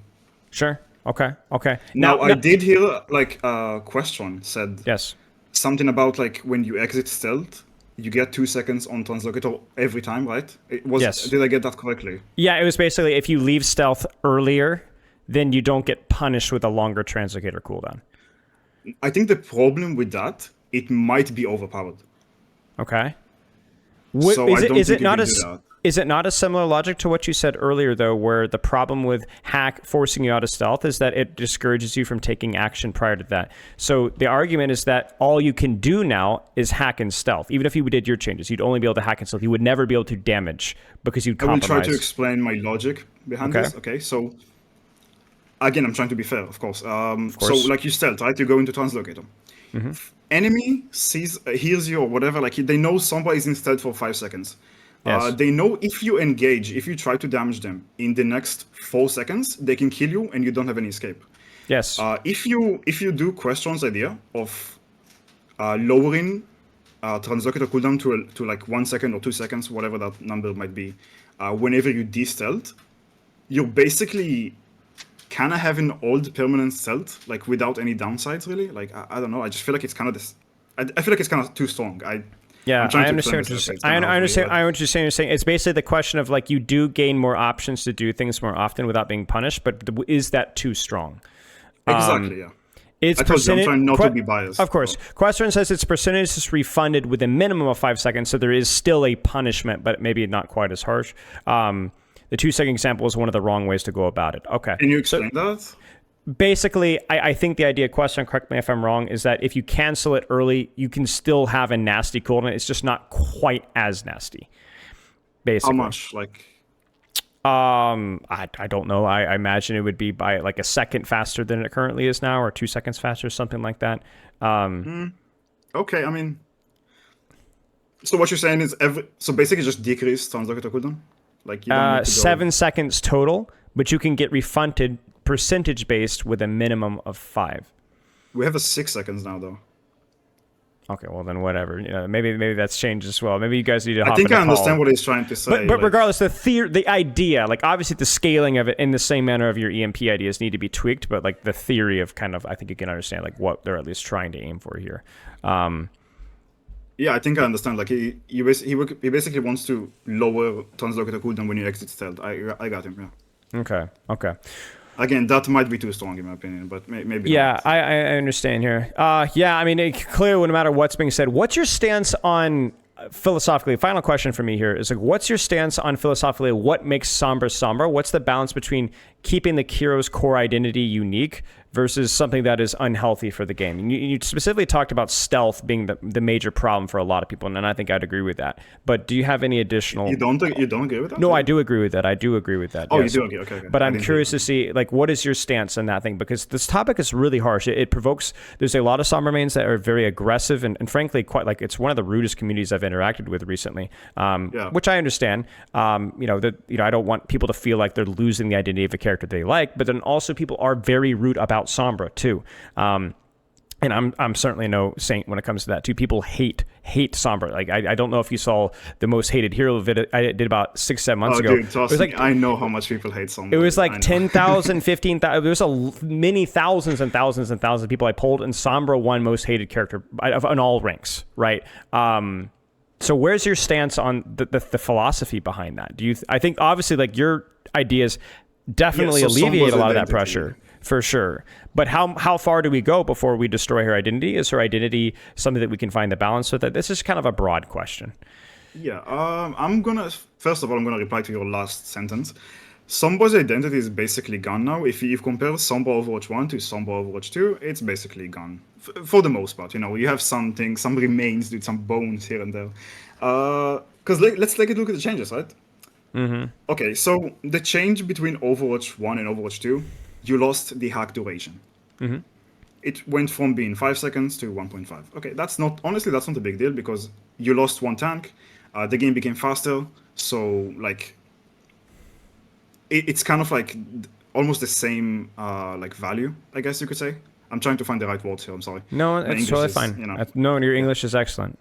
Sure. Okay. Okay. Now I did hear like Questron said Yes. something about like when you exit stealth, you get 2 seconds on translocator every time, right? It was. Yes. Did I get that correctly? Yeah, it was basically if you leave stealth earlier, then you don't get punished with a longer translocator cooldown. I think the problem with that, it might be overpowered. Okay. So I don't is think it you not can a do that. is it not a similar logic to what you said earlier though, where the problem with hack forcing you out of stealth is that it discourages you from taking action prior to that. So the argument is that all you can do now is hack and stealth. Even if you did your changes, you'd only be able to hack and stealth. You would never be able to damage because you'd I will compromise. try to explain my logic behind Okay. this. Okay, so again, I'm trying to be fair, of course. course. So like you stealth, right? You go into translocator. Mm-hmm. Enemy hears you or whatever. Like they know somebody is in stealth for 5 seconds. Yes. They know if you engage, if you try to damage them in the next 4 seconds, they can kill you and you don't have any escape. Yes. If you do Questron's idea of lowering translocator cooldown to like 1 second or 2 seconds, whatever that number might be, whenever you de-stealth, you're basically kind of having old permanent stealth, like without any downsides really. Like I don't know, I just feel like it's kind of this. I feel like it's kind of too strong. Yeah, I'm trying I to understand explain what you're this, saying. it's kinda I understand. hard for me, What you're saying. You're saying it's basically the question of like you do gain more options to do things more often without being punished, but is that too strong? Exactly, yeah. It's I told you, I'm trying not to be biased. Of course. Questron says its percentage is refunded with a minimum of 5 seconds, so there is still a punishment, but maybe not quite as harsh. The 2 second example is one of the wrong ways to go about it. Okay. Can you explain that? Basically, I think the idea, question, correct me if I'm wrong, is that if you cancel it early, you can still have a nasty cooldown. It's just not quite as nasty. Basically. How much? Like, I don't know. I imagine it would be by like a second faster than it currently is now, or 2 seconds faster, something like that. okay, I mean, so what you're saying is so basically just decrease translocator cooldown. Like you don't need to go, 7 seconds total, but you can get refunded percentage based with a minimum of 5. We have a 6 seconds now though. Okay, well then whatever. You know, maybe that's changed as well. Maybe you guys need to I hop think in a I understand call. what he's trying to say. But like, regardless, the idea, like obviously the scaling of it in the same manner of your EMP ideas need to be tweaked, but like the theory of kind of, I think you can understand like what they're at least trying to aim for here. yeah, I think I understand. Like he basically wants to lower translocator cooldown when you exit stealth. I got him. Yeah. Okay. Again, that might be too strong in my opinion, but maybe. Yeah, not. I understand here. Yeah, I mean, clearly, no matter what's being said, what's your stance on philosophically? Final question for me here is like, what's your stance on philosophically? What makes Sombra Sombra? What's the balance between keeping the hero's core identity unique versus something that is unhealthy for the game? You specifically talked about stealth being the major problem for a lot of people, and I think I'd agree with that. But do you have any additional? You don't agree with that? No, I do agree with that. I do agree with that. Oh, yes. you do? Okay. But I I'm didn't curious hear to see, like, what is your stance on that thing? Because this topic is really harsh. It provokes, there's a lot of Sombra mains that are very aggressive and frankly, quite like, it's one of the rudest communities I've interacted with recently, which I understand. I don't want people to feel like they're losing the identity of a character they like, but then also people are very rude about Sombra too. And I'm certainly no saint when it comes to that too. People hate Sombra. Like I don't know if you saw the most hated hero video I did about 6-7 months ago. Dude, trust it was me, like, I know how much people hate Sombra. it was I like know. 10,000, 15,000. There was many thousands and thousands and thousands of people I polled, and Sombra won most hated character on all ranks, right? So where's your stance on the philosophy behind that? I think obviously like your ideas definitely so alleviate Sombra's a lot of that identity. pressure. for sure. But how far do we go before we destroy her identity? Is her identity something that we can find the balance with? This is kind of a broad question. Yeah, first of all, I'm gonna reply to your last sentence. Sombra's identity is basically gone now. If you compare Sombra Overwatch 1 to Sombra Overwatch 2, it's basically gone. For the most part, you have some remains, dude, some bones here and there. Because let's take a look at the changes, right? Mm-hmm. Okay, so the change between Overwatch 1 and Overwatch 2, you lost the hack duration. Mm-hmm. It went from being 5 seconds to 1.5. Okay, that's not a big deal because you lost one tank, the game became faster, so like it's kind of like almost the same like value, I guess you could say. I'm trying to find the right words here. I'm sorry. No, it's totally fine. No, your English is excellent.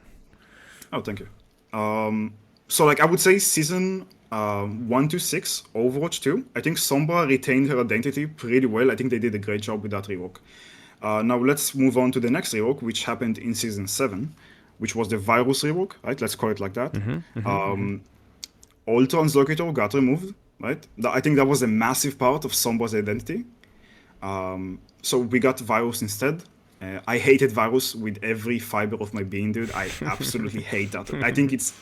Oh, thank you. So like I would say season 1 to 6, Overwatch 2. I think Sombra retained her identity pretty well. I think they did a great job with that rework. Now let's move on to the next rework, which happened in season 7, which was the virus rework, right? Let's call it like that. All translocator got removed, right? I think that was a massive part of Sombra's identity. So we got virus instead. I hated virus with every fiber of my being, dude. I absolutely hate that. I think it's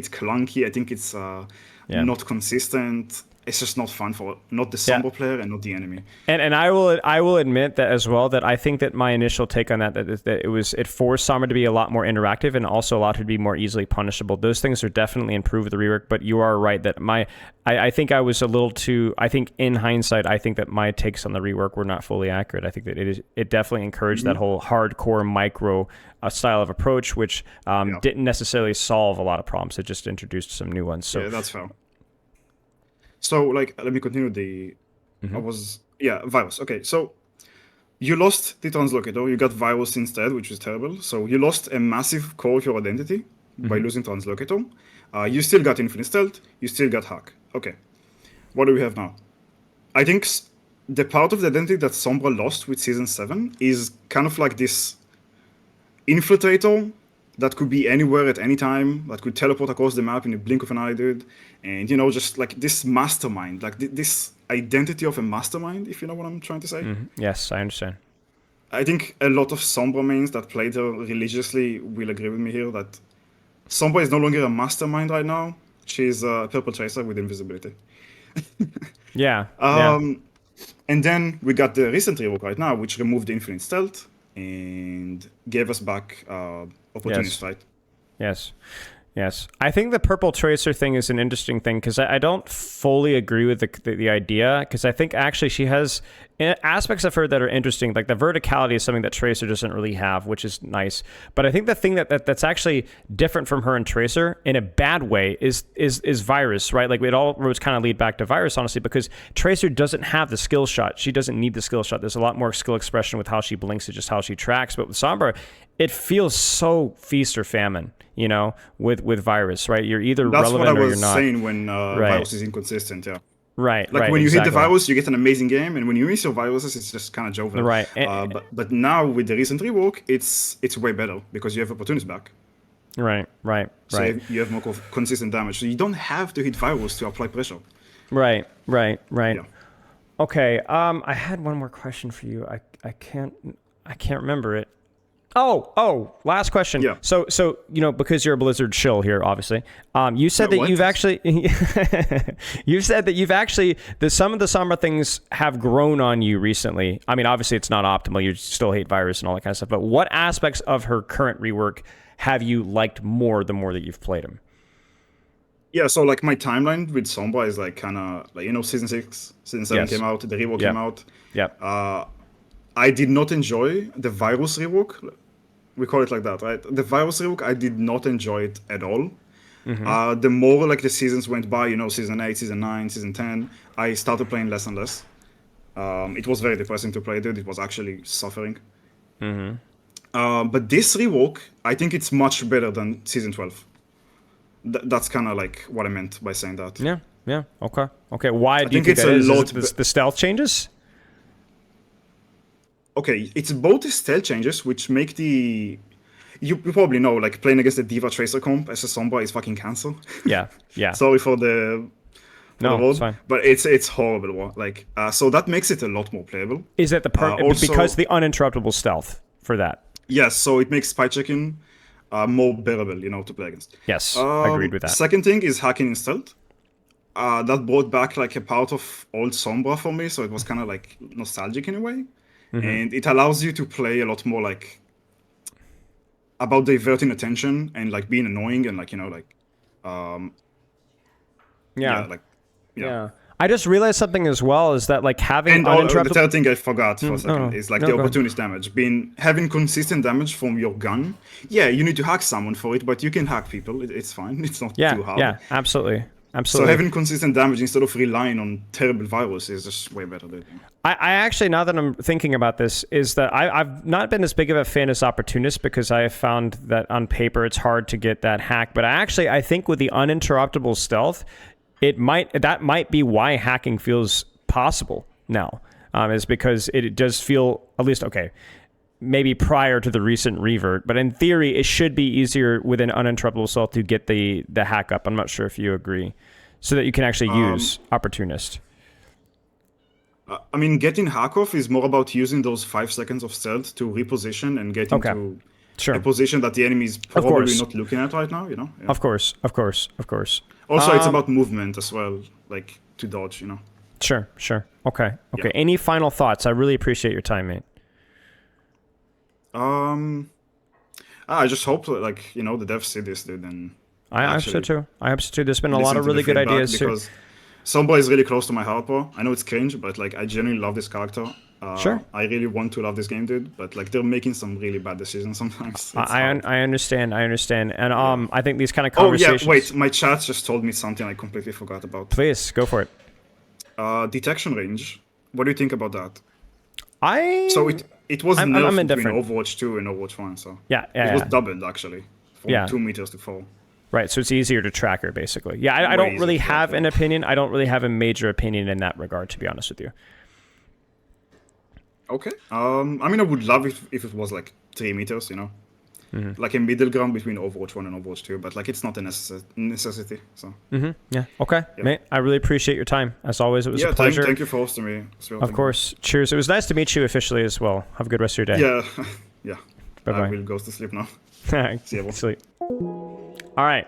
clunky. I think it's not consistent. It's just not fun for not the Sombra player and not the enemy. And I will admit that as well, that I think that my initial take on that it forced Sombra to be a lot more interactive and also allowed her to be more easily punishable. Those things are definitely improved with the rework, but you are right that I think I was a little too, I think in hindsight, I think that my takes on the rework were not fully accurate. I think that it definitely encouraged that whole hardcore micro style of approach, which didn't necessarily solve a lot of problems. It just introduced some new ones. So yeah, that's fair. So, like, let me continue virus. Okay, so you lost the translocator, you got virus instead, which is terrible. So you lost a massive core of your identity by losing translocator. You still got infinite stealth, you still got hack. Okay, what do we have now? I think the part of the identity that Sombra lost with season 7 is kind of like this infiltrator that could be anywhere at any time, that could teleport across the map in a blink of an eye, dude. And, just like this mastermind, like this identity of a mastermind, if you know what I'm trying to say. Yes, I understand. I think a lot of Sombra mains that played her religiously will agree with me here that Sombra is no longer a mastermind right now. She's a purple tracer with invisibility. And then we got the recent rework right now, which removed the infinite stealth and gave us back opportunities, right? Yes. I think the purple tracer thing is an interesting thing because I don't fully agree with the idea, because I think actually she has aspects of her that are interesting. Like the verticality is something that Tracer doesn't really have, which is nice. But I think the thing that's actually different from her and Tracer in a bad way is Virus, right? Like it all roads kind of lead back to Virus, honestly, because Tracer doesn't have the skill shot. She doesn't need the skill shot. There's a lot more skill expression with how she blinks and just how she tracks. But with Sombra, it feels so feast or famine, with Virus, right? You're either relevant or you're not. That's what I was saying when Virus is inconsistent, yeah. Right. Like when you hit the virus, you get an amazing game, and when you miss your viruses, it's just kind of jovial. Right. But now with the recent rework, it's way better because you have opportunities back. Right. So you have more consistent damage. So you don't have to hit virus to apply pressure. Right. Yeah. Okay. I had one more question for you. I can't remember it. Oh, last question. Yeah. So because you're a Blizzard shill here, obviously, you said that you've actually, some of the Sombra things have grown on you recently. I mean, obviously it's not optimal. You still hate Virus and all that kind of stuff. But what aspects of her current rework have you liked more the more that you've played them? Yeah, so like my timeline with Sombra is like kind of like, season 6, season 7 came out, the rework came out. Yeah. I did not enjoy the Virus rework. We call it like that, right? The Virus rework, I did not enjoy it at all. Mm-hmm. The more like the seasons went by, season 8, season 9, season 10, I started playing less and less. It was very depressing to play, dude. It was actually suffering. Mm-hmm. But this rework, I think it's much better than season 12. That's kind of like what I meant by saying that. Yeah. Okay. Why do you think that is? The stealth changes? Okay, it's both the stealth changes, which make you probably know, like, playing against the Diva Tracer comp as a Sombra is fucking cancer. Yeah. Sorry for the for the No, road, it's fine. but it's horrible. Like, so that makes it a lot more playable. Is that the Also- because the uninterruptible stealth for that? Yes, so it makes spy checking more bearable, to play against. Yes, agreed with that. Second thing is hacking in stealth. That brought back like a part of old Sombra for me, so it was kind of like nostalgic in a way. And it allows you to play a lot more like about diverting attention and like being annoying and like Yeah. I just realized something as well is that like having And the uninterruptible. third thing I forgot for a second is like no, the go ahead. opportunist damage. Having consistent damage from your gun. Yeah, you need to hack someone for it, but you can hack people. It's fine. It's not too hard. Yeah, absolutely. So Absolutely. having consistent damage instead of relying on terrible virus is just way better. Dude. I actually, now that I'm thinking about this, is that I've not been as big of a fan as opportunist because I have found that on paper it's hard to get that hack. But I think with the uninterruptible stealth, that might be why hacking feels possible now. Is because it does feel, at least, okay, maybe prior to the recent revert, but in theory it should be easier with an uninterruptible stealth to get the hack up. I'm not sure if you agree, so that you can actually use opportunist. I mean, getting hack off is more about using those 5 seconds of stealth to reposition and get into a position that the enemy is probably not looking at right now. Yeah. Of course. Also, it's about movement as well, like to dodge. Sure. Okay. Yeah. Any final thoughts? I really appreciate your time, mate. I just hope that, like, the devs see this, dude, and I hope so too. There's been a lot of really good ideas too. Sombra is really close to my heart, bro. I know it's cringe, but like I genuinely love this character. Sure. I really want to love this game, dude, but like they're making some really bad decisions sometimes. I understand, and I think these kind of conversations. Oh yeah, wait, my chat just told me something I completely forgot about. Please go for it. Detection range. What do you think about that? So it was nerfed between indifferent. Overwatch 2 and Overwatch 1, so it was doubled actually, from 2 meters to 4. Right, so it's easier to track her, basically. Yeah, I don't really have an opinion. I don't really have a major opinion in that regard, to be honest with you. Okay. I mean, I would love if it was like 3 meters, like a middle ground between Overwatch 1 and Overwatch 2, but like it's not a necessity. So. Yeah. Okay, mate. I really appreciate your time. As always, it was a pleasure. Thank you for hosting me. Of course. Cheers. It was nice to meet you officially as well. Have a good rest of your day. Yeah. Bye-bye. I will go to sleep now. See you. Sleep. All right.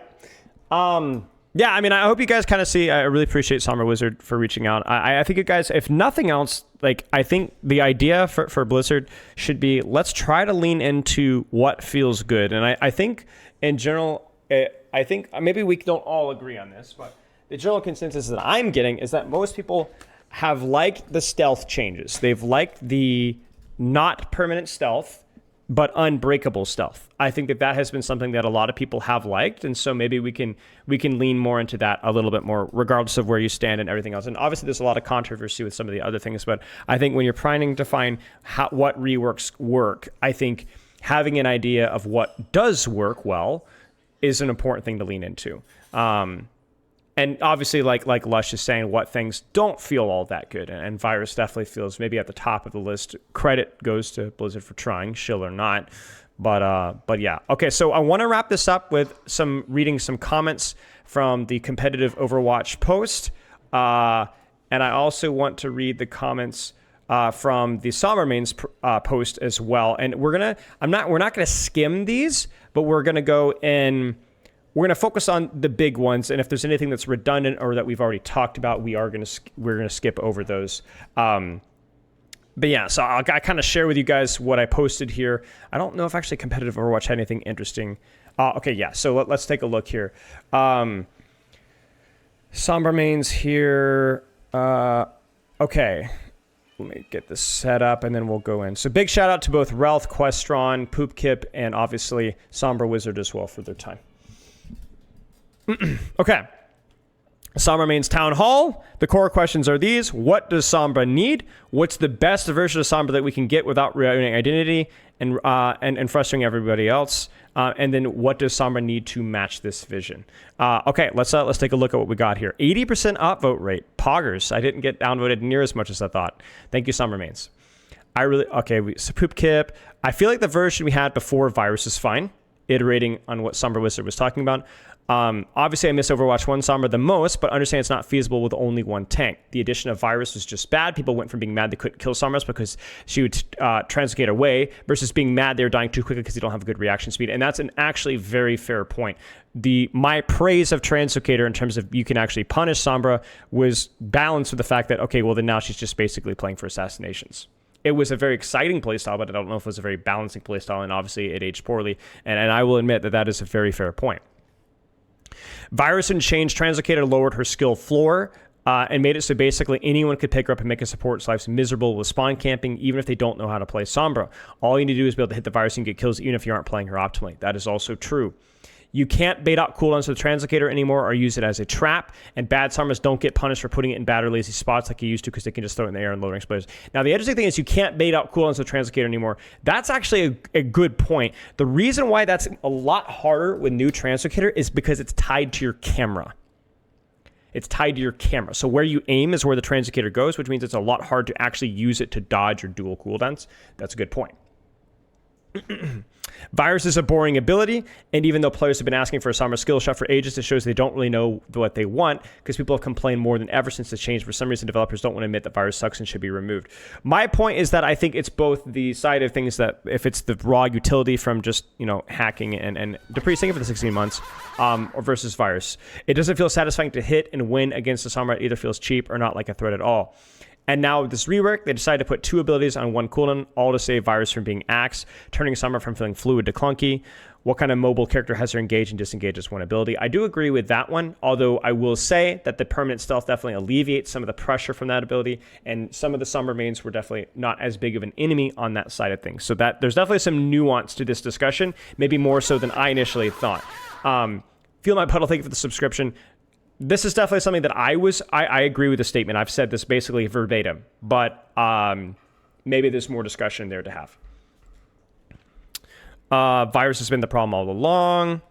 Yeah, I mean, I hope you guys kind of see, I really appreciate SombraWizard for reaching out. I think you guys, if nothing else, like, I think the idea for Blizzard should be, let's try to lean into what feels good. And I think, in general, I think maybe we don't all agree on this, but the general consensus that I'm getting is that most people have liked the stealth changes. They've liked the not permanent stealth, but unbreakable stealth. I think that has been something that a lot of people have liked, and so maybe we can lean more into that a little bit more, regardless of where you stand and everything else. And obviously, there's a lot of controversy with some of the other things, but I think when you're trying to find what reworks work, I think having an idea of what does work well is an important thing to lean into. And obviously, like Lush is saying, what things don't feel all that good. And Virus definitely feels maybe at the top of the list. Credit goes to Blizzard for trying, shill or not. But yeah. Okay, so I want to wrap this up with reading some comments from the competitive Overwatch post. And I also want to read the comments from the Sombra Mains post as well. And we're not gonna skim these, but we're gonna go in. We're going to focus on the big ones, and if there's anything that's redundant or that we've already talked about, we're going to skip over those. But yeah, so I kind of share with you guys what I posted here. I don't know if actually competitive Overwatch had anything interesting. Okay, yeah. So let's take a look here. Sombra Mains here. Okay. Let me get this set up, and then we'll go in. So big shout out to both Realth, Questron, Poopkip, and obviously SombraWizard as well for their time. Okay. Sombra Mains Town Hall. The core questions are these. What does Sombra need? What's the best version of Sombra that we can get without ruining identity and frustrating everybody else? And then what does Sombra need to match this vision? Okay, let's take a look at what we got here. 80% upvote rate. Poggers. I didn't get downvoted near as much as I thought. Thank you, Sombra Mains. So Poopkip. I feel like the version we had before Virus is fine. iterating on what SombraWizard was talking about. Obviously, I miss Overwatch 1 Sombra the most, but understand it's not feasible with only one tank. The addition of Virus was just bad. People went from being mad they couldn't kill Sombras because she would translocate away versus being mad they were dying too quickly because they don't have a good reaction speed. And that's an actually very fair point. My praise of Translocator in terms of you can actually punish Sombra was balanced with the fact that, okay, well, then now she's just basically playing for assassinations. It was a very exciting playstyle, but I don't know if it was a very balancing playstyle, and obviously it aged poorly. And I will admit that that is a very fair point. Virus and Change Translocator lowered her skill floor and made it so basically anyone could pick her up and make a support's life miserable with spawn camping, even if they don't know how to play Sombra. All you need to do is be able to hit the Virus and get kills, even if you aren't playing her optimally. That is also true. You can't bait out cooldowns with Translocator anymore or use it as a trap, and bad Sombras don't get punished for putting it in bad or lazy spots like you used to because they can just throw it in the air and loading explosives. Now, the interesting thing is you can't bait out cooldowns with Translocator anymore. That's actually a good point. The reason why that's a lot harder with new Translocator is because it's tied to your camera. It's tied to your camera. So where you aim is where the Translocator goes, which means it's a lot hard to actually use it to dodge or dual cooldowns. That's a good point. Virus is a boring ability, and even though players have been asking for a Sombra skill shot for ages, it shows they don't really know what they want because people have complained more than ever since the change. For some reason, developers don't want to admit that Virus sucks and should be removed. My point is that I think it's both the side of things that if it's the raw utility from just, hacking and Dupree's thinking for the 16 months or versus Virus. It doesn't feel satisfying to hit and win against a Sombra. It either feels cheap or not like a threat at all. And now with this rework, they decided to put 2 abilities on 1 cooldown, all to save Virus from being axed, turning Sombra from feeling fluid to clunky. What kind of mobile character has her engage and disengage as 1 ability? I do agree with that one, although I will say that the permanent stealth definitely alleviates some of the pressure from that ability, and some of the Sombra mains were definitely not as big of an enemy on that side of things. So that there's definitely some nuance to this discussion, maybe more so than I initially thought. Feel My Puddle, thank you for the subscription. This is definitely something that I agree with the statement. I've said this basically verbatim, but maybe there's more discussion there to have. Virus has been the problem all along.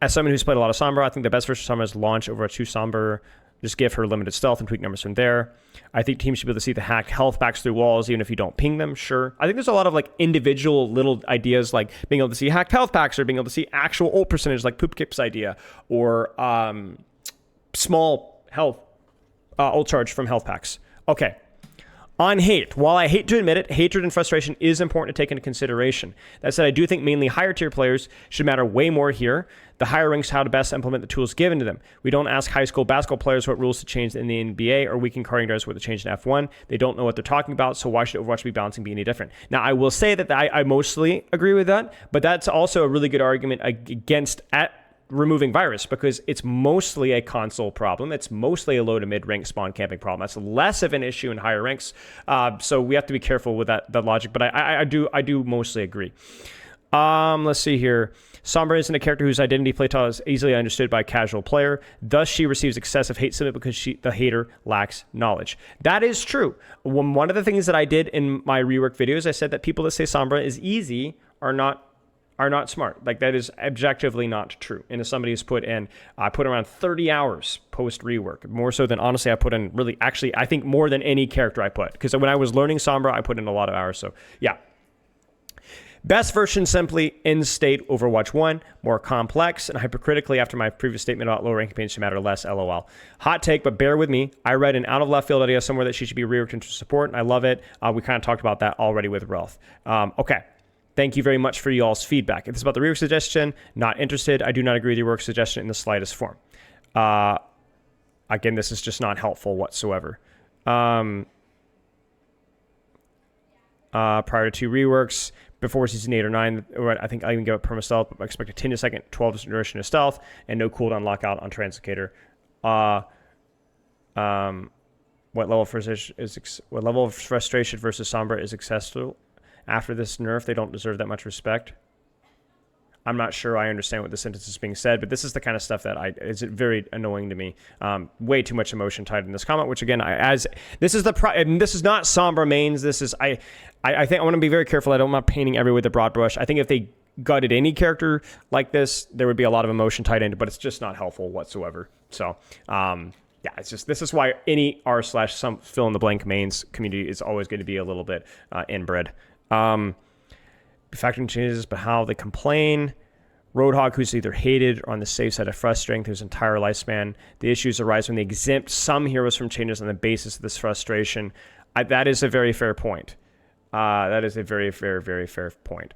As someone who's played a lot of Sombra, I think the best version of Sombra is launch Overwatch 2 Sombra. Just give her limited stealth and tweak numbers from there. I think teams should be able to see the hacked health packs through walls, even if you don't ping them. Sure. I think there's a lot of individual little ideas, like being able to see hacked health packs or being able to see actual ult percentage, like Poopkip's idea, or small health ult charge from health packs. Okay. On hate, while I hate to admit it, hatred and frustration is important to take into consideration. That said, I do think mainly higher tier players should matter way more here. The higher ranks how to best implement the tools given to them. We don't ask high school basketball players what rules to change in the NBA or weekend carding guys what to change in F1. They don't know what they're talking about, so why should Overwatch be balancing be any different? Now, I will say that I mostly agree with that, but that's also a really good argument against removing Virus because it's mostly a console problem. It's mostly a low to mid rank spawn camping problem. That's less of an issue in higher ranks. So we have to be careful with that logic, but I do mostly agree. Let's see here. Sombra isn't a character whose identity playtile is easily understood by a casual player. Thus, she receives excessive hate simply because the hater lacks knowledge. That is true. One of the things that I did in my rework videos, I said that people that say Sombra is easy are not smart. That is objectively not true. And as somebody who's I put around 30 hours post rework, more so than honestly I put in I think more than any character I put. Because when I was learning Sombra, I put in a lot of hours. So yeah. Best version simply in state Overwatch 1, more complex and hypercritically after my previous statement about low rank campaigns should matter less, lol. Hot take, but bear with me. I read an out of left field idea somewhere that she should be reworked into support, and I love it. We kind of talked about that already with Realth. Okay. Thank you very much for y'all's feedback. If this is about the rework suggestion, not interested. I do not agree with your work suggestion in the slightest form. Again, this is just not helpful whatsoever. Prior to 2 reworks, before season 8 or 9, I think I even give it perma stealth, but I expect a 10 second, 12 duration of stealth, and no cooldown lockout on Translocator. What level of frustration versus Sombra is accessible? After this nerf, they don't deserve that much respect. I'm not sure I understand what the sentence is being said, but this is the kind of stuff that is very annoying to me. Way too much emotion tied in this comment, which again, this is not Sombra mains. This is I think I want to be very careful. I'm not painting everywhere with a broad brush. I think if they gutted any character like this, there would be a lot of emotion tied into, but it's just not helpful whatsoever. So yeah, this is why any r/some fill in the blank mains community is always going to be a little bit inbred. factoring changes, but how they complain. Roadhog, who's either hated or on the safe side of frustrating through his entire lifespan. The issues arise when they exempt some heroes from changes on the basis of this frustration. That is a very fair point. That is a very, very, very fair point.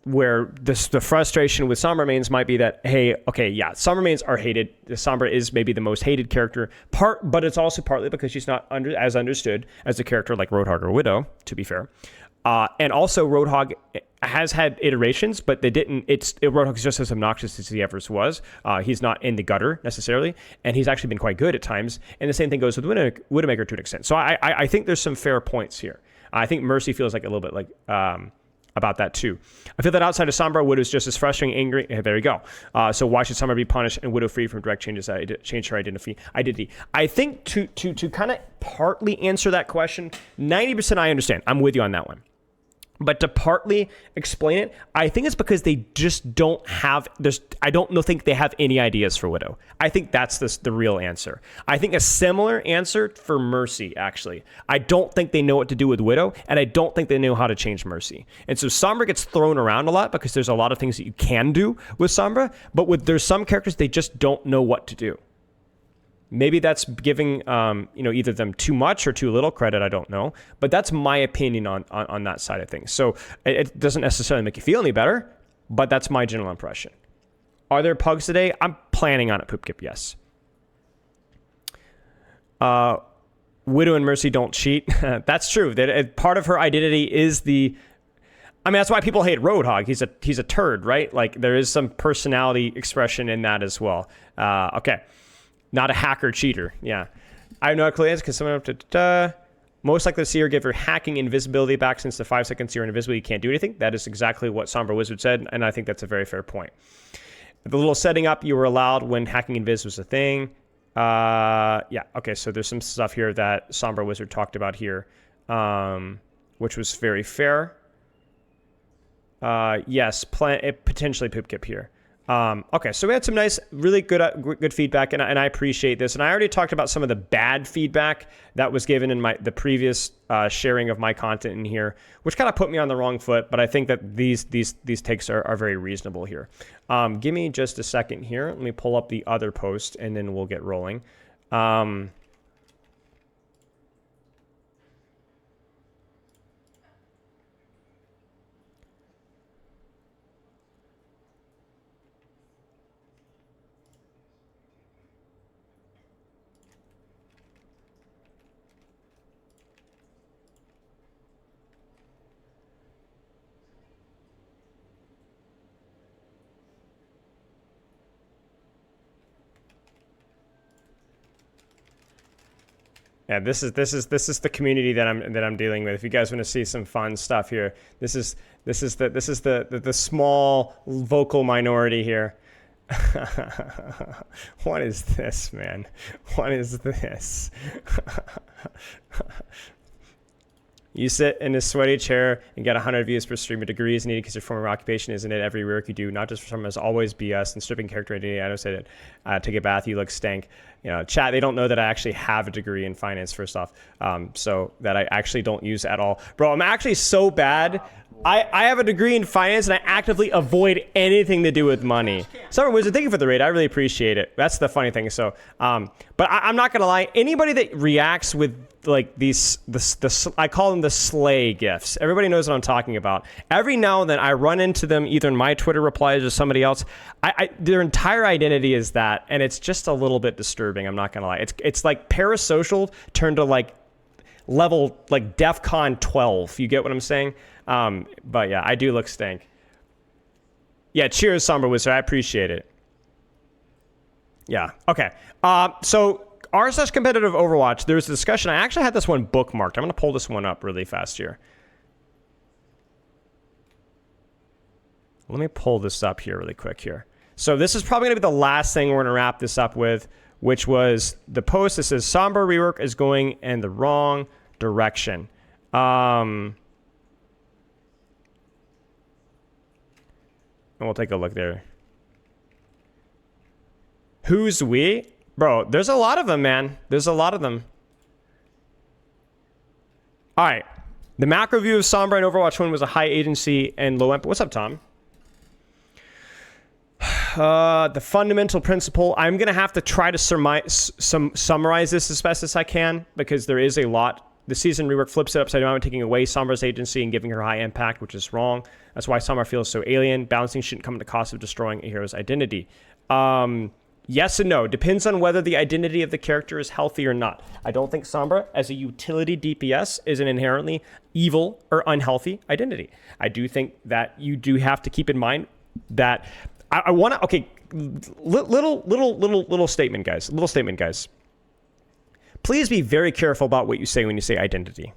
Where the frustration with Sombra mains might be that, hey, okay, yeah, Sombra mains are hated. Sombra is maybe the most hated character, but it's also partly because she's not as understood as a character like Roadhog or Widow, to be fair. And also Roadhog has had iterations, but they didn't. Roadhog is just as obnoxious as he ever was. He's not in the gutter necessarily, and he's actually been quite good at times. And the same thing goes with Widowmaker to an extent. So I think there's some fair points here. I think Mercy feels like a little bit like about that too. I feel that outside of Sombra, Widow is just as frustrating, angry. There you go. So why should Sombra be punished and Widow free from direct changes that change her identity? I think to kind of partly answer that question, 90% I understand. I'm with you on that one. But to partly explain it, I think it's because they just don't have. I don't think they have any ideas for Widow. I think that's the real answer. I think a similar answer for Mercy, actually. I don't think they know what to do with Widow, and I don't think they know how to change Mercy. And so Sombra gets thrown around a lot because there's a lot of things that you can do with Sombra, but there's some characters they just don't know what to do. Maybe that's giving either them too much or too little credit. I don't know, but that's my opinion on that side of things. So it doesn't necessarily make you feel any better, but that's my general impression. Are there pugs today? I'm planning on it. Poopkip, yes. Widow and Mercy don't cheat. That's true. That part of her identity is that's why people hate Roadhog. He's a turd, right? Like there is some personality expression in that as well. Okay. Not a hacker cheater. Yeah. I know how clear it is because someone up to most likely to see her give her hacking invisibility back since the 5 seconds you're invisible, you can't do anything. That is exactly what SombraWizard said, and I think that's a very fair point. The little setting up you were allowed when hacking invis was a thing. Yeah. Okay. So there's some stuff here that SombraWizard talked about here, which was very fair. Yes. Potentially Poopkip here. Okay, so we had some nice, really good feedback, and I appreciate this. And I already talked about some of the bad feedback that was given in the previous sharing of my content in here, which kind of put me on the wrong foot. But I think that these takes are very reasonable here. Give me just a second here. Let me pull up the other post, and then we'll get rolling. Yeah, this is the community that I'm dealing with. If you guys want to see some fun stuff here, this is the small vocal minority here. What is this, man? What is this? You sit in a sweaty chair and get 100 views per stream. A degree is needed because your former occupation isn't it? Every work you do, not just for someone, is always BS and stripping character identity. I don't say that. Take a bath, you look stank. Chat, they don't know that I actually have a degree in finance, first off. So that I actually don't use at all. Bro, I'm actually so bad. I have a degree in finance and I actively avoid anything to do with money. SombraWizard, thank you for the raid. I really appreciate it. That's the funny thing. So, but I'm not gonna lie. Anybody that reacts with like I call them the slay gifts. Everybody knows what I'm talking about. Every now and then I run into them either in my Twitter replies or somebody else. Their entire identity is that, and it's just a little bit disturbing. I'm not gonna lie. It's like parasocial turned to like level like DEFCON 12. You get what I'm saying? But yeah, I do look stank. Yeah, cheers, SombraWizard. I appreciate it. Yeah. Okay. So r/competitive Overwatch. There's a discussion. I actually had this one bookmarked. I'm gonna pull this one up really fast here. Let me pull this up here really quick here. So this is probably gonna be the last thing we're gonna wrap this up with, which was the post that says Sombra rework is going in the wrong direction. And we'll take a look there. Who's we? Bro, there's a lot of them, man. There's a lot of them. All right. The macro view of Sombra and Overwatch 1 was a high agency and low impact. What's up, Tom? The fundamental principle, I'm going to have to try to summarize this as best as I can, because there is a lot. The season rework flips it upside down, taking away Sombra's agency and giving her high impact, which is wrong. That's why Sombra feels so alien. Balancing shouldn't come at the cost of destroying a hero's identity. Yes and no. Depends on whether the identity of the character is healthy or not. I don't think Sombra, as a utility DPS, is an inherently evil or unhealthy identity. I do think that you do have to keep in mind that I want to. Okay, little statement, guys. Little statement, guys. Please be very careful about what you say when you say identity.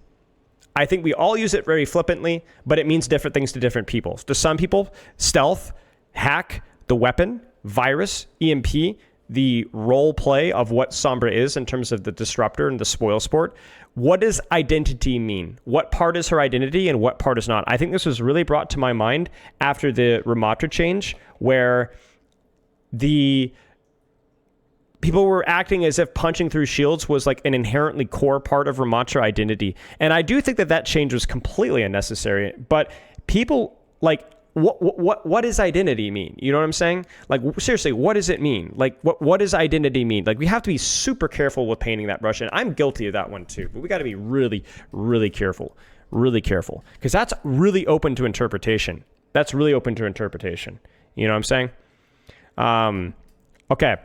I think we all use it very flippantly, but it means different things to different people. To some people, stealth, hack, the weapon, virus, EMP, the role play of what Sombra is in terms of the disruptor and the spoil sport. What does identity mean? What part is her identity and what part is not? I think this was really brought to my mind after the Ramatra change, where the people were acting as if punching through shields was like an inherently core part of Ramatra identity. And I do think that that change was completely unnecessary, but people like, what does identity mean? You know what I'm saying? Like, seriously, what does it mean? Like, what does identity mean? Like, we have to be super careful with painting that brush. And I'm guilty of that one too, but we got to be really, really careful, because that's really open to interpretation. That's really open to interpretation. You know what I'm saying? Okay.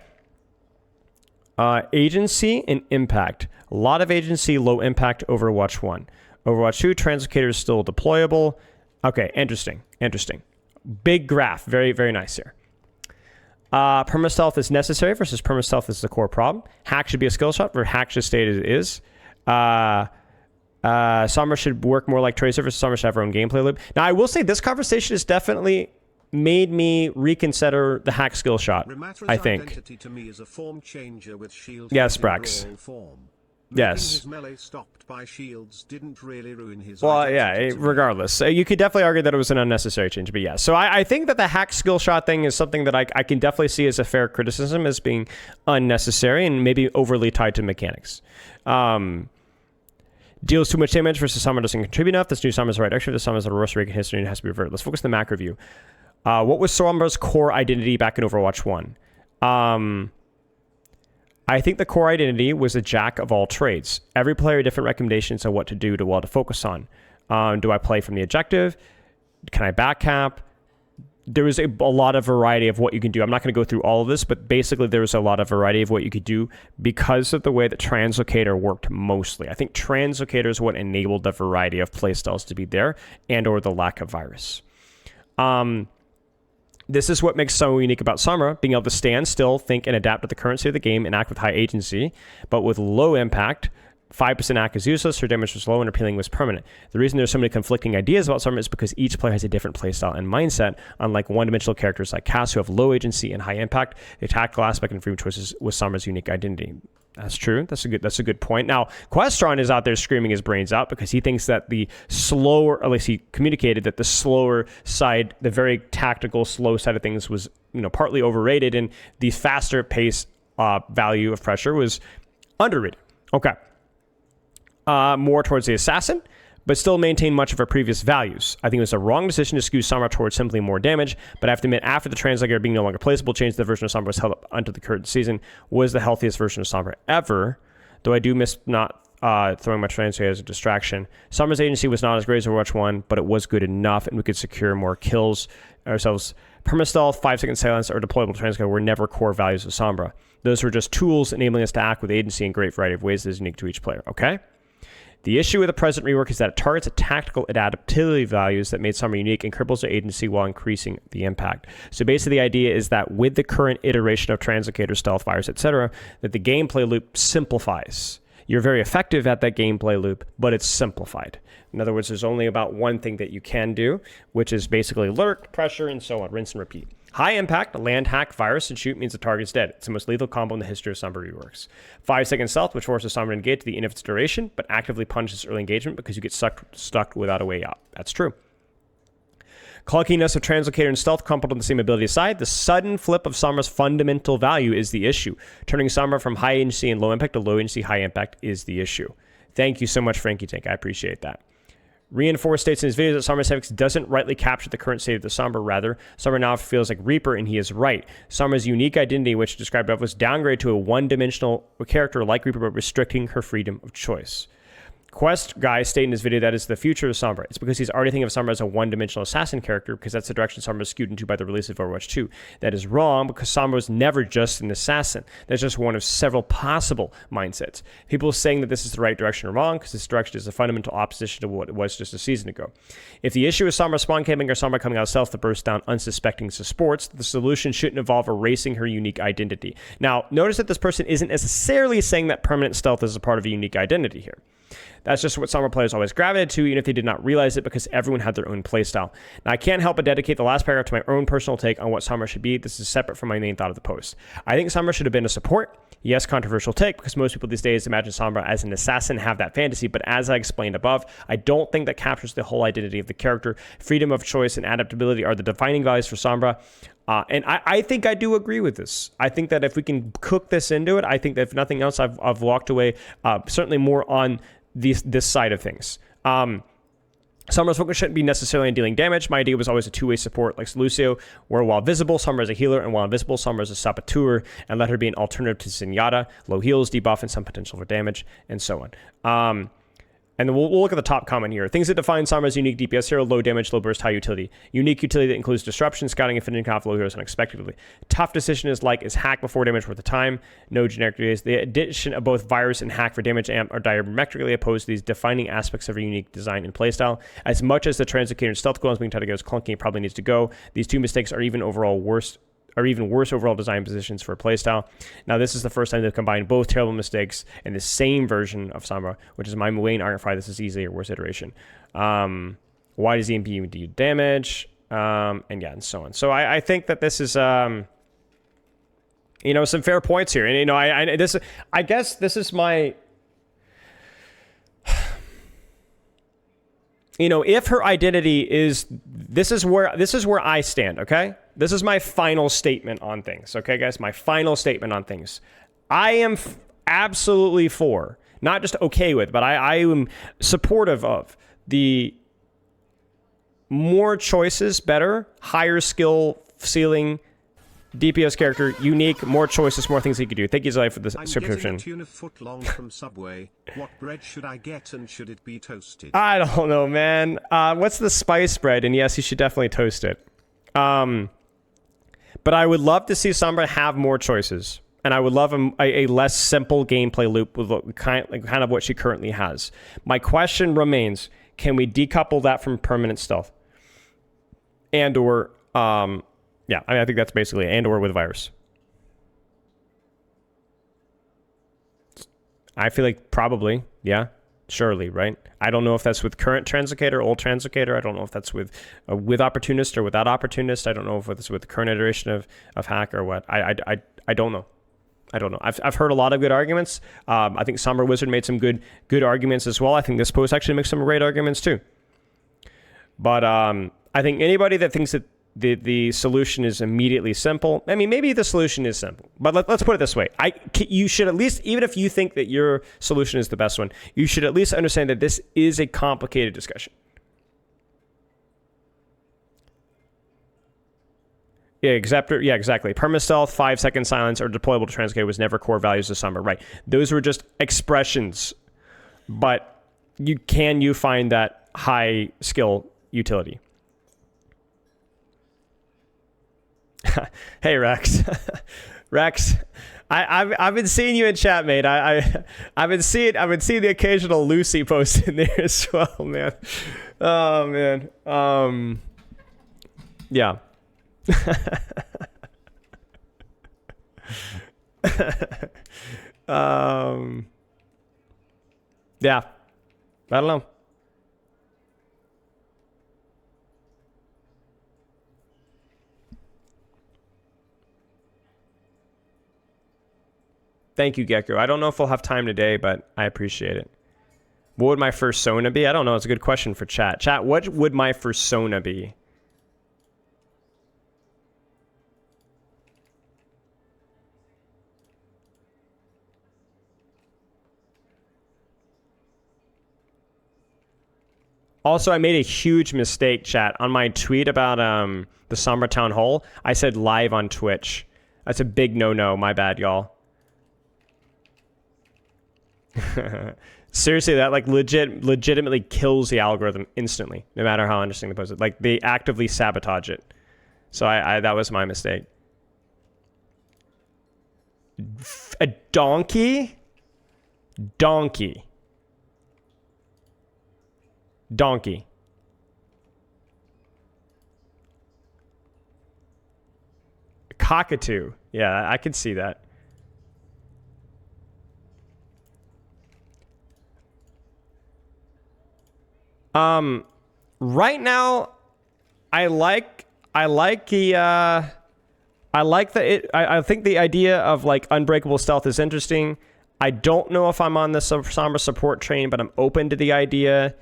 Agency and impact. A lot of agency, low impact, Overwatch 1. Overwatch 2, Translocator is still deployable. Okay, interesting. Big graph. Very, very nice here. Permastealth is necessary versus permastealth is the core problem. Hack should be a skill shot, or hack should stay as it is. Sombra should work more like Tracer versus Sombra should have her own gameplay loop. Now, I will say this conversation has definitely made me reconsider the hack skill shot, I think. To me is a form changer with shield Yes, Brax. Yes. His melee stopped by shields didn't really ruin his regardless. You could definitely argue that it was an unnecessary change, but yeah. So I think that the hack skill shot thing is something that I can definitely see as a fair criticism, as being unnecessary and maybe overly tied to mechanics. Deals too much damage versus Sombra doesn't contribute enough. This new Sombra's the right direction. This Sombra's a worse rate in history and it has to be reverted. Let's focus on the macro view. What was Sombra's core identity back in Overwatch 1? I think the core identity was a jack of all trades. Every player had different recommendations on what to do to focus on. Do I play from the objective? Can I backcap? There was a lot of variety of what you can do. I'm not going to go through all of this, but basically there was a lot of variety of what you could do because of the way that Translocator worked mostly. I think Translocator is what enabled the variety of playstyles to be there, and or the lack of virus. This is what makes Sombra unique about Sombra, being able to stand still, think, and adapt to the current state of the game and act with high agency, but with low impact. 5% act is useless, her damage was low, and her healing was permanent. The reason there's so many conflicting ideas about Sombra is because each player has a different playstyle and mindset, unlike one-dimensional characters like Cass who have low agency and high impact. The tactical aspect and freedom choices was Sombra's unique identity. That's true. That's a good point. Now, Questron is out there screaming his brains out because he thinks that the slower, or at least he communicated that the slower side, the very tactical, slow side of things was, partly overrated, and the faster pace value of pressure was underrated. Okay. More towards the assassin, but still maintain much of her previous values. I think it was a wrong decision to skew Sombra towards simply more damage, but I have to admit, after the Translocator being no longer placeable change, the version of Sombra was held up until the current season was the healthiest version of Sombra ever, though I do miss not throwing my Translocator as a distraction. Sombra's agency was not as great as Overwatch 1, but it was good enough, and we could secure more kills ourselves. Permastealth, 5-second silence, or deployable Translocator were never core values of Sombra. Those were just tools enabling us to act with agency in a great variety of ways that is unique to each player, okay? The issue with the present rework is that it targets the tactical adaptability values that made Sombra unique and cripples their agency while increasing the impact. So basically the idea is that with the current iteration of Translocator, Stealth, Virus, etc., that the gameplay loop simplifies. You're very effective at that gameplay loop, but it's simplified. In other words, there's only about one thing that you can do, which is basically lurk, pressure, and so on, rinse and repeat. High impact, land hack, virus, and shoot means the target's dead. It's the most lethal combo in the history of Sombra reworks. 5-second stealth, which forces Sombra to engage to the end of its duration, but actively punishes early engagement because you get stuck without a way out. That's true. Clunkiness of Translocator and Stealth coupled on the same ability aside, the sudden flip of Sombra's fundamental value is the issue. Turning Sombra from high agency and low impact to low agency, high impact is the issue. Thank you so much, Frankie Tank. I appreciate that. Reinforced states in his video that Sombra 76 doesn't rightly capture the current state of the Sombra. Rather, Sombra now feels like Reaper, and he is right. Sombra's unique identity, which described above, was downgraded to a one-dimensional character like Reaper, but restricting her freedom of choice. Quest guy stated in his video that is the future of Sombra. It's because he's already thinking of Sombra as a one-dimensional assassin character, because that's the direction Sombra is skewed into by the release of Overwatch 2. That is wrong, because Sombra was never just an assassin. That's just one of several possible mindsets. People saying that this is the right direction are wrong, because this direction is a fundamental opposition to what it was just a season ago. If the issue is Sombra spawn camping or Sombra coming out stealth to burst down unsuspecting supports, the solution shouldn't involve erasing her unique identity. Now, notice that this person isn't necessarily saying that permanent stealth is a part of a unique identity here. That's just what Sombra players always gravitated to, even if they did not realize it, because everyone had their own playstyle. Now, I can't help but dedicate the last paragraph to my own personal take on what Sombra should be. This is separate from my main thought of the post. I think Sombra should have been a support. Yes, controversial take, because most people these days imagine Sombra as an assassin, have that fantasy, but as I explained above, I don't think that captures the whole identity of the character. Freedom of choice and adaptability are the defining values for Sombra. And I think I do agree with this. I think that if we can cook this into it, I think that if nothing else, I've walked away certainly more on this side of things. Sombra's focus shouldn't be necessarily on dealing damage. My idea was always a two-way support like Lucio, where while visible, Sombra is a healer, and while invisible, Sombra is a saboteur, and let her be an alternative to Zenyatta, low heals, debuff, and some potential for damage, and so on. And then we'll look at the top comment here. Things that define Sombra's unique DPS hero: low damage, low burst, high utility. Unique utility that includes disruption, scouting, and finishing off low heroes unexpectedly. Tough decision is hack before damage worth of time. No generic days. The addition of both virus and hack for damage amp are diametrically opposed to these defining aspects of a unique design and playstyle. As much as the translocator and stealth clones being tried to go as clunky, it probably needs to go. These two mistakes are even worse overall design positions for a playstyle. Now, this is the first time they've combined both terrible mistakes in the same version of Sombra, which is my main argument for this is easily a worse iteration. Why does the EMP do damage? And so on. So I think that this is, some fair points here. And, I guess this is my... if her identity is, this is where I stand, okay? This is my final statement on things, okay, guys? My final statement on things. I am absolutely for, not just okay with, but I am supportive of the more choices, better, higher skill ceiling, DPS character, unique, more choices, more things he could do. Thank you, Zai, for the subscription. I'm getting a tuna foot long from Subway. What bread should I get, and should it be toasted? I don't know, man. What's the spice bread? And yes, you should definitely toast it. But I would love to see Sombra have more choices. And I would love a less simple gameplay loop with kind of what she currently has. My question remains, can we decouple that from permanent stealth? And or... yeah, I think that's basically it. And or with virus. I feel like probably, yeah, surely, right? I don't know if that's with current translocator, old translocator. I don't know if that's with opportunist or without opportunist. I don't know if it's with the current iteration of hack or what. I don't know. I don't know. I've heard a lot of good arguments. I think SombraWizard made some good arguments as well. I think this post actually makes some great arguments too. But I think anybody that thinks that the solution is immediately simple. I mean, maybe the solution is simple, but let's put it this way. You should at least, even if you think that your solution is the best one, you should at least understand that this is a complicated discussion. Yeah, exactly. Permastealth, 5-second silence, or deployable to translocator was never core values of Sombra. Right. Those were just expressions, but you find that high skill utility. Hey Rex, Rex, I've been seeing you in chat, mate. I've been seeing the occasional Lucy post in there as well, man. Oh man, yeah. Yeah, I don't know. Thank you, Gecko. I don't know if we'll have time today, but I appreciate it. What would my fursona be? I don't know. It's a good question for chat. Chat, what would my fursona be? Also, I made a huge mistake, chat. On my tweet about the Sombra Town Hall, I said live on Twitch. That's a big no-no. My bad, y'all. Seriously, that like legitimately kills the algorithm instantly, no matter how interesting they post it. Like, they actively sabotage it. So I that was my mistake. A donkey? Donkey. Donkey. Cockatoo. Yeah, I could see that. Right now, I think the idea of like unbreakable stealth is interesting. I don't know if I'm on the Sombra support train, but I'm open to the idea.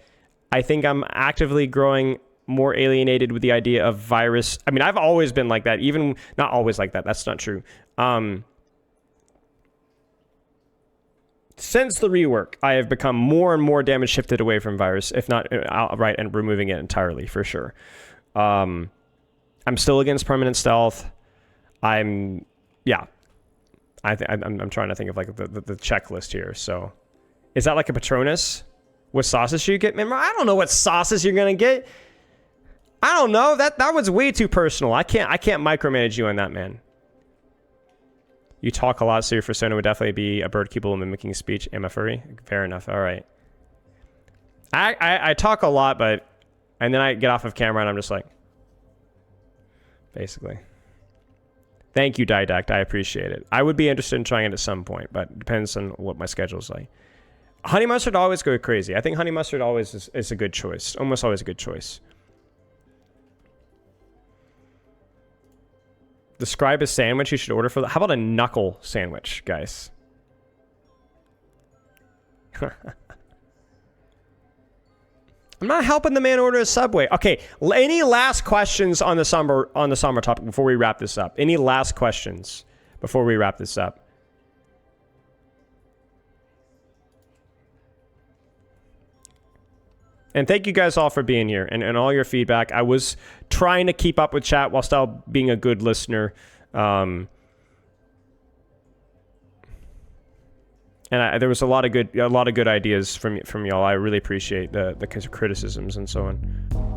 I think I'm actively growing more alienated with the idea of virus. I mean, I've always been like that, even not always like that. That's not true. Since the rework, I have become more and more damage shifted away from virus, if not outright and removing it entirely, for sure. I'm still against permanent stealth. I'm trying to think of like the checklist here. So, is that like a Patronus? What sauces should you get? Remember, I don't know what sauces you're gonna get. I don't know. That was way too personal. I can't micromanage you on that, man. You talk a lot, so your persona would definitely be a bird keeper mimicking speech. Am I furry? Fair enough. All right. I talk a lot, and then I get off of camera and I'm just like, basically. Thank you, Didact. I appreciate it. I would be interested in trying it at some point, but it depends on what my schedule's like. Honey mustard always go crazy. I think honey mustard always is a good choice. Almost always a good choice. Describe a sandwich you should order for. How about a knuckle sandwich, guys? I'm not helping the man order a Subway. Okay, any last questions on the Sombra topic before we wrap this up? Any last questions before we wrap this up? And thank you guys all for being here and all your feedback. I was trying to keep up with chat while still being a good listener. And there was a lot of good ideas from y'all. I really appreciate the criticisms and so on.